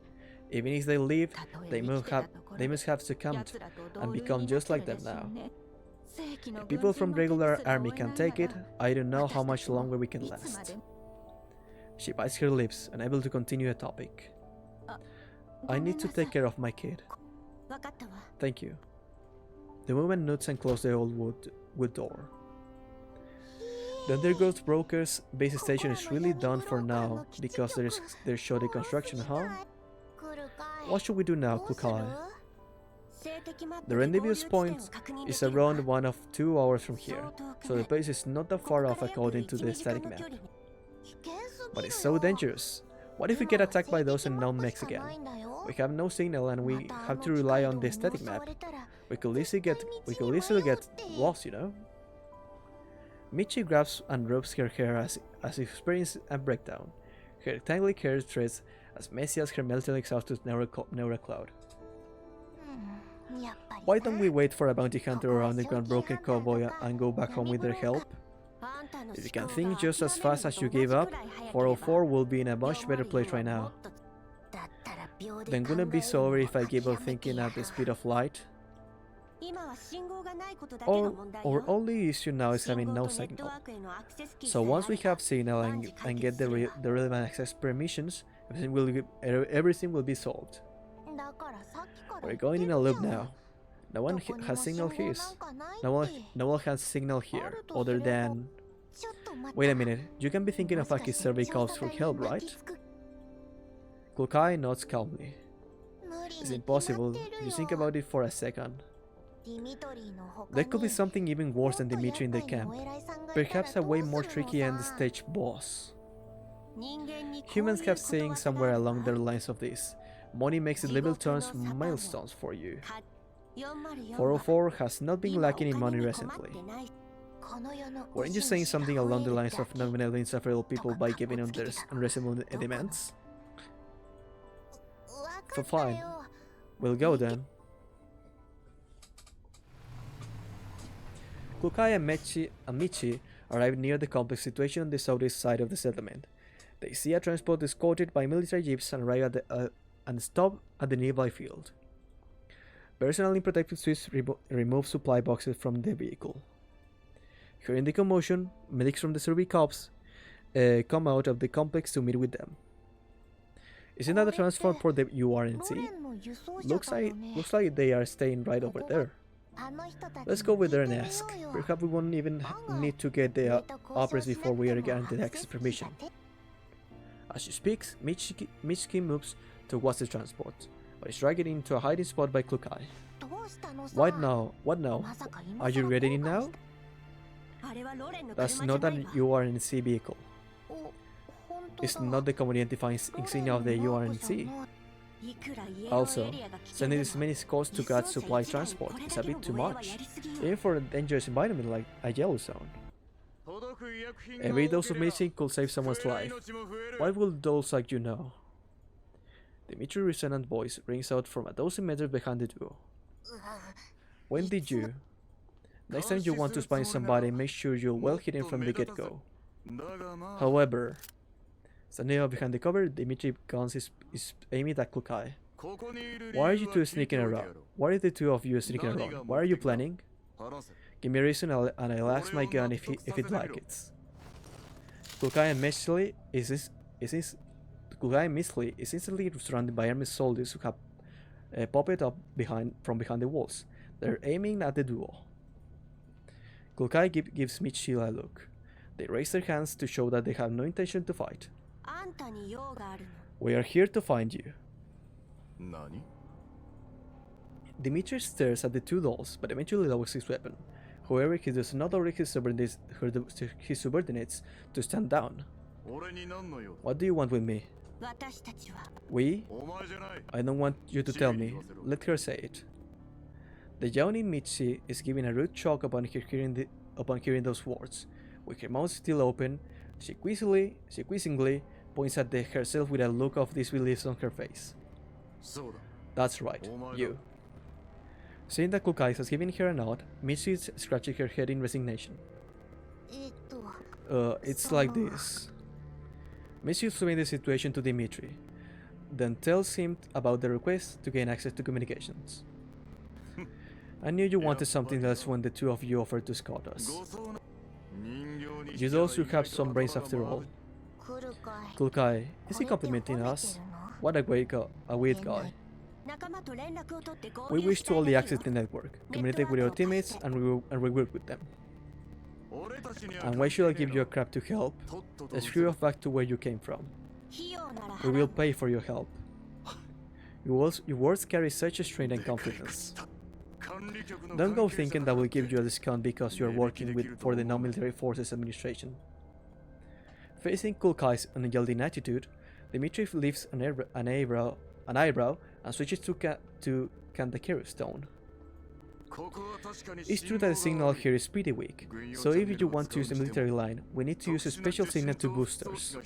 Even if they leave, they must have succumbed and become just like them now. If people from regular army can take it, I don't know how much longer we can last. She bites her lips, unable to continue a topic. I need to take care of my kid. Thank you. The woman nods and closes the old wood door. The undergrowth broker's base station is really done for now because there's shoddy construction, huh? What should we do now, Kukai? The rendezvous point is around 1 of 2 hours from here, so the place is not that far off according to the static map. But it's so dangerous. What if we get attacked by those unknown mechs again? We have no signal and we have to rely on the static map. We could easily get lost, you know? Michi grabs and rubs her hair as she experiences a breakdown. Her tangly hair threads as messy as her melted exhausted Neura cloud. Why don't we wait for a bounty hunter or underground broken cowboy and go back home with their help? If you can think just as fast as you gave up, 404 will be in a much better place right now. Then wouldn't it be sorry if I gave up thinking at the speed of light? Our only issue now is having no signal. So once we have signal and get the relevant access permissions, everything will be solved. We're going in a loop now. No one has signal here. No one has signal here, other than... Wait a minute, you can be thinking of Aki's survey calls for help, right? Kukai nods calmly. It's impossible, you think about it for a second. There could be something even worse than Dimitri in the camp. Perhaps a way more tricky end-stage boss. Humans have saying somewhere along the lines of this. Money makes the little turns milestones for you. 404 has not been lacking in money recently. Weren't you saying something along the lines of not benefiting several people by giving them their unreasonable demands? So fine, we'll go then. Kukai and Michi arrive near the complex situation on the southeast side of the settlement. They see a transport escorted by military jeeps and arrive at and stop at the nearby field. Personally protective suits remove supply boxes from the vehicle. Hearing the commotion, medics from the survey corps come out of the complex to meet with them. Isn't that a transport for the URNC? Looks like they are staying right over there. Let's go over there and ask. Perhaps we won't even need to get the operas before we are guaranteed access permission. As she speaks, Michiki moves towards the transport, but is dragged into a hiding spot by Kukai. What now? What now? Are you ready now? That's not an URNC vehicle. It's not the common identifying insignia of the URNC. Also, sending this many scouts to guard supply transport is a bit too much, even for a dangerous environment like a yellow zone. Every dose of medicine could save someone's life. What will those like you know? Dimitri's resonant voice rings out from a dozen meters behind the duo. When did you? Next time you want to spy somebody, make sure you're well hidden from the get-go. However, standing up behind the cover, Dimitri's gun is aimed at Kukai. Why are you two sneaking around? Why are the two of you sneaking around? What are you planning? Give me a reason and I'll ask my gun if it likes it. Kukai and Mesley is instantly surrounded by armed soldiers who have popped up from behind the walls. They're aiming at the duo. Kukai gives Michi a look. They raise their hands to show that they have no intention to fight. We are here to find you. Dimitri stares at the two dolls, but eventually lowers his weapon. However, he does not order his subordinates to stand down. What do you want with me? We? I don't want you to tell me. Let her say it. The yawning Michi is giving a rude shock upon hearing those words. With her mouth still open, she quizzingly points at herself with a look of disbelief on her face. That's right, you. Seeing that Kukai has given her a nod, Michi is scratching her head in resignation. It's like this. Michi explains the situation to Dimitri, then tells him about the request to gain access to communications. I knew you wanted something else when the two of you offered to scout us. You also have some brains after all. Kukai, is he complimenting us? What a weird guy. We wish to only access the network, communicate with your teammates, and regroup with them. And why should I give you a crap to help? Let's screw off back to where you came from. We will pay for your help. Your words carry such a strength and confidence. Don't go thinking that will give you a discount because you're working for the Non-Military Forces Administration. Facing Cool Kai's unyielding attitude, Dimitri lifts an eyebrow and switches to Kandakiru's tone. It's true that the signal here is pretty weak, so if you want to use the military line, we need to use a special signal to boosters.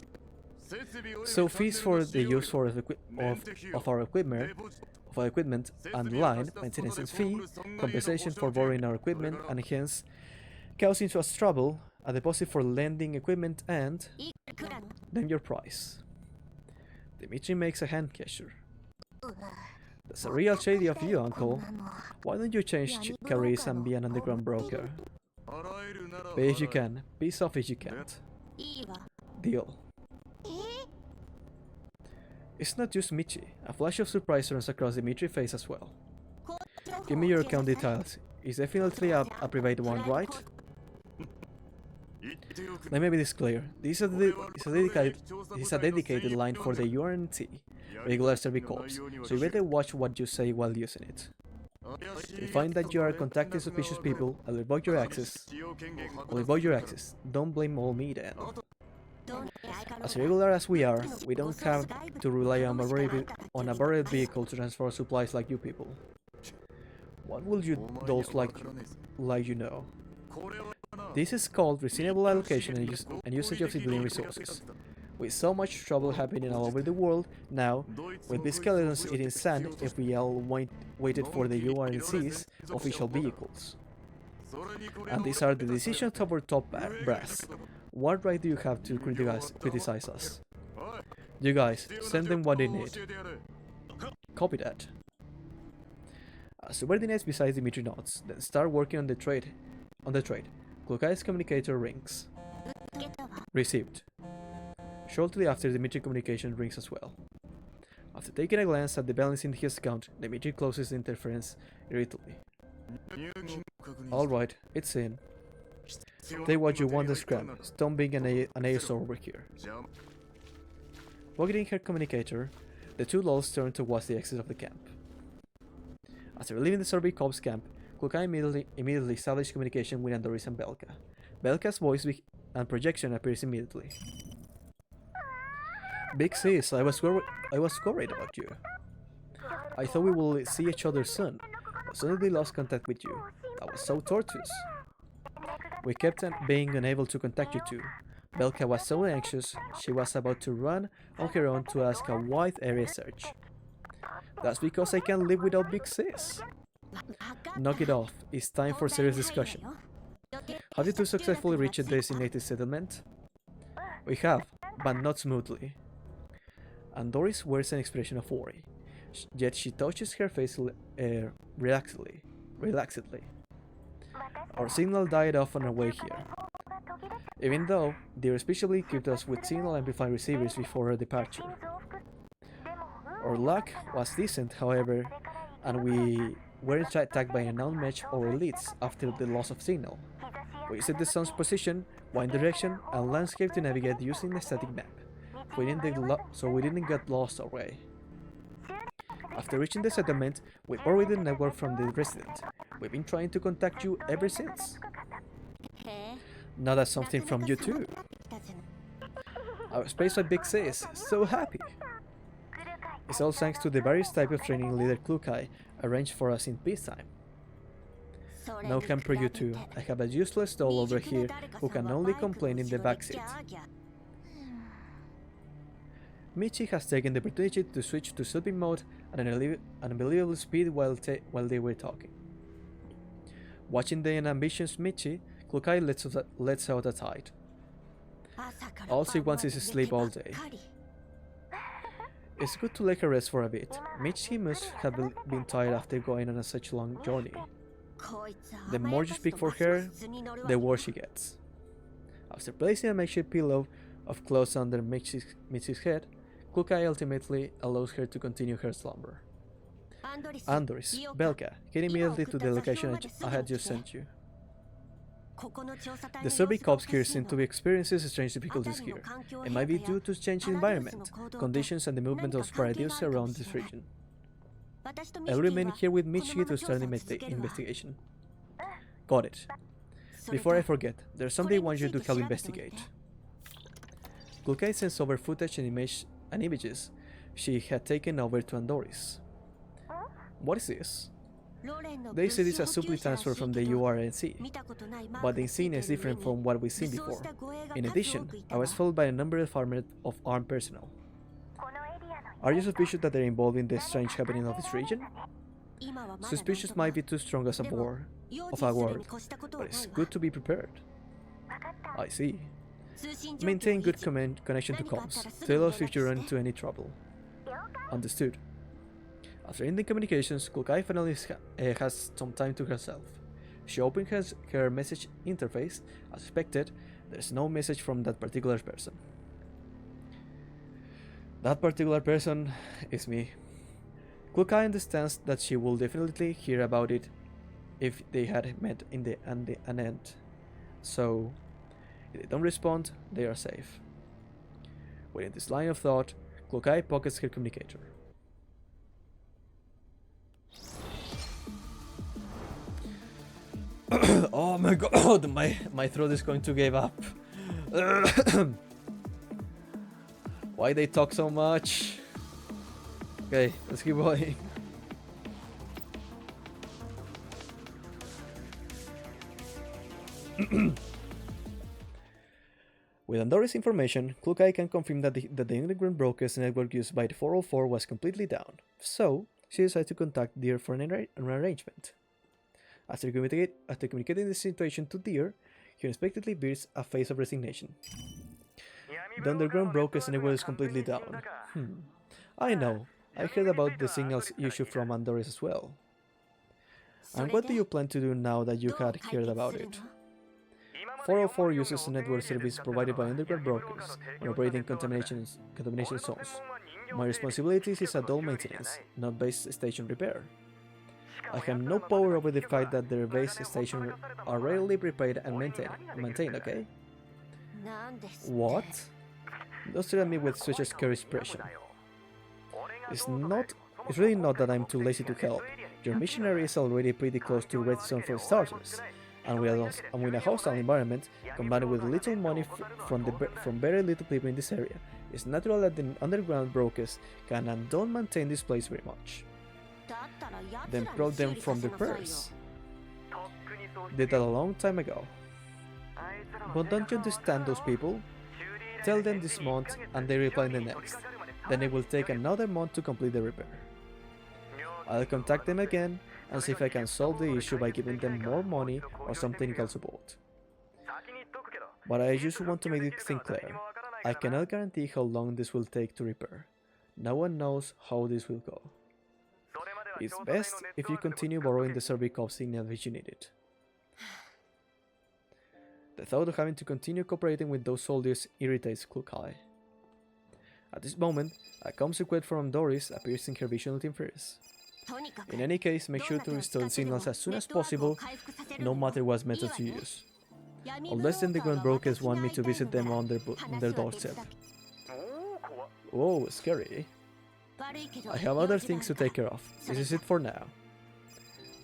So fees for the use of our equipment and the line, maintenance fee, compensation for borrowing our equipment and hence causing us trouble, a deposit for lending equipment and name your price. Dimitri makes a hand gesture. That's a real shady of you, uncle. Why don't you change careers and be an underground broker? Pay if you can, piss off if you can't. Deal. It's not just Michi. A flash of surprise runs across Dimitri's face as well. Give me your account details. It's definitely a private one, right? Let me be this clear. This is a dedicated line for the URNT, regular service corps, so you better watch what you say while using it. If you find that you are contacting suspicious people, I'll revoke your access. Don't blame all me then. As irregular as we are, we don't have to rely on a borrowed vehicle to transfer supplies like you people. What will you dolls like you know? This is called reasonable allocation and usage of civilian resources. With so much trouble happening all over the world now, with these skeletons eating sand if we all waited for the URNC's official vehicles. And these are the decisions of our top brass. What right do you have to criticize us? You guys, send them what they need. Copy that. Subordinates beside Dimitri nods, then start working on the trade. Klukai's communicator rings. Received. Shortly after, Dimitri's communication rings as well. After taking a glance at the balance in his account, Dimitri closes the interference irritably. Alright, it's in. Take what you want and scrap. Stop being an asshole over here. Pocketing her communicator, the two lolls turn towards the exit of the camp. After leaving the Sorbet Corps camp, Klukai immediately established communication with Andoris and Belka. Belka's voice and projection appears immediately. Big sis, I was worried about you. I thought we would see each other soon, but suddenly lost contact with you. That was so torturous. We kept being unable to contact you two. Belka was so anxious, she was about to run on her own to ask a wide area search. That's because I can't live without Big Sis. Knock it off, it's time for serious discussion. Have you two successfully reached a designated settlement? We have, but not smoothly. And Doris wears an expression of worry, yet she touches her face relaxedly. Our signal died off on our way here. Even though they respectively equipped us with signal amplifying receivers before our departure. Our luck was decent, however, and we weren't attacked by an unmatched our elites after the loss of signal. We set the sun's position, wind direction, and landscape to navigate using a static map, so we didn't get lost our way. After reaching the settlement, we borrowed the network from the resident. We've been trying to contact you ever since. Now that's something from you too. Our space by Big Sis, so happy! It's all thanks to the various type of training leader Klukai arranged for us in peacetime. No camp for you two. I have a useless doll over here who can only complain in the backseat. Michi has taken the opportunity to switch to sleeping mode at an unbelievable speed while they were talking. Watching the ambitious Michi, Klukai lets out a sigh. All she wants is sleep all day. It's good to let her rest for a bit. Michi must have been tired after going on such a long journey. The more you speak for her, the worse she gets. After placing a makeshift pillow of clothes under Michi's head, Klukai ultimately allows her to continue her slumber. Andoris, Belka, get immediately to the location I had just sent you. The Soviet cops here seem to be experiencing strange difficulties here. It might be due to changing environment, conditions and the movement of spiders around this region. I'll remain here with Michi to start the investigation. Got it. Before I forget, there's something I want you to help investigate. Kulkai sends over footage and images she had taken over to Andoris. What is this? They say this is a supply transfer from the URNC, but the scene is different from what we've seen before. In addition, I was followed by a number of armed personnel. Are you suspicious that they're involved in the strange happening of this region? Suspicious might be too strong as a word, but it's good to be prepared. I see. Maintain good connection to comms. Tell us if you run into any trouble. Understood. After ending communications, Kulkai finally has some time to herself. She opened her message interface. As expected, there's no message from that particular person. That particular person is me. Kulkai understands that she will definitely hear about it if they had met in the end. So, if they don't respond, they are safe. Within this line of thought, Kulkai pockets her communicator. Oh my god, my throat is going to give up. Why they talk so much? Okay, let's keep going. With Andoris information, Kulkai can confirm that the underground broker's network used by the 404 was completely down, so she decided to contact Deer for an arrangement. After communicating the situation to Deer, he unexpectedly bears a face of resignation. The underground broker's network is completely down. I know. I heard about the signals issued from Andoris as well. And what do you plan to do now that you had heard about it? 404 uses a network service provided by underground brokers when operating contamination zones. My responsibilities is adult maintenance, not base station repair. I have no power over the fact that their base stations are rarely repaired and maintained, okay? What? Don't stare at me with such a scary expression. It's really not that I'm too lazy to help. Your missionary is already pretty close to red zone for starters, and with a hostile environment, combined with little money from very little people in this area, it's natural that the underground brokers can and don't maintain this place very much. Then prod them from the purse. Did that a long time ago. But don't you understand those people? Tell them this month and they reply the next. Then it will take another month to complete the repair. I'll contact them again and see if I can solve the issue by giving them more money or some technical support. But I just want to make this thing clear. I cannot guarantee how long this will take to repair. No one knows how this will go. It's best if you continue borrowing the Servikov signal if you need it. The thought of having to continue cooperating with those soldiers irritates Kulkai. At this moment, a comms request from Doris appears in her visual interface. In any case, make sure to restore the signals as soon as possible, no matter what method you use. Unless the underground brokers want me to visit them on their doorstep. Whoa, scary. I have other things to take care of. This is it for now.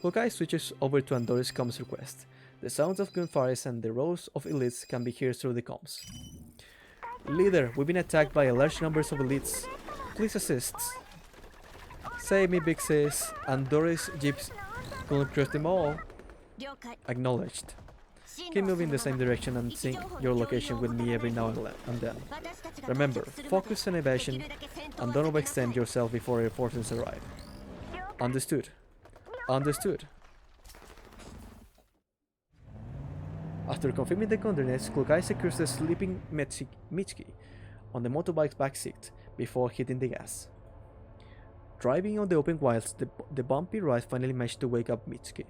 Kulkai switches over to Andoris' comms request. The sounds of gunfires and the roars of elites can be heard through the comms. Leader, we've been attacked by a large numbers of elites. Please assist. Save me, big sis. Andoris jeeps couldn't cross them all. Acknowledged. Keep moving in the same direction and sync your location with me every now and then. Remember, focus on evasion and don't overextend yourself before reinforcements arrive. Understood. Understood. After confirming the coordinates, Kulkai secures the sleeping Mitsuki on the motorbike's backseat before hitting the gas. Driving on the open wilds, the bumpy ride finally managed to wake up Mitsuki.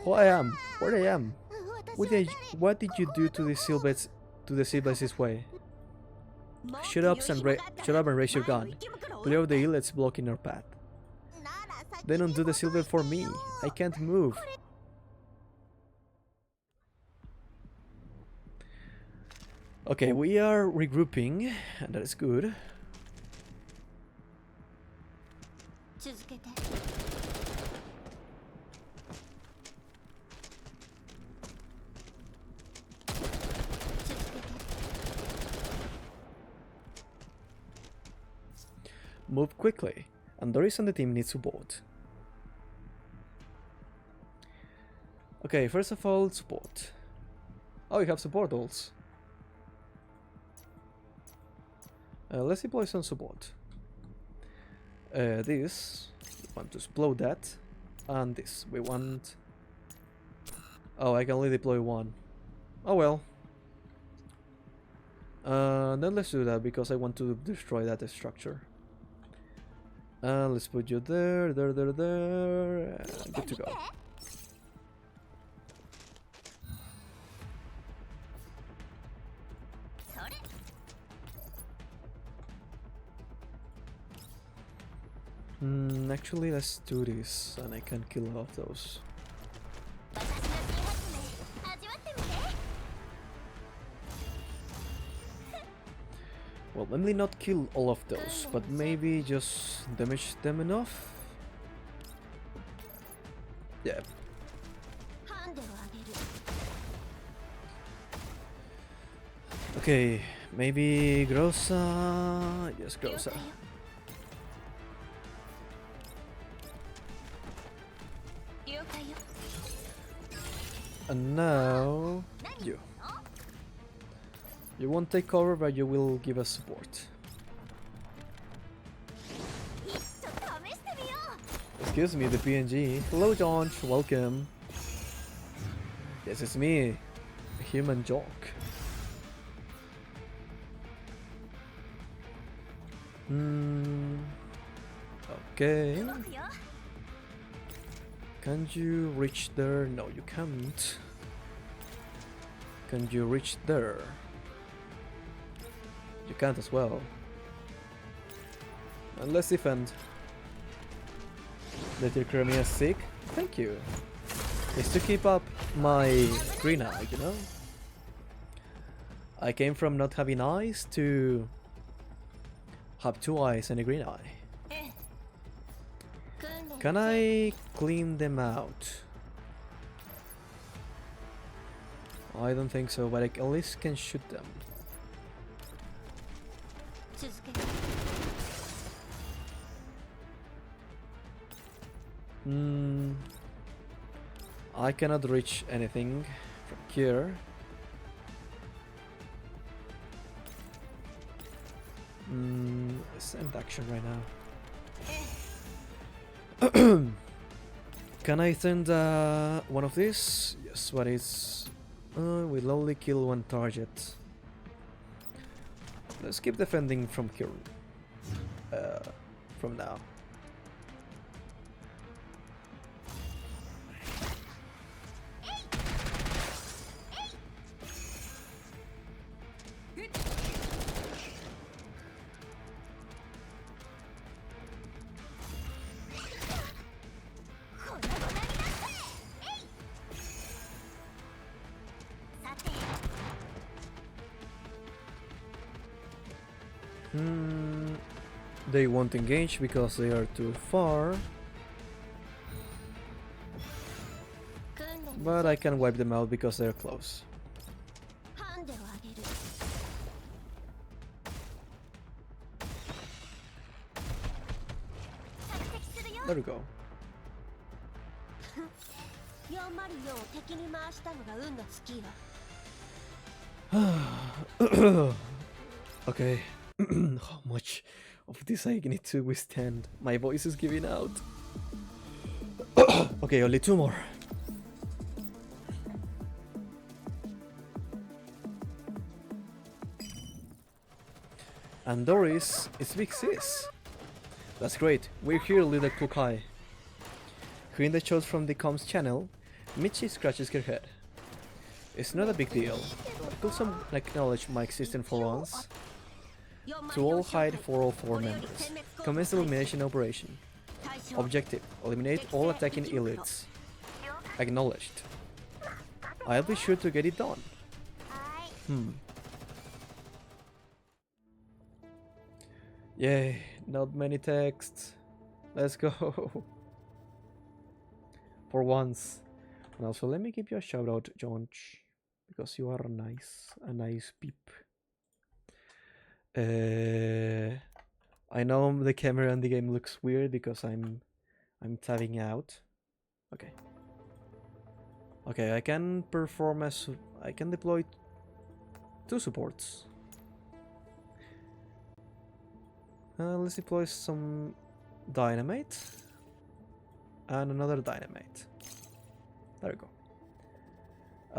Where I am. What did you do to the seablade's this way? Shut up and raise your gun. Clear the illets blocking our path. Then undo the silver for me. I can't move. Okay, we are regrouping, and that is good. 続けて Move quickly, and Doris and the team need support. Okay, first of all, support. Oh, you have support ults. Let's deploy some support. This, we want to explode that, and this, we want... Oh, I can only deploy one. Oh well. Then let's do that, because I want to destroy that structure. Let's put you there. Good to go. Actually, let's do this, and I can kill all of those. Well, maybe not kill all of those, but maybe just damage them enough? Yeah. Okay, maybe Grossa... Yes, Grossa. And now... you. You won't take cover, but you will give us support. Excuse me, the PNG. Hello, John. Welcome. Yes, it's me, a human jock. Okay. Can you reach there? No, you can't. Can you reach there? You can't as well. And let's defend. Let your Crimea sick. Thank you. It's to keep up my green eye, you know? I came from not having eyes to have 2 eyes and a green eye. Can I clean them out? I don't think so, but I at least can shoot them. I cannot reach anything from here. Let's end action right now. Can I send one of these? Yes, but it's... we'll only kill 1 target. Let's keep defending from here. From now. They won't engage because they are too far. But I can wipe them out because they're close. There we go. Okay. How much of this I need to withstand? My voice is giving out. Okay, only 2 more. And Doris is Big Sis. That's great. We're here, little Kukai. Hearing the shots from the comms channel, Michi scratches her head. It's not a big deal. Could someone acknowledge my existence for once? To all hide 404 members. Commence the elimination operation. Objective: eliminate all attacking elites. Acknowledged. I'll be sure to get it done. Yay, not many texts. Let's go. For once. And also, let me give you a shout out, George, because you are a nice peep. I know the camera in the game looks weird because I'm tabbing out. Okay. Okay, I can perform as I can deploy 2 supports. Let's deploy some dynamite and another dynamite. There we go.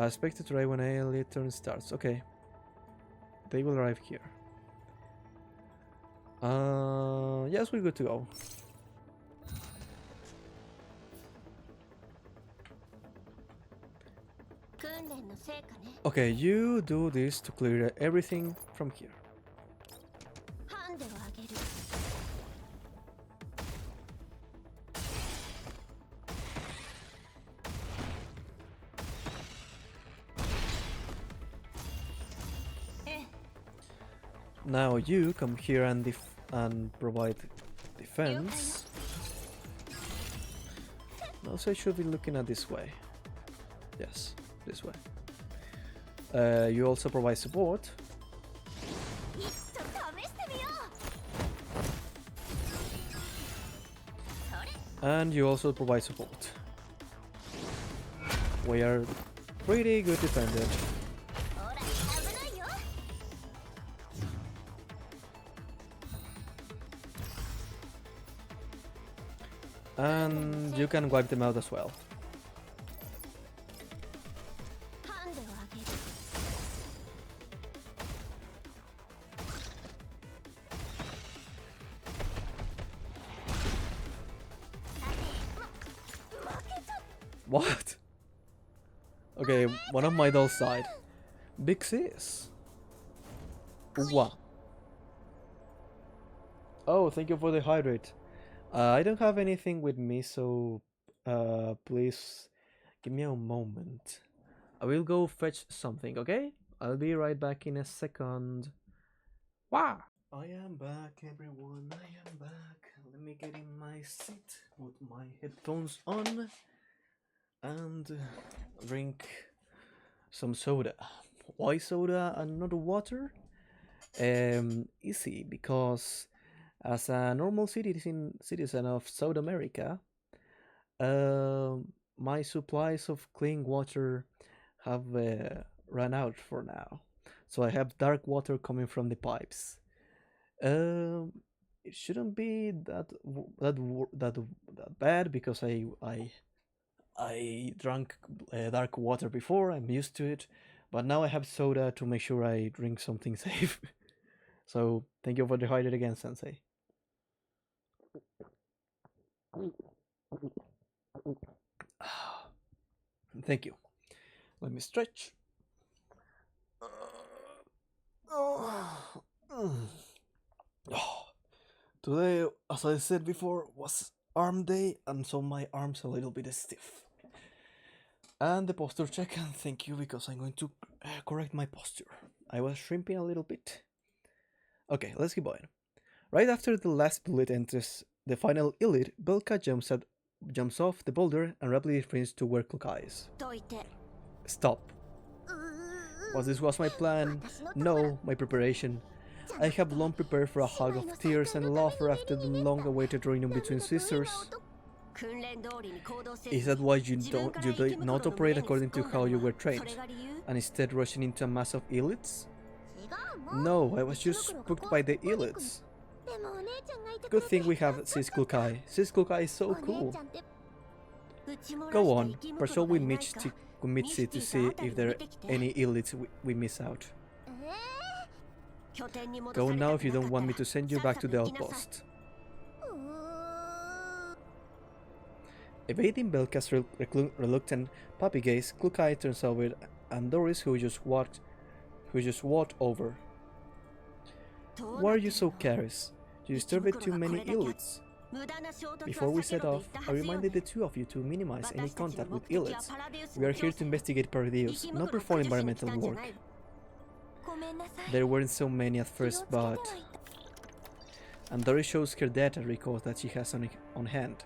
Expected to arrive when a turn starts. Okay. They will arrive here. Yes, we're good to go. Okay, you do this to clear everything from here. Now you come here and provide defense. Also, I should be looking at this way. Yes, this way. You also provide support. And you also provide support. We are pretty good defended. And you can wipe them out as well. What? Okay, one of my dolls died. Big sis. Wow. Oh, thank you for the hydrate. I don't have anything with me, so please give me a moment. I will go fetch something, okay? I'll be right back in a second. Wow! I am back, everyone. I am back. Let me get in my seat, put my headphones on, and drink some soda. Why soda and not water? Easy, because as a normal citizen of South America, my supplies of clean water have run out for now. So I have dark water coming from the pipes. It shouldn't be that bad because I drank dark water before. I'm used to it, but now I have soda to make sure I drink something safe. So thank you for the hydrate again, Sensei. Thank you. Let me stretch. Today, as I said before, was arm day, and so my arms a little bit stiff. And the posture check, and thank you, because I'm going to correct my posture. I was shrimping a little bit. Okay, let's keep going. Right after the last bullet enters the final elite, Belka jumps off the boulder and rapidly sprints to where Cloak is. Stop. Was this my plan? No, my preparation. I have long prepared for a hug of tears and laughter after the long-awaited reunion between sisters. Is that why you did not operate according to how you were trained, and instead rushing into a mass of elites? No, I was just spooked by the elites. Good thing we have Sis Kulkai. Sis Kulkai is so cool. Go on, pursue with Mitzi to see if there are any elites we miss out. Go now if you don't want me to send you back to the outpost. Evading Belka's reluctant puppy gaze, Kulkai turns over and Doris, who just walked over. Why are you so careless? You disturbed too many elites. Before we set off, I reminded the two of you to minimize any contact with elites. We are here to investigate Paradius, not perform environmental work. There weren't so many at first, but... and Dory shows her data records that she has on hand.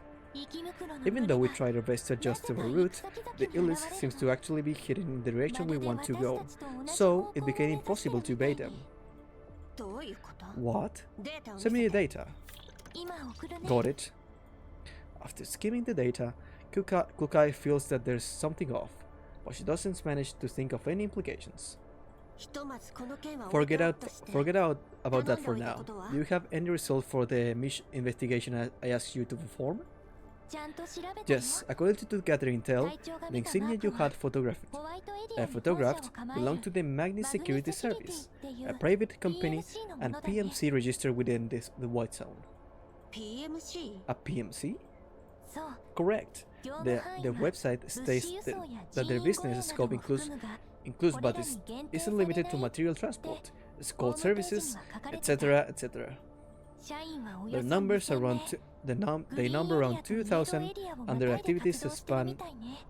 Even though we tried our best to adjust our route, the eldritch seems to actually be heading in the direction we want to go, so it became impossible to evade them. What? Send me the data. Got it. After skimming the data, Kukai feels that there's something off, but she doesn't manage to think of any implications. Forget out about that for now. Do you have any result for the investigation I asked you to perform? Yes, according to the gathering intel, the insignia you had photographed belonged to the Magni Security Service, a private company and PMC registered within the White Zone. A PMC? Correct. The website states that their business scope includes but isn't limited to material transport, escort services, etc., etc. Their numbers around they number around 2,000, and their activities span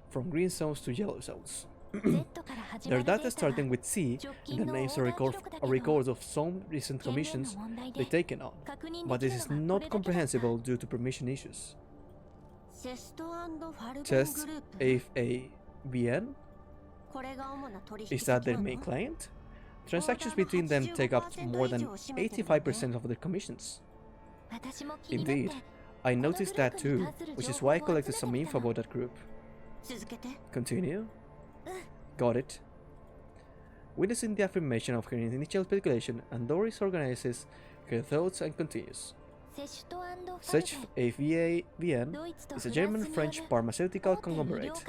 from green zones to yellow zones. Their data starting with C, and the names are records of some recent commissions they've taken on, but this is not comprehensible due to permission issues. Chest AFABN? Is that their main client? Transactions between them take up more than 85% of their commissions. Indeed, I noticed that too, which is why I collected some info about that group. Continue. Got it. Witnessing the affirmation of her initial speculation, Doris organizes her thoughts and continues. Such AVN is a German-French pharmaceutical conglomerate.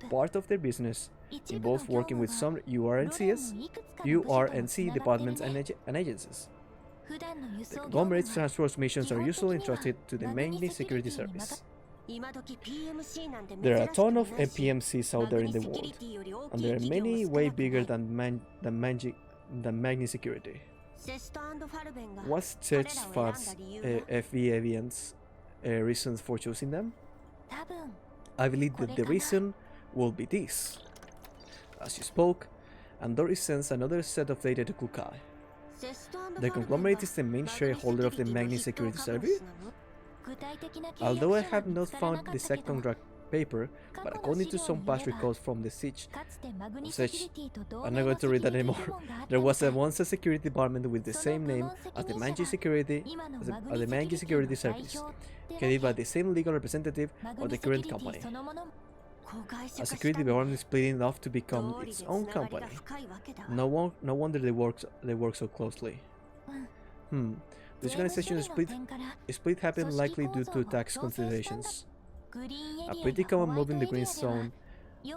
Part of their business involves working with some URNC departments and agencies. The conglomerate's transmissions are usually entrusted to the Magni Security Service. There are a ton of PMCs out there in the world, and there are many way bigger than Magni Security. What's Church Far's FVAVN's reasons for choosing them? I believe that the reason will be this. As you spoke, Doris sends another set of data to Kukai. The conglomerate is the main shareholder of the Magni Security Service? Although I have not found the exact contract paper, but according to some past records from the siege, I'm not going to read that anymore. There was once a security department with the same name as the Magni Security Service, headed by the same legal representative of the current company. A security department is splitting off to become its own company. No wonder they work so closely. This organization split happened likely due to tax considerations. A pretty common move in the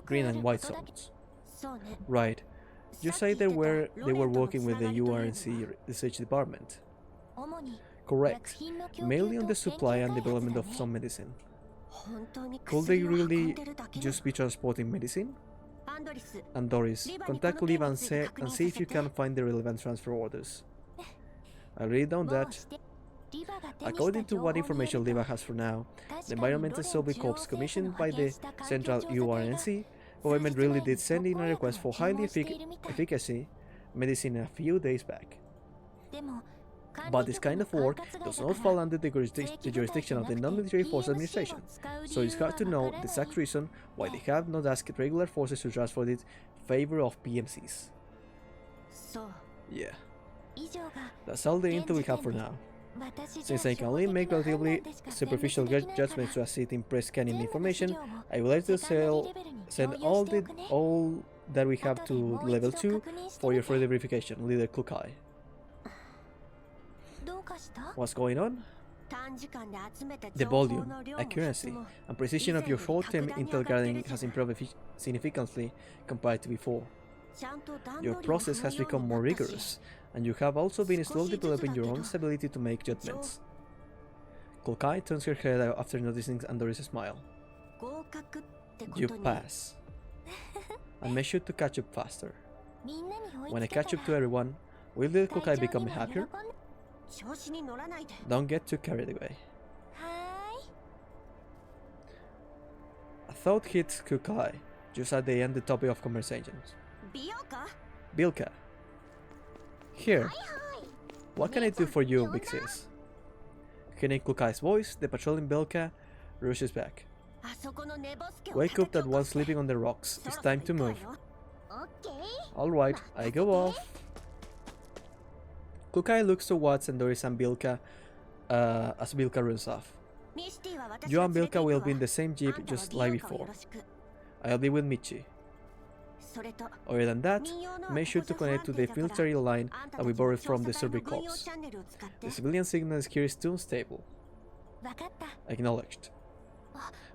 green and white zones. Right. You say they were working with the URNC research department. Correct. Mainly on the supply and development of some medicine. Could they really just be transporting medicine? And Doris, contact Liv and see if you can find the relevant transfer orders. I'll read down that. According to what information Liva has for now, the Environmental Survey Corps commissioned by the Central URNC government really did send in a request for highly efficacy medicine a few days back. But this kind of work does not fall under the jurisdiction of the Non-Military Force Administration, so it's hard to know the exact reason why they have not asked regular forces to transfer it in favor of PMCs. Yeah. That's all the intel we have for now. Since I can only make relatively superficial judgments to assist in press-scanning information, I would like to send all that we have to Level 2 for your further verification, Leader Kukai. What's going on? The volume, accuracy, and precision of your short-term intel gathering has improved significantly compared to before. Your process has become more rigorous, and you have also been slowly developing your own ability to make judgments. Kukai turns her head after noticing Doris' smile. You pass. And make sure to catch up faster. When I catch up to everyone, will the Kukai become happier? Don't get too carried away. A thought hits Kukai just at the end of the topic of conversations. Bilka. Here. What can I do for you, Big Sis? Hearing Klukai's voice, the patrolling Belka rushes back. Wake up that one sleeping on the rocks. It's time to move. Alright, I go off. Klukai looks towards Doris and Bilka as Bilka runs off. You and Bilka will be in the same jeep just like before. I'll be with Michi. Other than that, make sure to connect to the military line that we borrowed from the Survey Corps. The civilian signal here is too unstable. Acknowledged.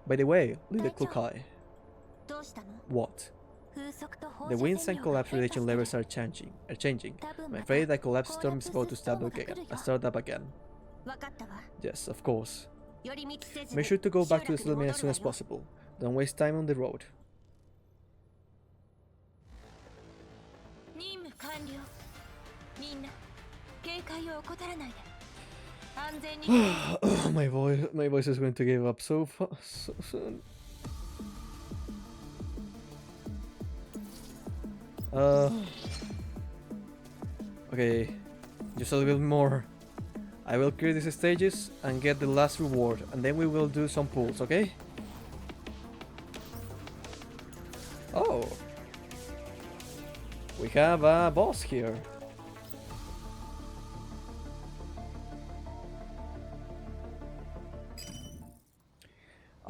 By the way, Leader Klukai. What? The winds and collapse relation levels are changing. I'm afraid that collapse storm is about to start up again. Yes, of course. Make sure to go back to the settlement as soon as possible. Don't waste time on the road. Oh, my voice is going to give up so soon. Okay, just a little bit more. I will clear these stages and get the last reward, and then we will do some pulls, okay? Oh, we have a boss here.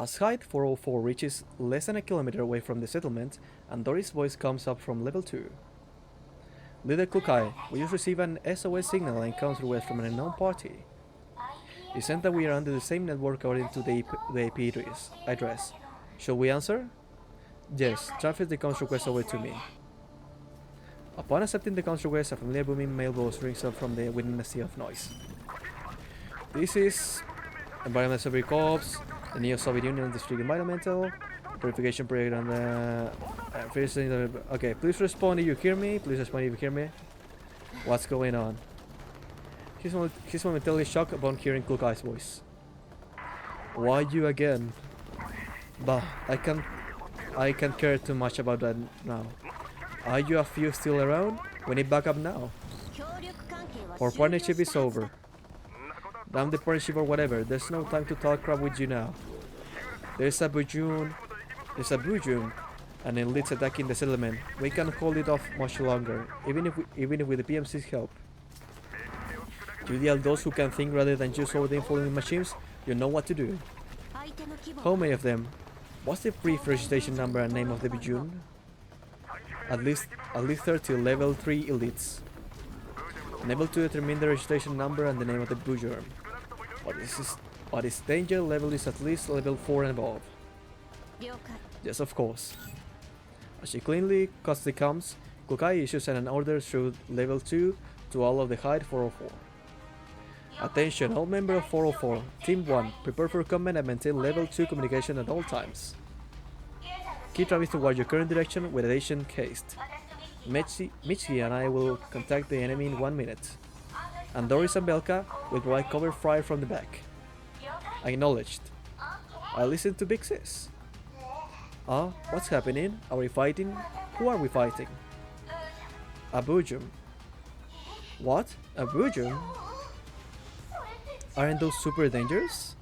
As height 404 reaches less than a kilometer away from the settlement, and Doris' voice comes up from level 2. Leader Klukai, we just received an SOS signal and comes request from an unknown party. It sent that we are under the same network according to the IP address. Shall we answer? Yes, transfer the comms request over to me. Upon accepting the comms request, a familiar booming male voice rings up from within a sea of noise. This is Environmental Survey Corps, the Neo-Soviet Union District Environmental Purification Project on the... okay, please respond if you hear me. Please respond if you hear me. What's going on? He's momentarily shocked upon hearing Klukai's voice. Why you again? Bah, I can't care too much about that now. Are you a few still around? We need backup now. Our partnership is over. Damn the partnership or whatever, there's no time to talk crap with you now. There's a Bujun, and elites attacking the settlement. We can't hold it off much longer, even if with the PMC's help. To deal those who can think rather than just over the influencing machines, you know what to do. How many of them? What's the brief registration number and name of the Bujun? At least 30 level 3 elites. Unable to determine the registration number and the name of the Bujurm. But its danger level is at least level 4 and above. Yes, of course. As she cleanly cuts the comms, Klukai issues an order through level 2 to all of the Hide 404. Attention, all members of 404, Team 1, prepare for combat and maintain level 2 communication at all times. Keep traveling towards your current direction with attention cased. Michi and I will contact the enemy in 1 minute. And Doris and Belka will provide cover fire from the back. Acknowledged. I listen to Big Sis. What's happening? Are we fighting? Who are we fighting? A Bujum. What? A Bujum? Aren't those super dangerous?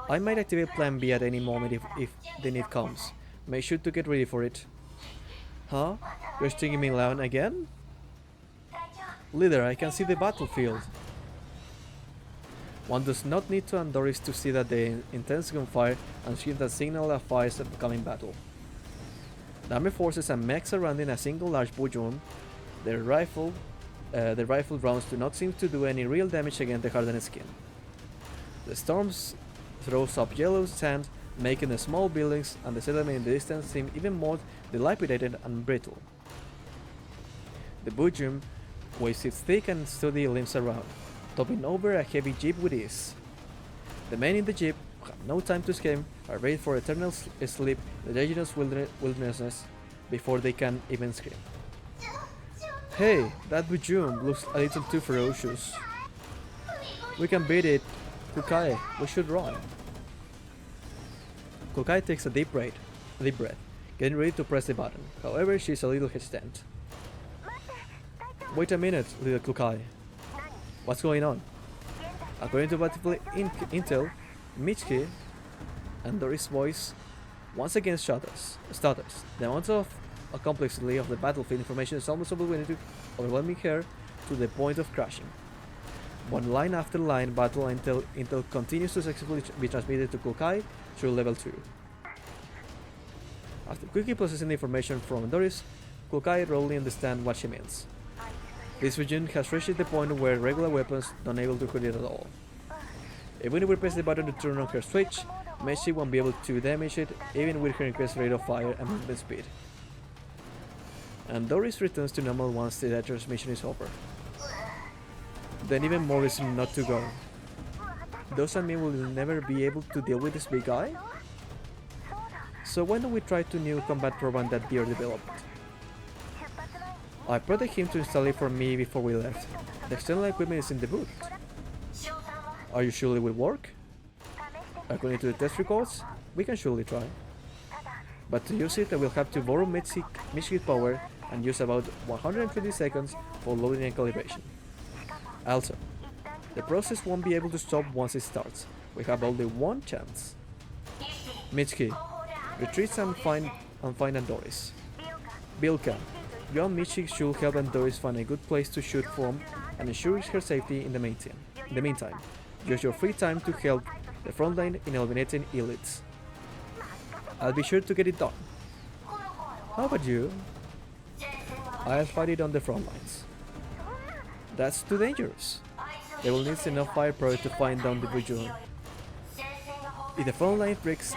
I might activate Plan B at any moment if the need comes. Make sure to get ready for it. Huh? You're stinging me loud again? Leader, I can see the battlefield. One does not need to Doris to see that the intense gunfire and scream that signal a fire is a coming battle. The army forces and mechs surrounding a single large Bujun. The rifle rounds do not seem to do any real damage against the hardened skin. The storms throws up yellow sand, making the small buildings and the settlement in the distance seem even more dilapidated and brittle. The Bujum waves its thick and sturdy limbs around, topping over a heavy jeep with ease. The men in the jeep, who have no time to escape, are ready for eternal sleep in the dangerous wilderness before they can even scream. Hey, that Bujum looks a little too ferocious. We can beat it. Klukai, we should run. Klukai takes a deep breath, getting ready to press the button. However, she's a little hesitant. Wait a minute, little Klukai. What's going on? According to Battlefield Intel, Mitsuki and Doris' voice once again stutters. The amount of complexity of the battlefield information is almost overwhelming her to the point of crashing. One line after line, battle intel continues to successfully be transmitted to Kukai through level 2. After quickly processing the information from Doris, Kukai readily understands what she means. This region has reached the point where regular weapons don't able to hurt it at all. Even if we press the button to turn on her switch, Meshi won't be able to damage it even with her increased rate of fire and movement speed. And Doris returns to normal once the transmission is over. Then even more reason not to go. Does that mean we'll never be able to deal with this big guy? So why don't we try to new combat program that Deer developed? I prodded him to install it for me before we left. The external equipment is in the boot. Are you sure it will work? According to the test records, we can surely try. But to use it, I will have to borrow Michigan power and use about 120 seconds for loading and calibration. Also, the process won't be able to stop once it starts. We have only one chance. Mitsuki, retreats and find Doris. Bilka, you and Michi should help Doris find a good place to shoot from and ensure her safety in the meantime. Use your free time to help the front line in eliminating elites. I'll be sure to get it done. How about you? I'll fight it on the front lines. That's too dangerous. They will need enough firepower to find down the region. If the front line breaks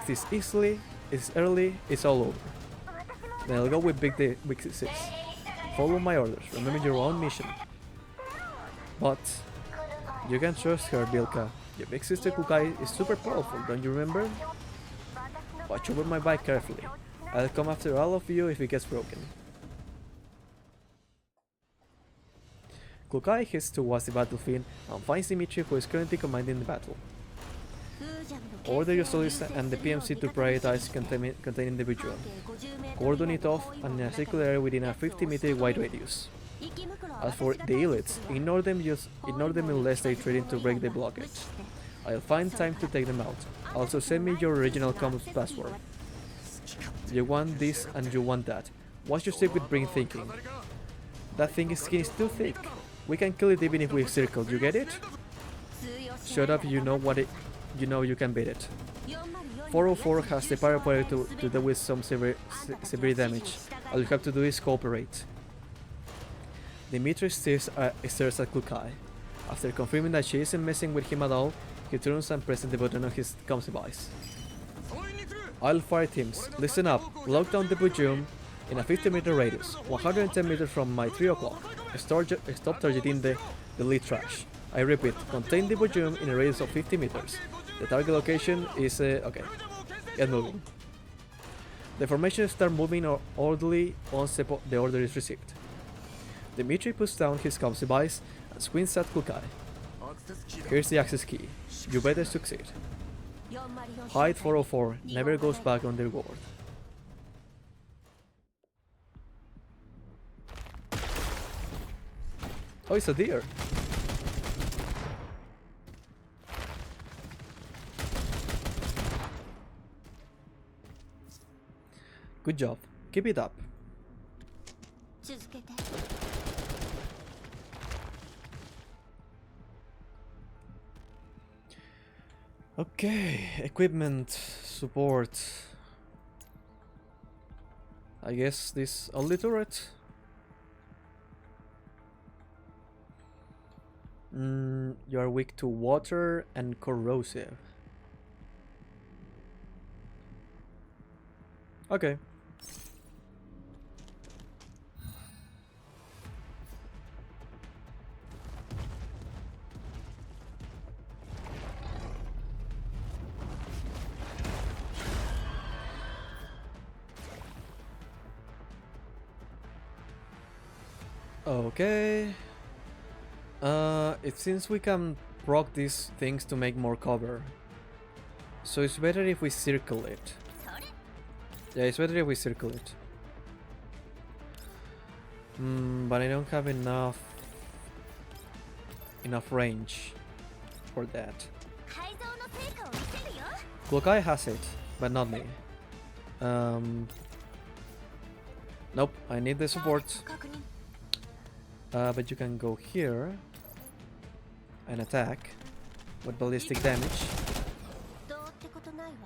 this easily, it's early, it's all over. Then I'll go with Big 6. Follow my orders, remember your own mission. But you can trust her, Bilka. Your big sister Kukai is super powerful, don't you remember? Watch over my bike carefully. I'll come after all of you if it gets broken. Kukai heads towards the battlefield and finds Dimitri, who is currently commanding the battle. Order your soldiers and the PMC to prioritize containing the visual. Cordon it off in a circular area within a 50-meter wide radius. As for the elites, ignore them unless they threaten to break the blockage. I'll find time to take them out. Also send me your original comms password. You want this and you want that. What's your stick with brain thinking? That thing's skin is too thick. We can kill it even if we circle, you get it? Shut up, you know you can beat it. 404 has the firepower to deal with some severe damage. All you have to do is cooperate. Dimitri stares at Kukai. After confirming that she isn't messing with him at all, he turns and presses the button on his comms device. I'll fire teams. Listen up. Lock down the Bujum in a 50-meter radius, 110 meters from my 3 o'clock. Stop targeting the lead trash. I repeat, contain the Bujum in a radius of 50 meters. The target location is okay. Get moving. The formation start moving orderly once the order is received. Dimitri puts down his comms device and squints at Kukai. Here's the access key. You better succeed. Hide 404 never goes back on their word. Oh, it's a deer. Good job. Keep it up. Okay, equipment, support. I guess this only turret. You are weak to water and corrosive. Okay. Okay. It seems we can proc these things to make more cover. So it's better if we circle it. Yeah, it's better if we circle it. But I don't have enough range. for that. 改造の成果を見せるよ。 Cloakai has it, but not me. Nope, I need the support. 確認。 But you can go here and attack with ballistic damage. どうってことないわ。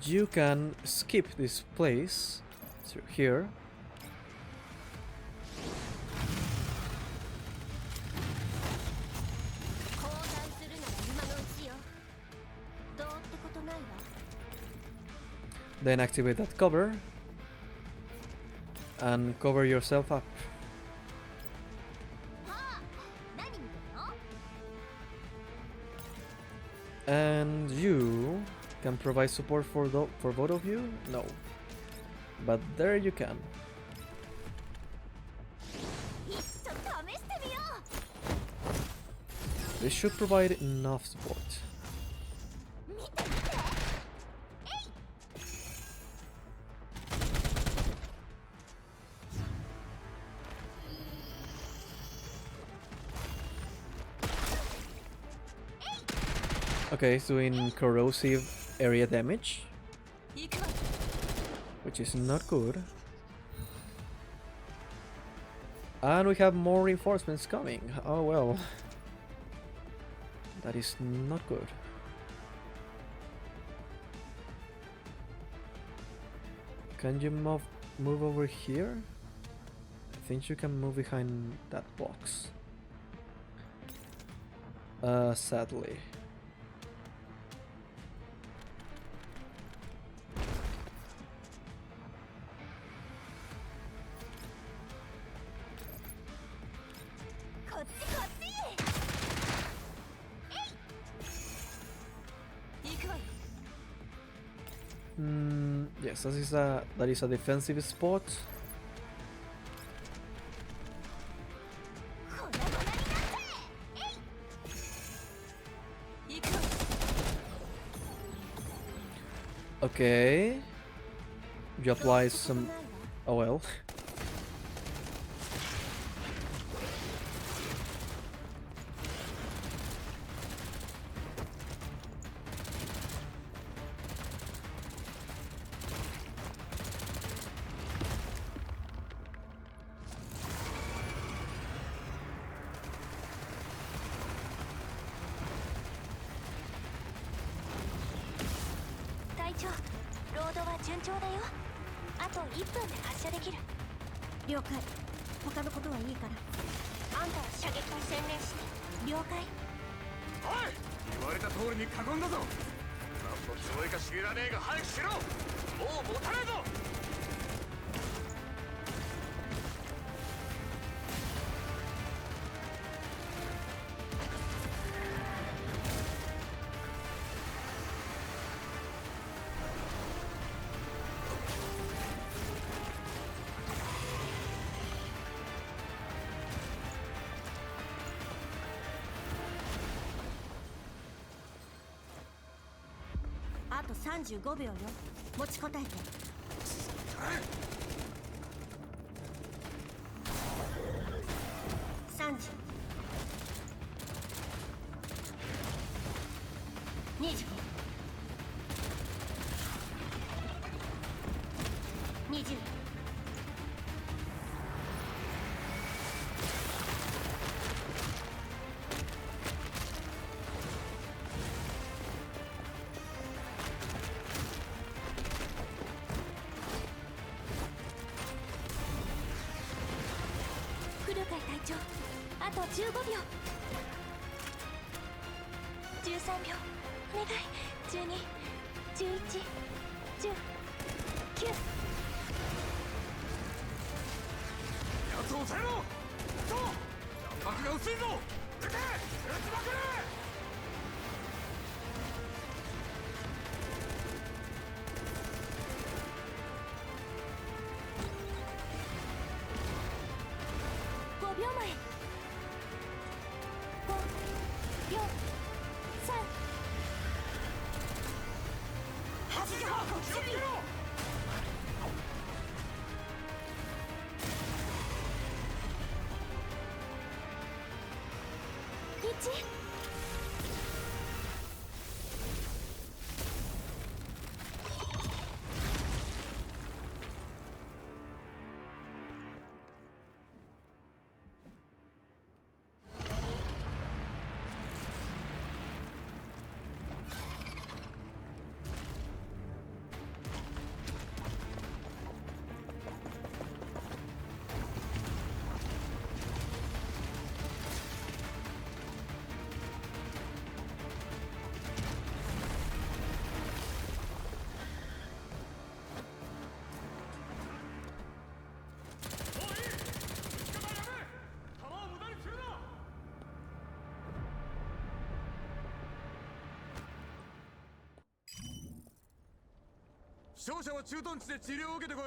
You can skip this place through here. 交代するなら今のうちよ。どうってことないわ。 Then activate that cover and cover yourself up. はあ、何見てるの？ And you can provide support for both of you? No. But there you can. いっそ試してみよう。 This should provide enough support. 見て見て。 Okay, it's doing corrosive area damage, 行くわ。 which is not good. And we have more reinforcements coming. Oh well. That is not good. Can you move over here? I think you can move behind that box. Sadly. Yes, that is a defensive spot. Okay. You apply some. Oh well.あと35秒よ。持ちこたえて。30、25、20。あと15秒。13秒。お願い。12、11、10、9。やつを抑えろ。そう。弾幕が薄いぞ。撃て。撃ちまくれ。5秒前。5、4、3。8秒。気をつけろ。1。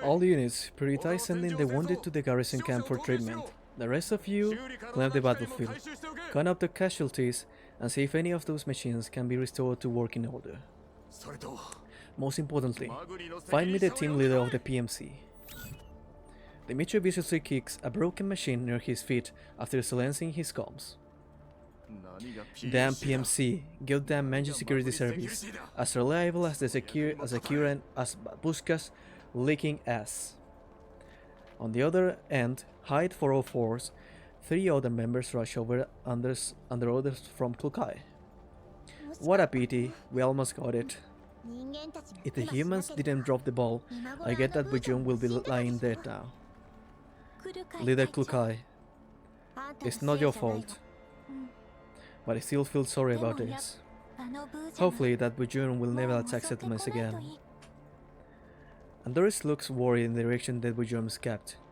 All units, prioritize sending the wounded to the garrison camp for treatment. The rest of you, clean up the battlefield, count up the casualties, and see if any of those machines can be restored to working order. Most importantly, find me the team leader of the PMC. Dimitri viciously kicks a broken machine near his feet after silencing his comms. Damn PMC, goddamn managed security service, as reliable as secure and as Busca's leaking ass. On the other end, Hyde 404's 3 other members rush over under orders from Klukai. What a pity, we almost got it. If the humans didn't drop the ball, I get that Bujun will be lying dead now. Leader Klukai, it's not your fault, but I still feel sorry about this. Hopefully that Bujun will never attack settlements again. Andoris looks worried in the direction that Bujun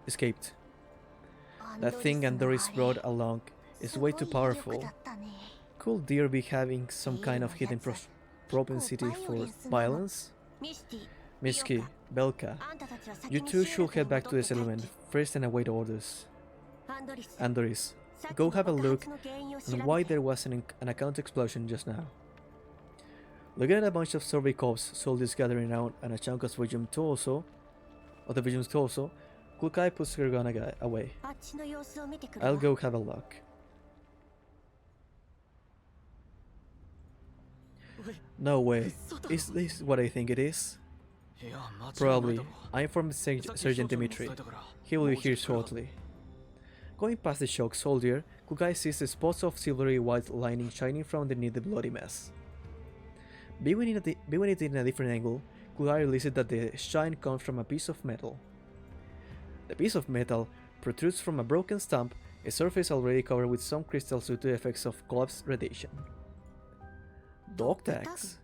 escaped. That thing Andoris brought along is way too powerful. Could Deer be having some kind of hidden propensity for violence? Mishki, Belka, you two should head back to the settlement first and await orders. Andoris, go have a look on why there was an account explosion just now. Looking at a bunch of survey corps soldiers gathering around and a chunk of the Vigil's torso, Klukai puts her gun away. I'll go have a look. No way. Is this what I think it is? Probably. I informed Sergeant Dimitri. He will be here shortly. Going past the shocked soldier, Klukai sees the spots of silvery white lining shining from underneath the bloody mess. Viewing it in a different angle, Klukai realizes that the shine comes from a piece of metal. The piece of metal protrudes from a broken stump, a surface already covered with some crystals due to the effects of collapsed radiation. Dog tags?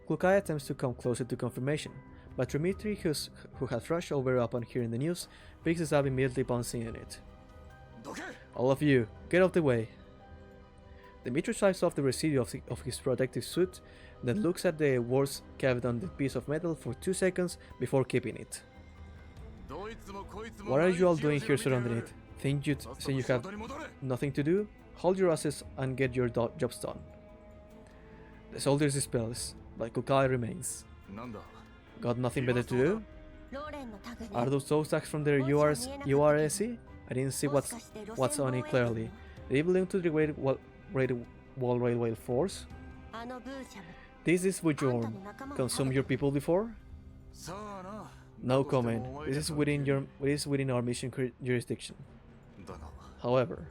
Klukai attempts to come closer to confirmation, but Dimitri, who has rushed over upon hearing the news, picks us up immediately upon seeing it. All of you, get out of the way! Dimitri swipes off the residue of his protective suit, then looks at the words carved on the piece of metal for 2 seconds before keeping it. What are you all doing here surrounding it? Think you have nothing to do? Hold your asses and get your jobs done. The soldiers dispels, but Klukai remains. Got nothing better to do? Are those tags from their URSC? I didn't see what's on it clearly. Did it belong to the Great Wall Railway Force? This is Bujorn. Consume your people before? No comment. This is within our mission jurisdiction. However,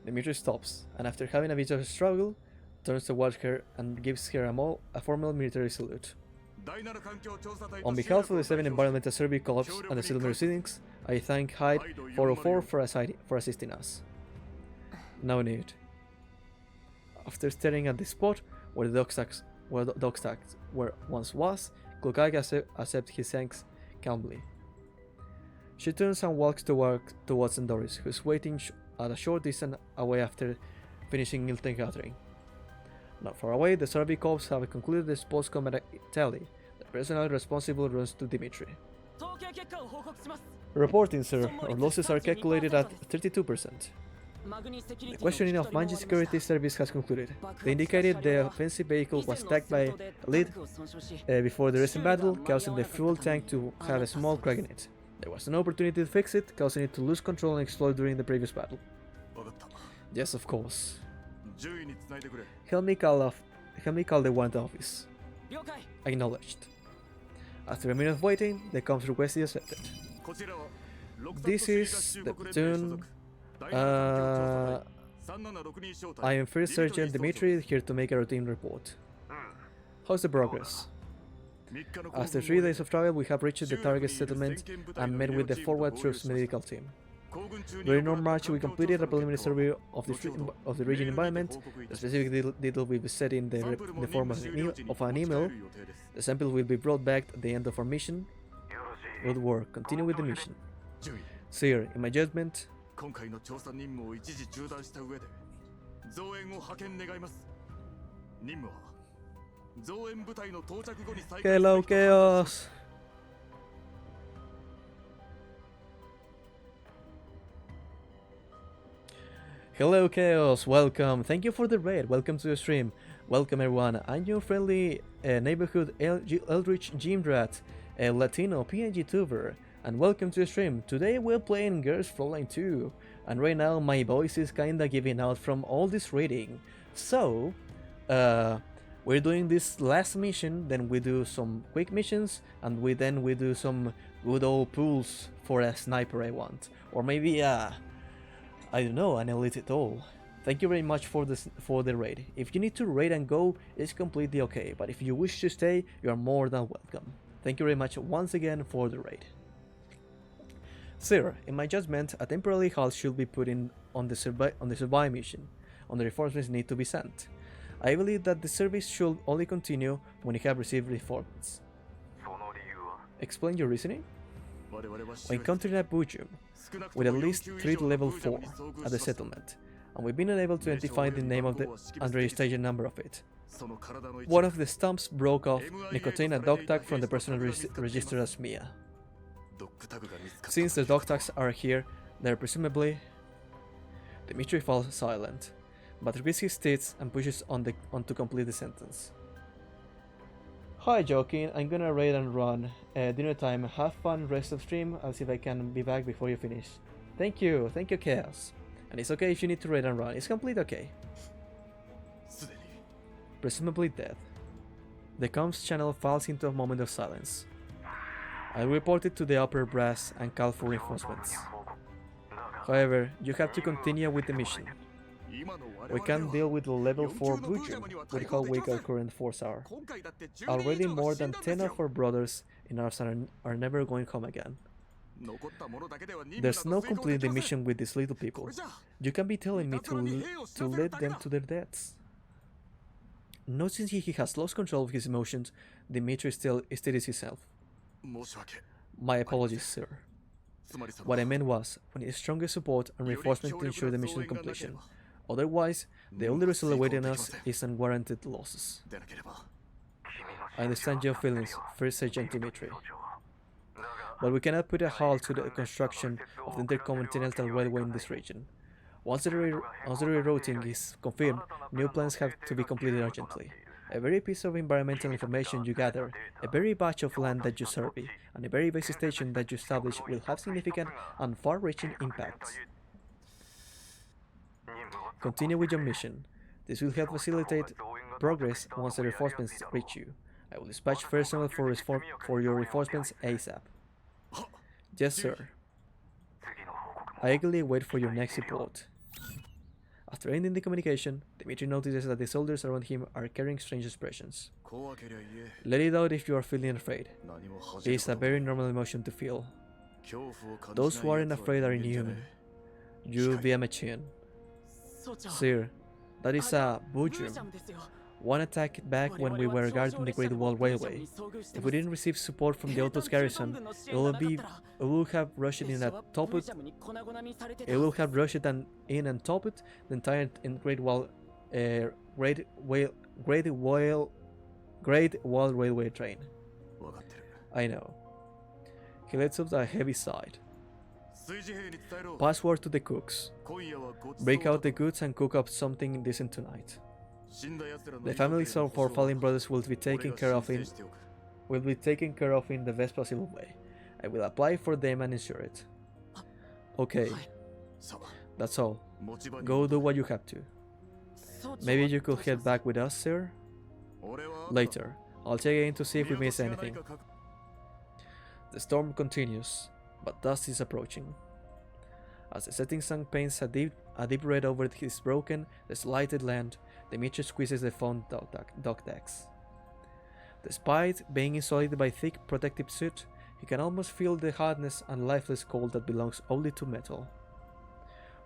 Dimitri stops, and after having a bit of a struggle, turns towards her and gives her a formal military salute. On behalf of the 7 Environmental Survey Corps and the settlement proceedings, I thank Hyde 404 for assisting us. No need. After staring at the spot where the dog tags once was, Klukai accepts his thanks calmly. She turns and walks towards Andoris, who is waiting at a short distance away after finishing intel gathering. Not far away, the survey corps have concluded the post-combat tally. The personnel responsible runs to Dimitri. Reporting, sir. Our losses are calculated at 32%. The questioning of Manji Security Service has concluded. They indicated the offensive vehicle was attacked by a lead before the recent battle, causing the fuel tank to have a small crack in it. There was an opportunity to fix it, causing it to lose control and explode during the previous battle. Yes, of course. Help me call the warrant office. Acknowledged. After a minute of waiting, the comms request is accepted. This is the platoon. I am First Sergeant Dimitri, here to make a routine report. How's the progress? After 3 days of travel, we have reached the target settlement and met with the forward troops medical team. During our march, we completed a preliminary survey of the region environment. The specific detail will be set in the form of an email. The sample will be brought back at the end of our mission. Good work. Continue with the mission. Sir, in my judgment, Hello, Chaos! Hello, Chaos! Welcome! Thank you for the raid. Welcome to the stream. Welcome, everyone. I'm your friendly neighborhood eldritch gymrat, a latino PNG tuber, and welcome to the stream. Today we're playing Girls Frontline 2, and right now my voice is kinda giving out from all this reading. So, we're doing this last mission, then we do some quick missions, and we do some good old pulls for a sniper I want, or maybe I don't know, an elite at all. Thank you very much for the raid. If you need to raid and go, it's completely okay, but if you wish to stay, you are more than welcome. Thank you very much once again for the raid. Sir, in my judgment, a temporary halt should be put in on the survive mission, on the reinforcements need to be sent. I believe that the service should only continue when you have received reinforcements. Explain your reasoning? We encountered a Bujum with at least 3 level 4 at the settlement, and we've been unable to identify the name of and registration number of it. One of the stumps broke off and contained a dog tag from the person registered as Mia. Since the dog tags are here, they're presumably... Dimitri falls silent, but repeats his states and pushes on to complete the sentence. Hi Joking, I'm gonna raid and run. Dinner time, have fun rest of stream, I'll see if I can be back before you finish. Thank you Chaos. And it's okay if you need to raid and run, it's completely okay. Presumably dead. The comms channel falls into a moment of silence. I reported to the upper brass and call for reinforcements. However, you have to continue with the mission. We can't deal with the level 4 Bujum with how weak our current force are. Already more than 10 of our brothers in Arsenal are never going home again. There's no completing the mission with these little people. You can be telling me to let them to their deaths. Noticing he has lost control of his emotions, Dimitri still steadies himself. My apologies, sir. What I meant was, we need stronger support and reinforcement to ensure the mission completion. Otherwise, the only result awaiting us is unwarranted losses. I understand your feelings, First Sergeant Dimitri. But we cannot put a halt to the construction of the intercontinental railway in this region. Once the rerouting is confirmed, new plans have to be completed urgently. Every piece of environmental information you gather, every batch of land that you survey, and every base station that you establish will have significant and far-reaching impacts. Continue with your mission. This will help facilitate progress once the reinforcements reach you. I will dispatch personnel for your reinforcements ASAP. Yes, sir. I eagerly wait for your next report. After ending the communication, Dimitri notices that the soldiers around him are carrying strange expressions. Let it out if you are feeling afraid. It is a very normal emotion to feel. Those who aren't afraid are inhuman. You will be a machine. Sir, that is a Bujum. One attack back when we were guarding the Great Wall Railway. If we didn't receive support from the Otto's garrison, it would have rushed in and topped the entire Great Wall Railway train. I know. He lets up a heavy sigh. Password to the cooks. Break out the goods and cook up something decent tonight. The families of our fallen brothers will be taken care of in the best possible way. I will apply for them and ensure it. Okay. That's all. Go do what you have to. Maybe you could head back with us, sir? Later. I'll check in to see if we miss anything. The storm continues, but dusk is approaching. As the setting sun paints a deep red over his broken, slighted land, Dimitri squeezes the phone dog tags. Despite being insulated by thick protective suit, he can almost feel the hardness and lifeless cold that belongs only to metal.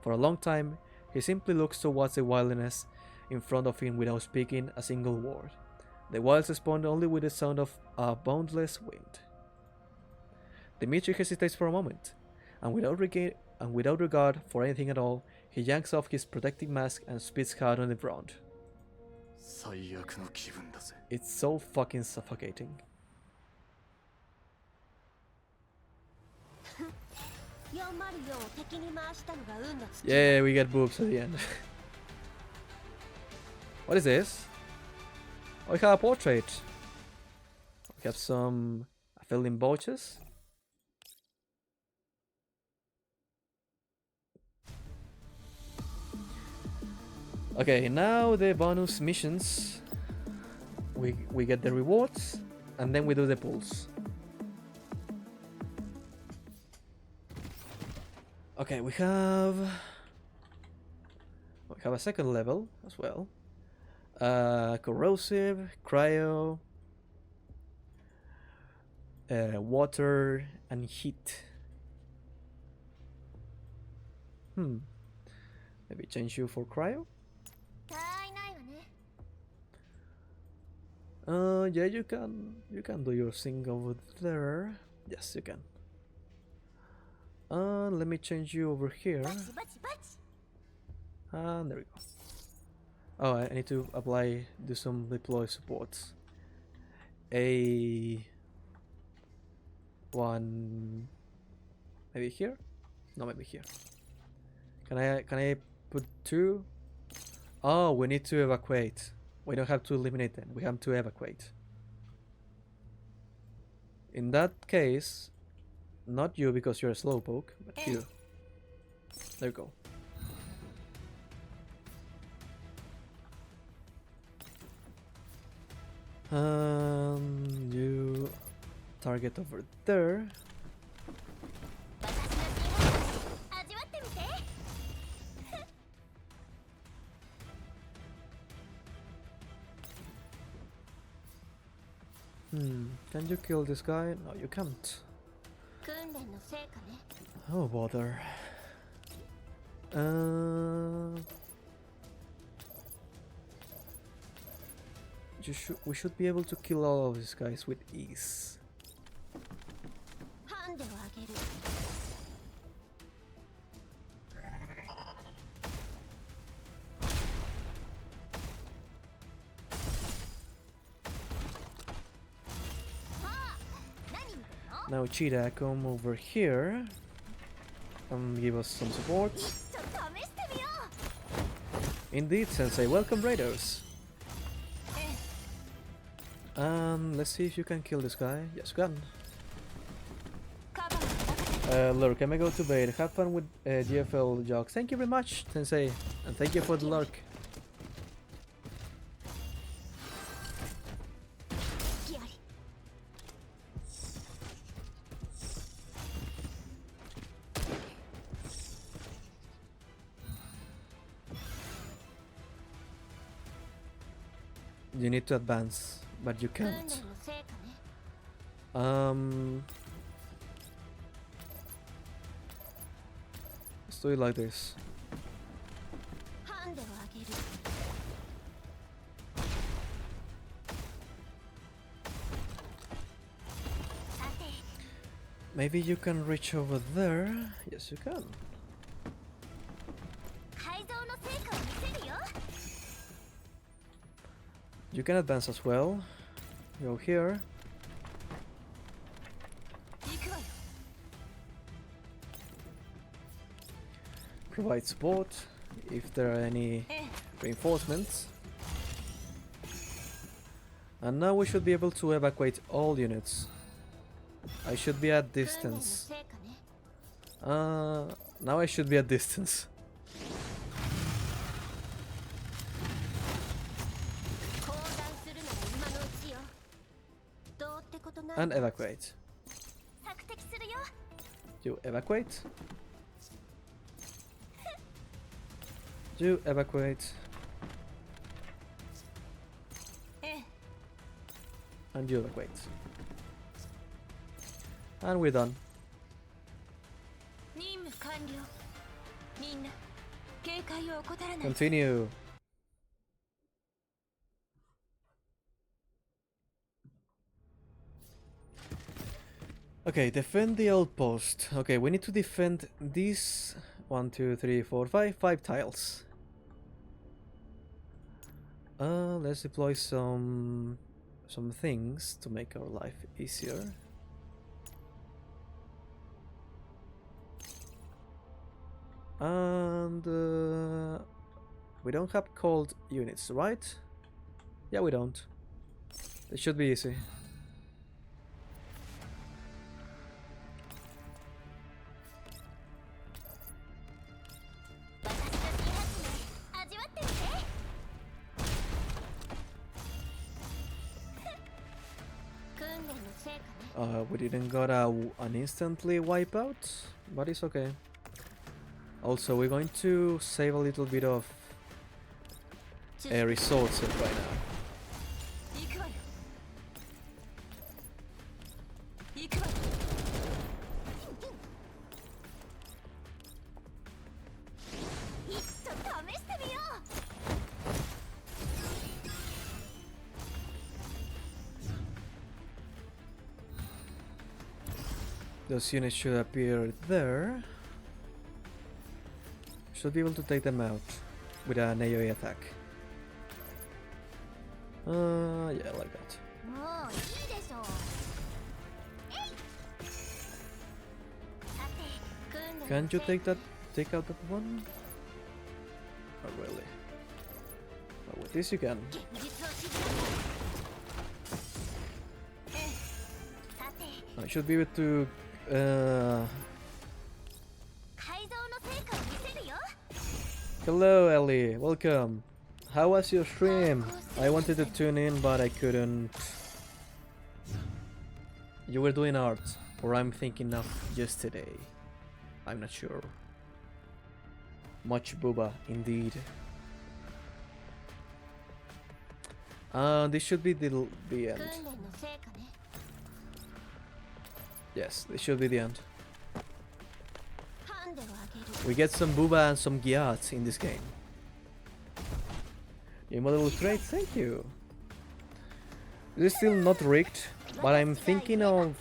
For a long time, he simply looks towards the wilderness in front of him without speaking a single word. The wilds respond only with the sound of a boundless wind. Dimitri hesitates for a moment, and without regard for anything at all, he yanks off his protective mask and spits hard on the ground. It's so fucking suffocating. Yeah, we get boobs at the end. What is this? Oh, we have a portrait. We have some filling pouches. Okay, now the bonus missions. We get the rewards, and then we do the pulls. Okay, we have a second level as well. Corrosive, cryo, water, and heat. Maybe change you for cryo. Yeah, you can do your thing over there. Yes, you can. Let me change you over here. And there we go. Oh, I need to do some deploy supports. One, maybe here? No, maybe here. Can I put two? Oh, we need to evacuate. We don't have to eliminate them. We have to evacuate. In that case, not you because you're a slowpoke, but you. There you go. You target over there. Can you kill this guy? No, you can't. Oh, bother. We should be able to kill all of these guys with ease. Now Cheetah, come over here and give us some support. Indeed, Sensei. Welcome, Raiders. Let's see if you can kill this guy. Yes, you can. Lurk, I'm go to bed. Have fun with GFL Jock. Thank you very much, Sensei, and thank you for the lurk. You need to advance, but you can't. Let's do it like this. Maybe you can reach over there. Yes, you can. You can advance as well. Go here. Provide support if there are any reinforcements. And now we should be able to evacuate all units. I should be at distance. Now I should be at distance. And evacuate. You evacuate. You evacuate. And you evacuate. And we're done. Continue. Okay, defend the outpost. Okay, we need to defend these 1, 2, 3, 4, 5 tiles. Let's deploy some things to make our life easier. And we don't have cold units, right? Yeah, we don't. It should be easy. We didn't got an instantly wipeout, but it's okay. Also, we're going to save a little bit of resources right now. Those units should appear there. Should be able to take them out with an AoE attack. Yeah, like that. Can't you take out that one? Not really. But with this you can. I should be able to Hello Ellie, welcome. How was your stream? I wanted to tune in but I couldn't. You were doing art, or I'm thinking of yesterday. I'm not sure. Much booba indeed. This should be the end. Yes, this should be the end. We get some booba and some gyat in this game. Your model looks great, thank you. This is still not rigged, but I'm thinking of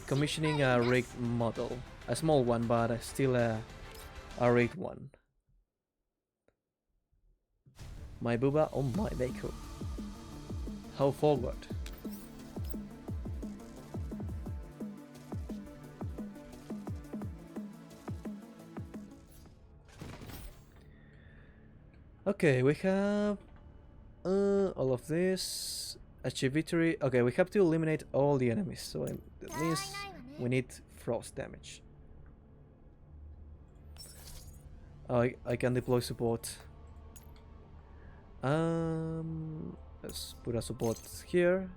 commissioning a rigged model. A small one, but still a rigged one. My booba, oh my, they cool. How forward? Okay, we have all of this. Achieve victory. Okay, we have to eliminate all the enemies, so that means we need frost damage. I can deploy support. Let's put a support here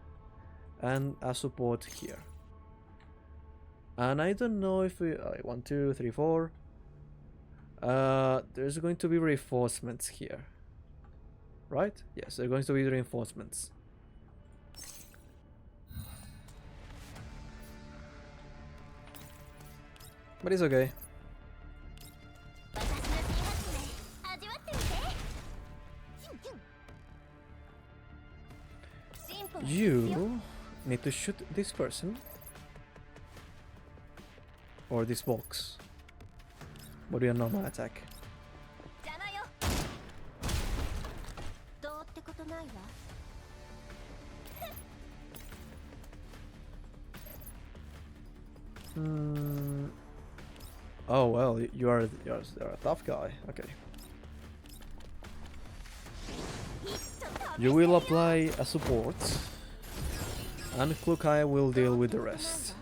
and a support here. And I don't know if we 1, 2, 3, 4. There's going to be reinforcements here, right? Yes, there are going to be reinforcements. But it's okay. You need to shoot this person or this box. But we are normal attack. Oh well, you're a tough guy. Okay. You will apply a support, and Klukai will deal with the rest.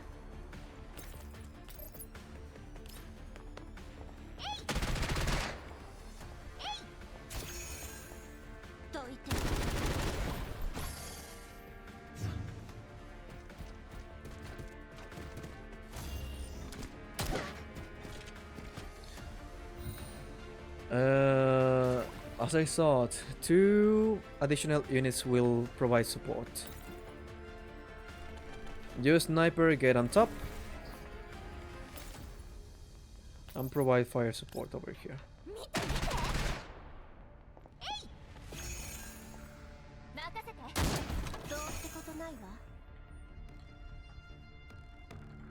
As I thought, 2 additional units will provide support. You sniper, get on top and provide fire support over here.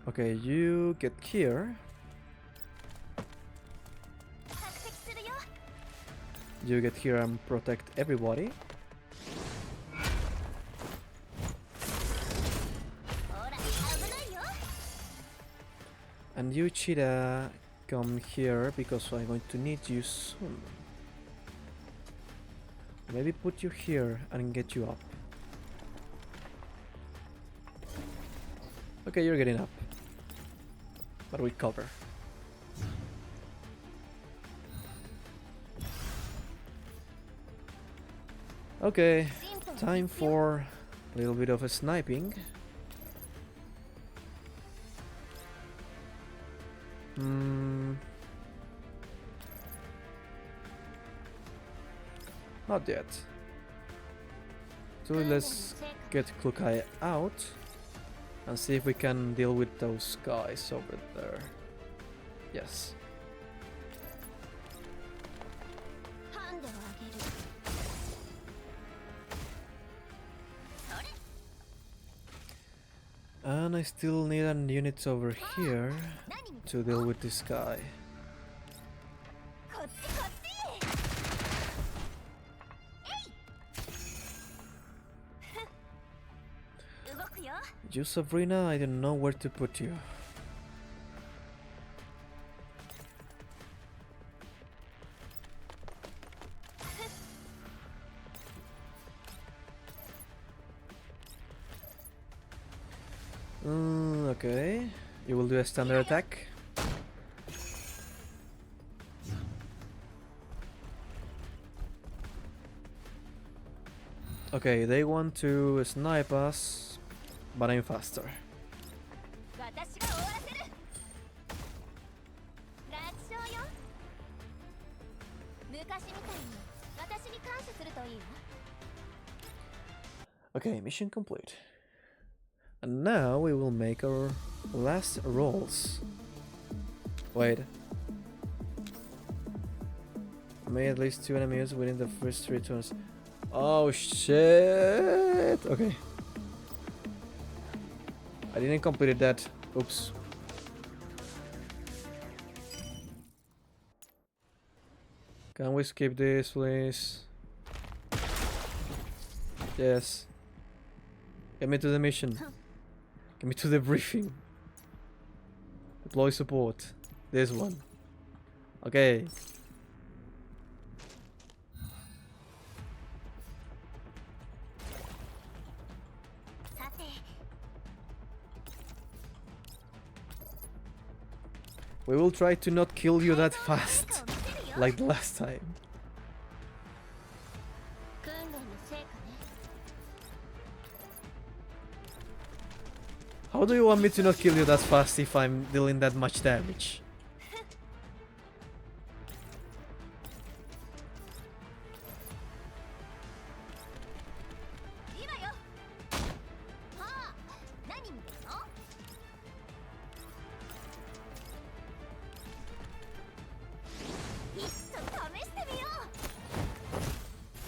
Okay, you get here. You get here and protect everybody. And you, cheetah, come here because I'm going to need you soon. Maybe put you here and get you up. Okay, you're getting up. But we cover. Okay, time for a little bit of a sniping. Not yet. So let's get Klukai out and see if we can deal with those guys over there. Yes. And I still need an unit over here to deal with this guy. You, Sabrina, I don't know where to put you. Okay, you will do a standard attack. Okay, they want to snipe us, but I'm faster. Okay, mission complete. And now we will make our last rolls. Wait. Made at least 2 enemies within the first 3 turns. Oh shit! Okay. I didn't complete that. Oops. Can we skip this, please? Yes. Get me to the mission. Get me to the briefing. Deploy support. This one. Okay. We will try to not kill you that fast, like the last time. How do you want me to not kill you that fast if I'm dealing that much damage?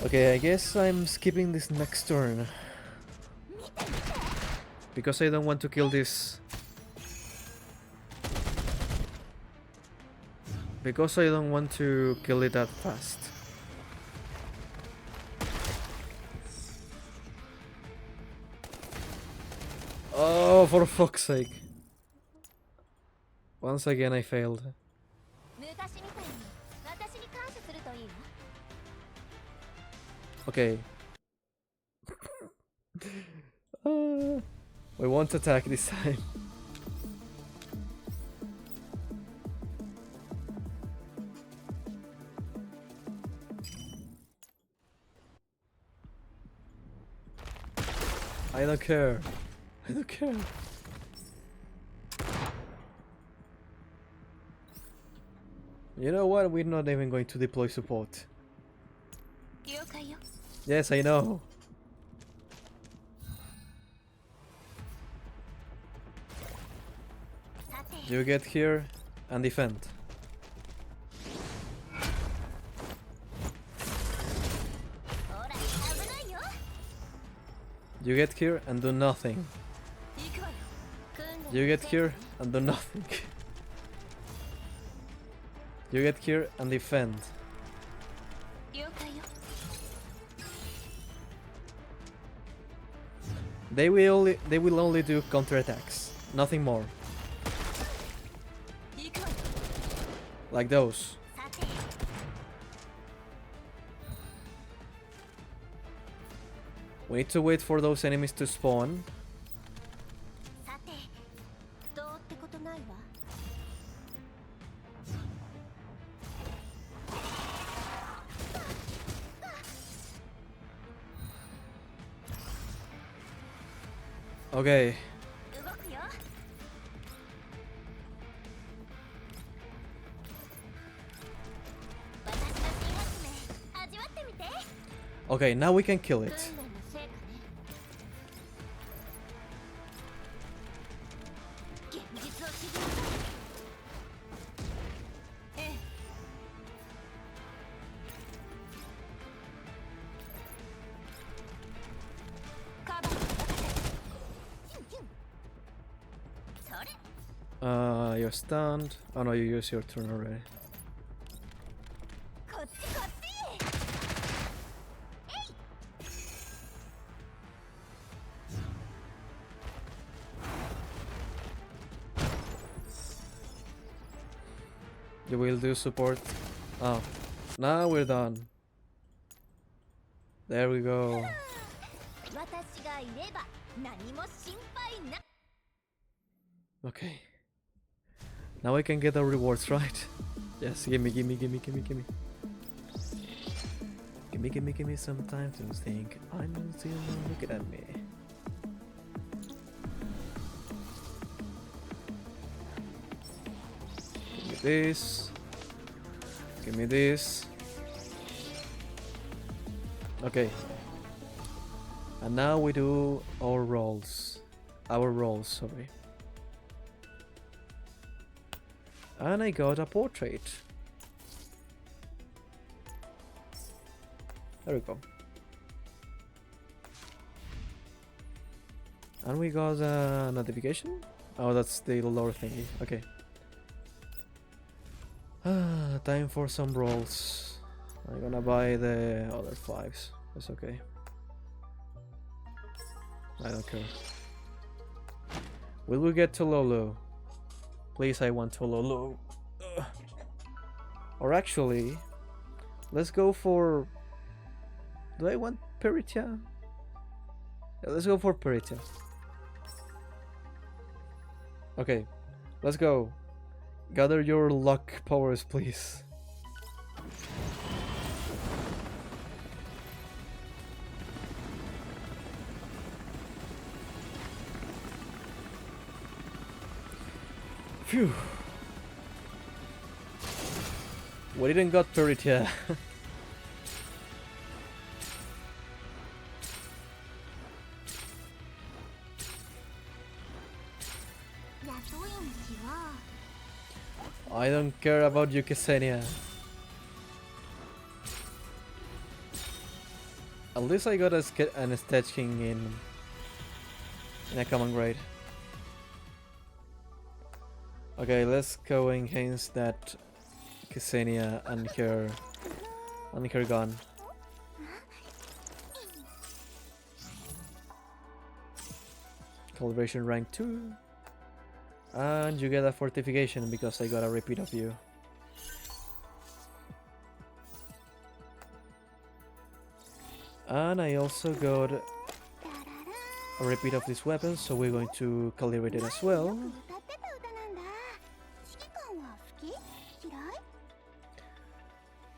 Okay, I guess I'm skipping this next turn. Because I don't want to kill this. Because I don't want to kill it that fast. Oh, for fuck's sake. Once again I failed. Okay. We won't attack this time. I don't care. I don't care. You know what? We're not even going to deploy support. Yes, I know. You get here and defend. You get here and do nothing. You get here and do nothing. You get here and defend. They will only do counterattacks, nothing more. Like those. We need to wait for those enemies to spawn. Okay. Okay, now we can kill it. You're stunned. Oh no, you used your turn already. You will do support. Oh, now we're done. There we go. Okay. Now I can get the rewards, right? Yes, gimme. Gimme some time to think. I'm still looking at me. Give me this. Give me this. Okay. And now we do our rolls. Our rolls, sorry. And I got a portrait. There we go. And we got a notification? Oh, that's the lore thingy. Okay. Time for some rolls. I'm gonna buy the other 5s. That's okay. I don't care. Will we get to Lolo? Please, I want to Lolo. Or actually, let's go for... Do I want Peritia? Yeah, let's go for Peritia. Okay, let's go. Gather your luck powers, please. Phew. We didn't got Peritia. I don't care about you, Ksenia. At least I got an stitching in a common grade. Okay, let's go against that Ksenia and her gun. Calibration rank 2. And you get a fortification because I got a repeat of you. And I also got a repeat of this weapon, so we're going to calibrate it as well.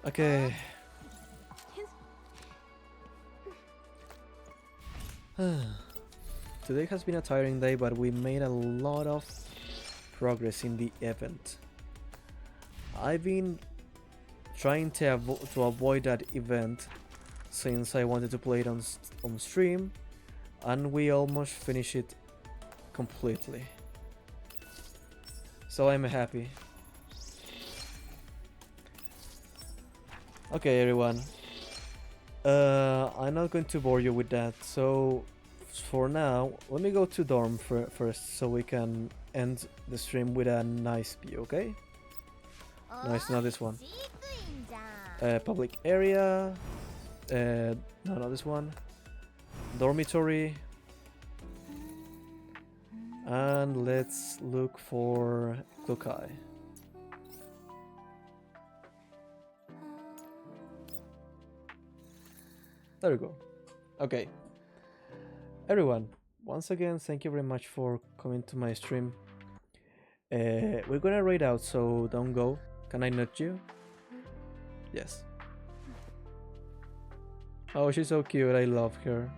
Okay. Today has been a tiring day, but we made a lot of progress in the event. I've been trying to avoid that event since I wanted to play it on stream, and we almost finished it completely. So I'm happy. Okay, everyone. I'm not going to bore you with that, so for now, let me go to dorm first so we can end the stream with a nice view, okay? No, it's not this one. Public area. No, not this one. Dormitory. And let's look for Klokai. There we go. Okay. Everyone, once again, thank you very much for coming to my stream. We're gonna raid out, so don't go. Can I nudge you? Yes. Oh, she's so cute. I love her.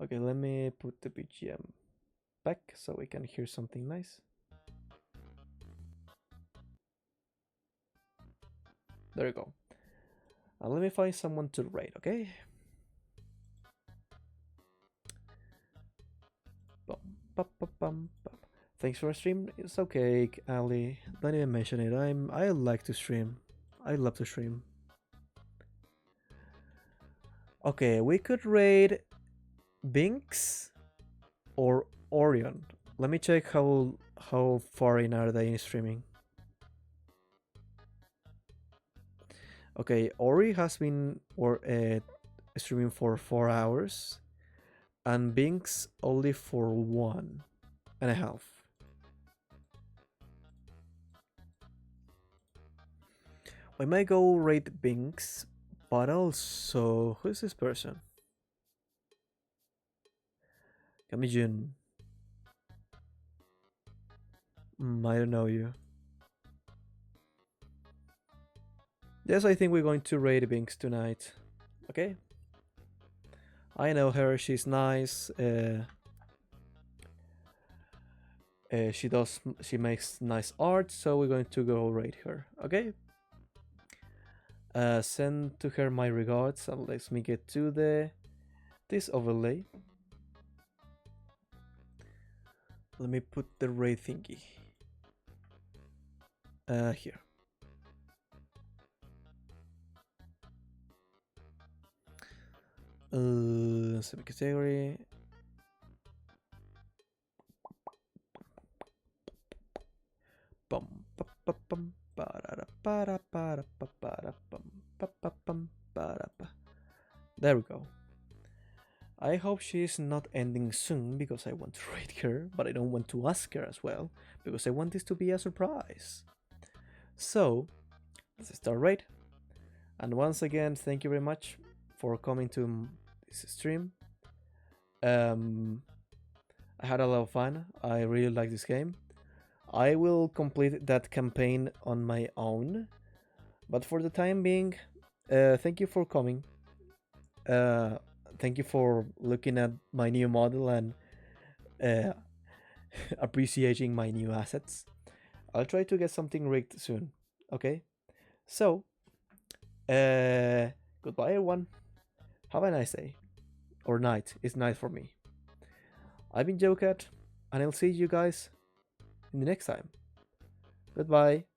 Okay, let me put the BGM back so we can hear something nice. There you go. And let me find someone to raid, okay? Thanks for a stream. It's okay, Ali. Don't even mention it. I like to stream. I love to stream. Okay, we could raid Binks or Orion. Let me check how far in are they in streaming. Okay, Ori has been streaming for 4 hours, and Binks only for 1.5. We might go raid Binks, but also who's this person? Kamijun. I don't know you. Yes, I think we're going to raid Binks tonight. Okay. I know her. She's nice. She makes nice art, so we're going to go raid her. Okay. Send to her my regards, and let me get to this overlay. Let me put the raid thingy. Here. Subcategory. There we go. I hope she's not ending soon because I want to raid her, but I don't want to ask her as well because I want this to be a surprise. So, let's start raid. And once again, thank you very much for coming to this stream. I had a lot of fun. I really like this game. I will complete that campaign on my own, but for the time being, thank you for coming. Thank you for looking at my new model and appreciating my new assets. I'll try to get something rigged soon. Okay, so goodbye everyone. Have a nice day or night. It's night for me. I've been Jockath, and I'll see you guys in the next time. Goodbye.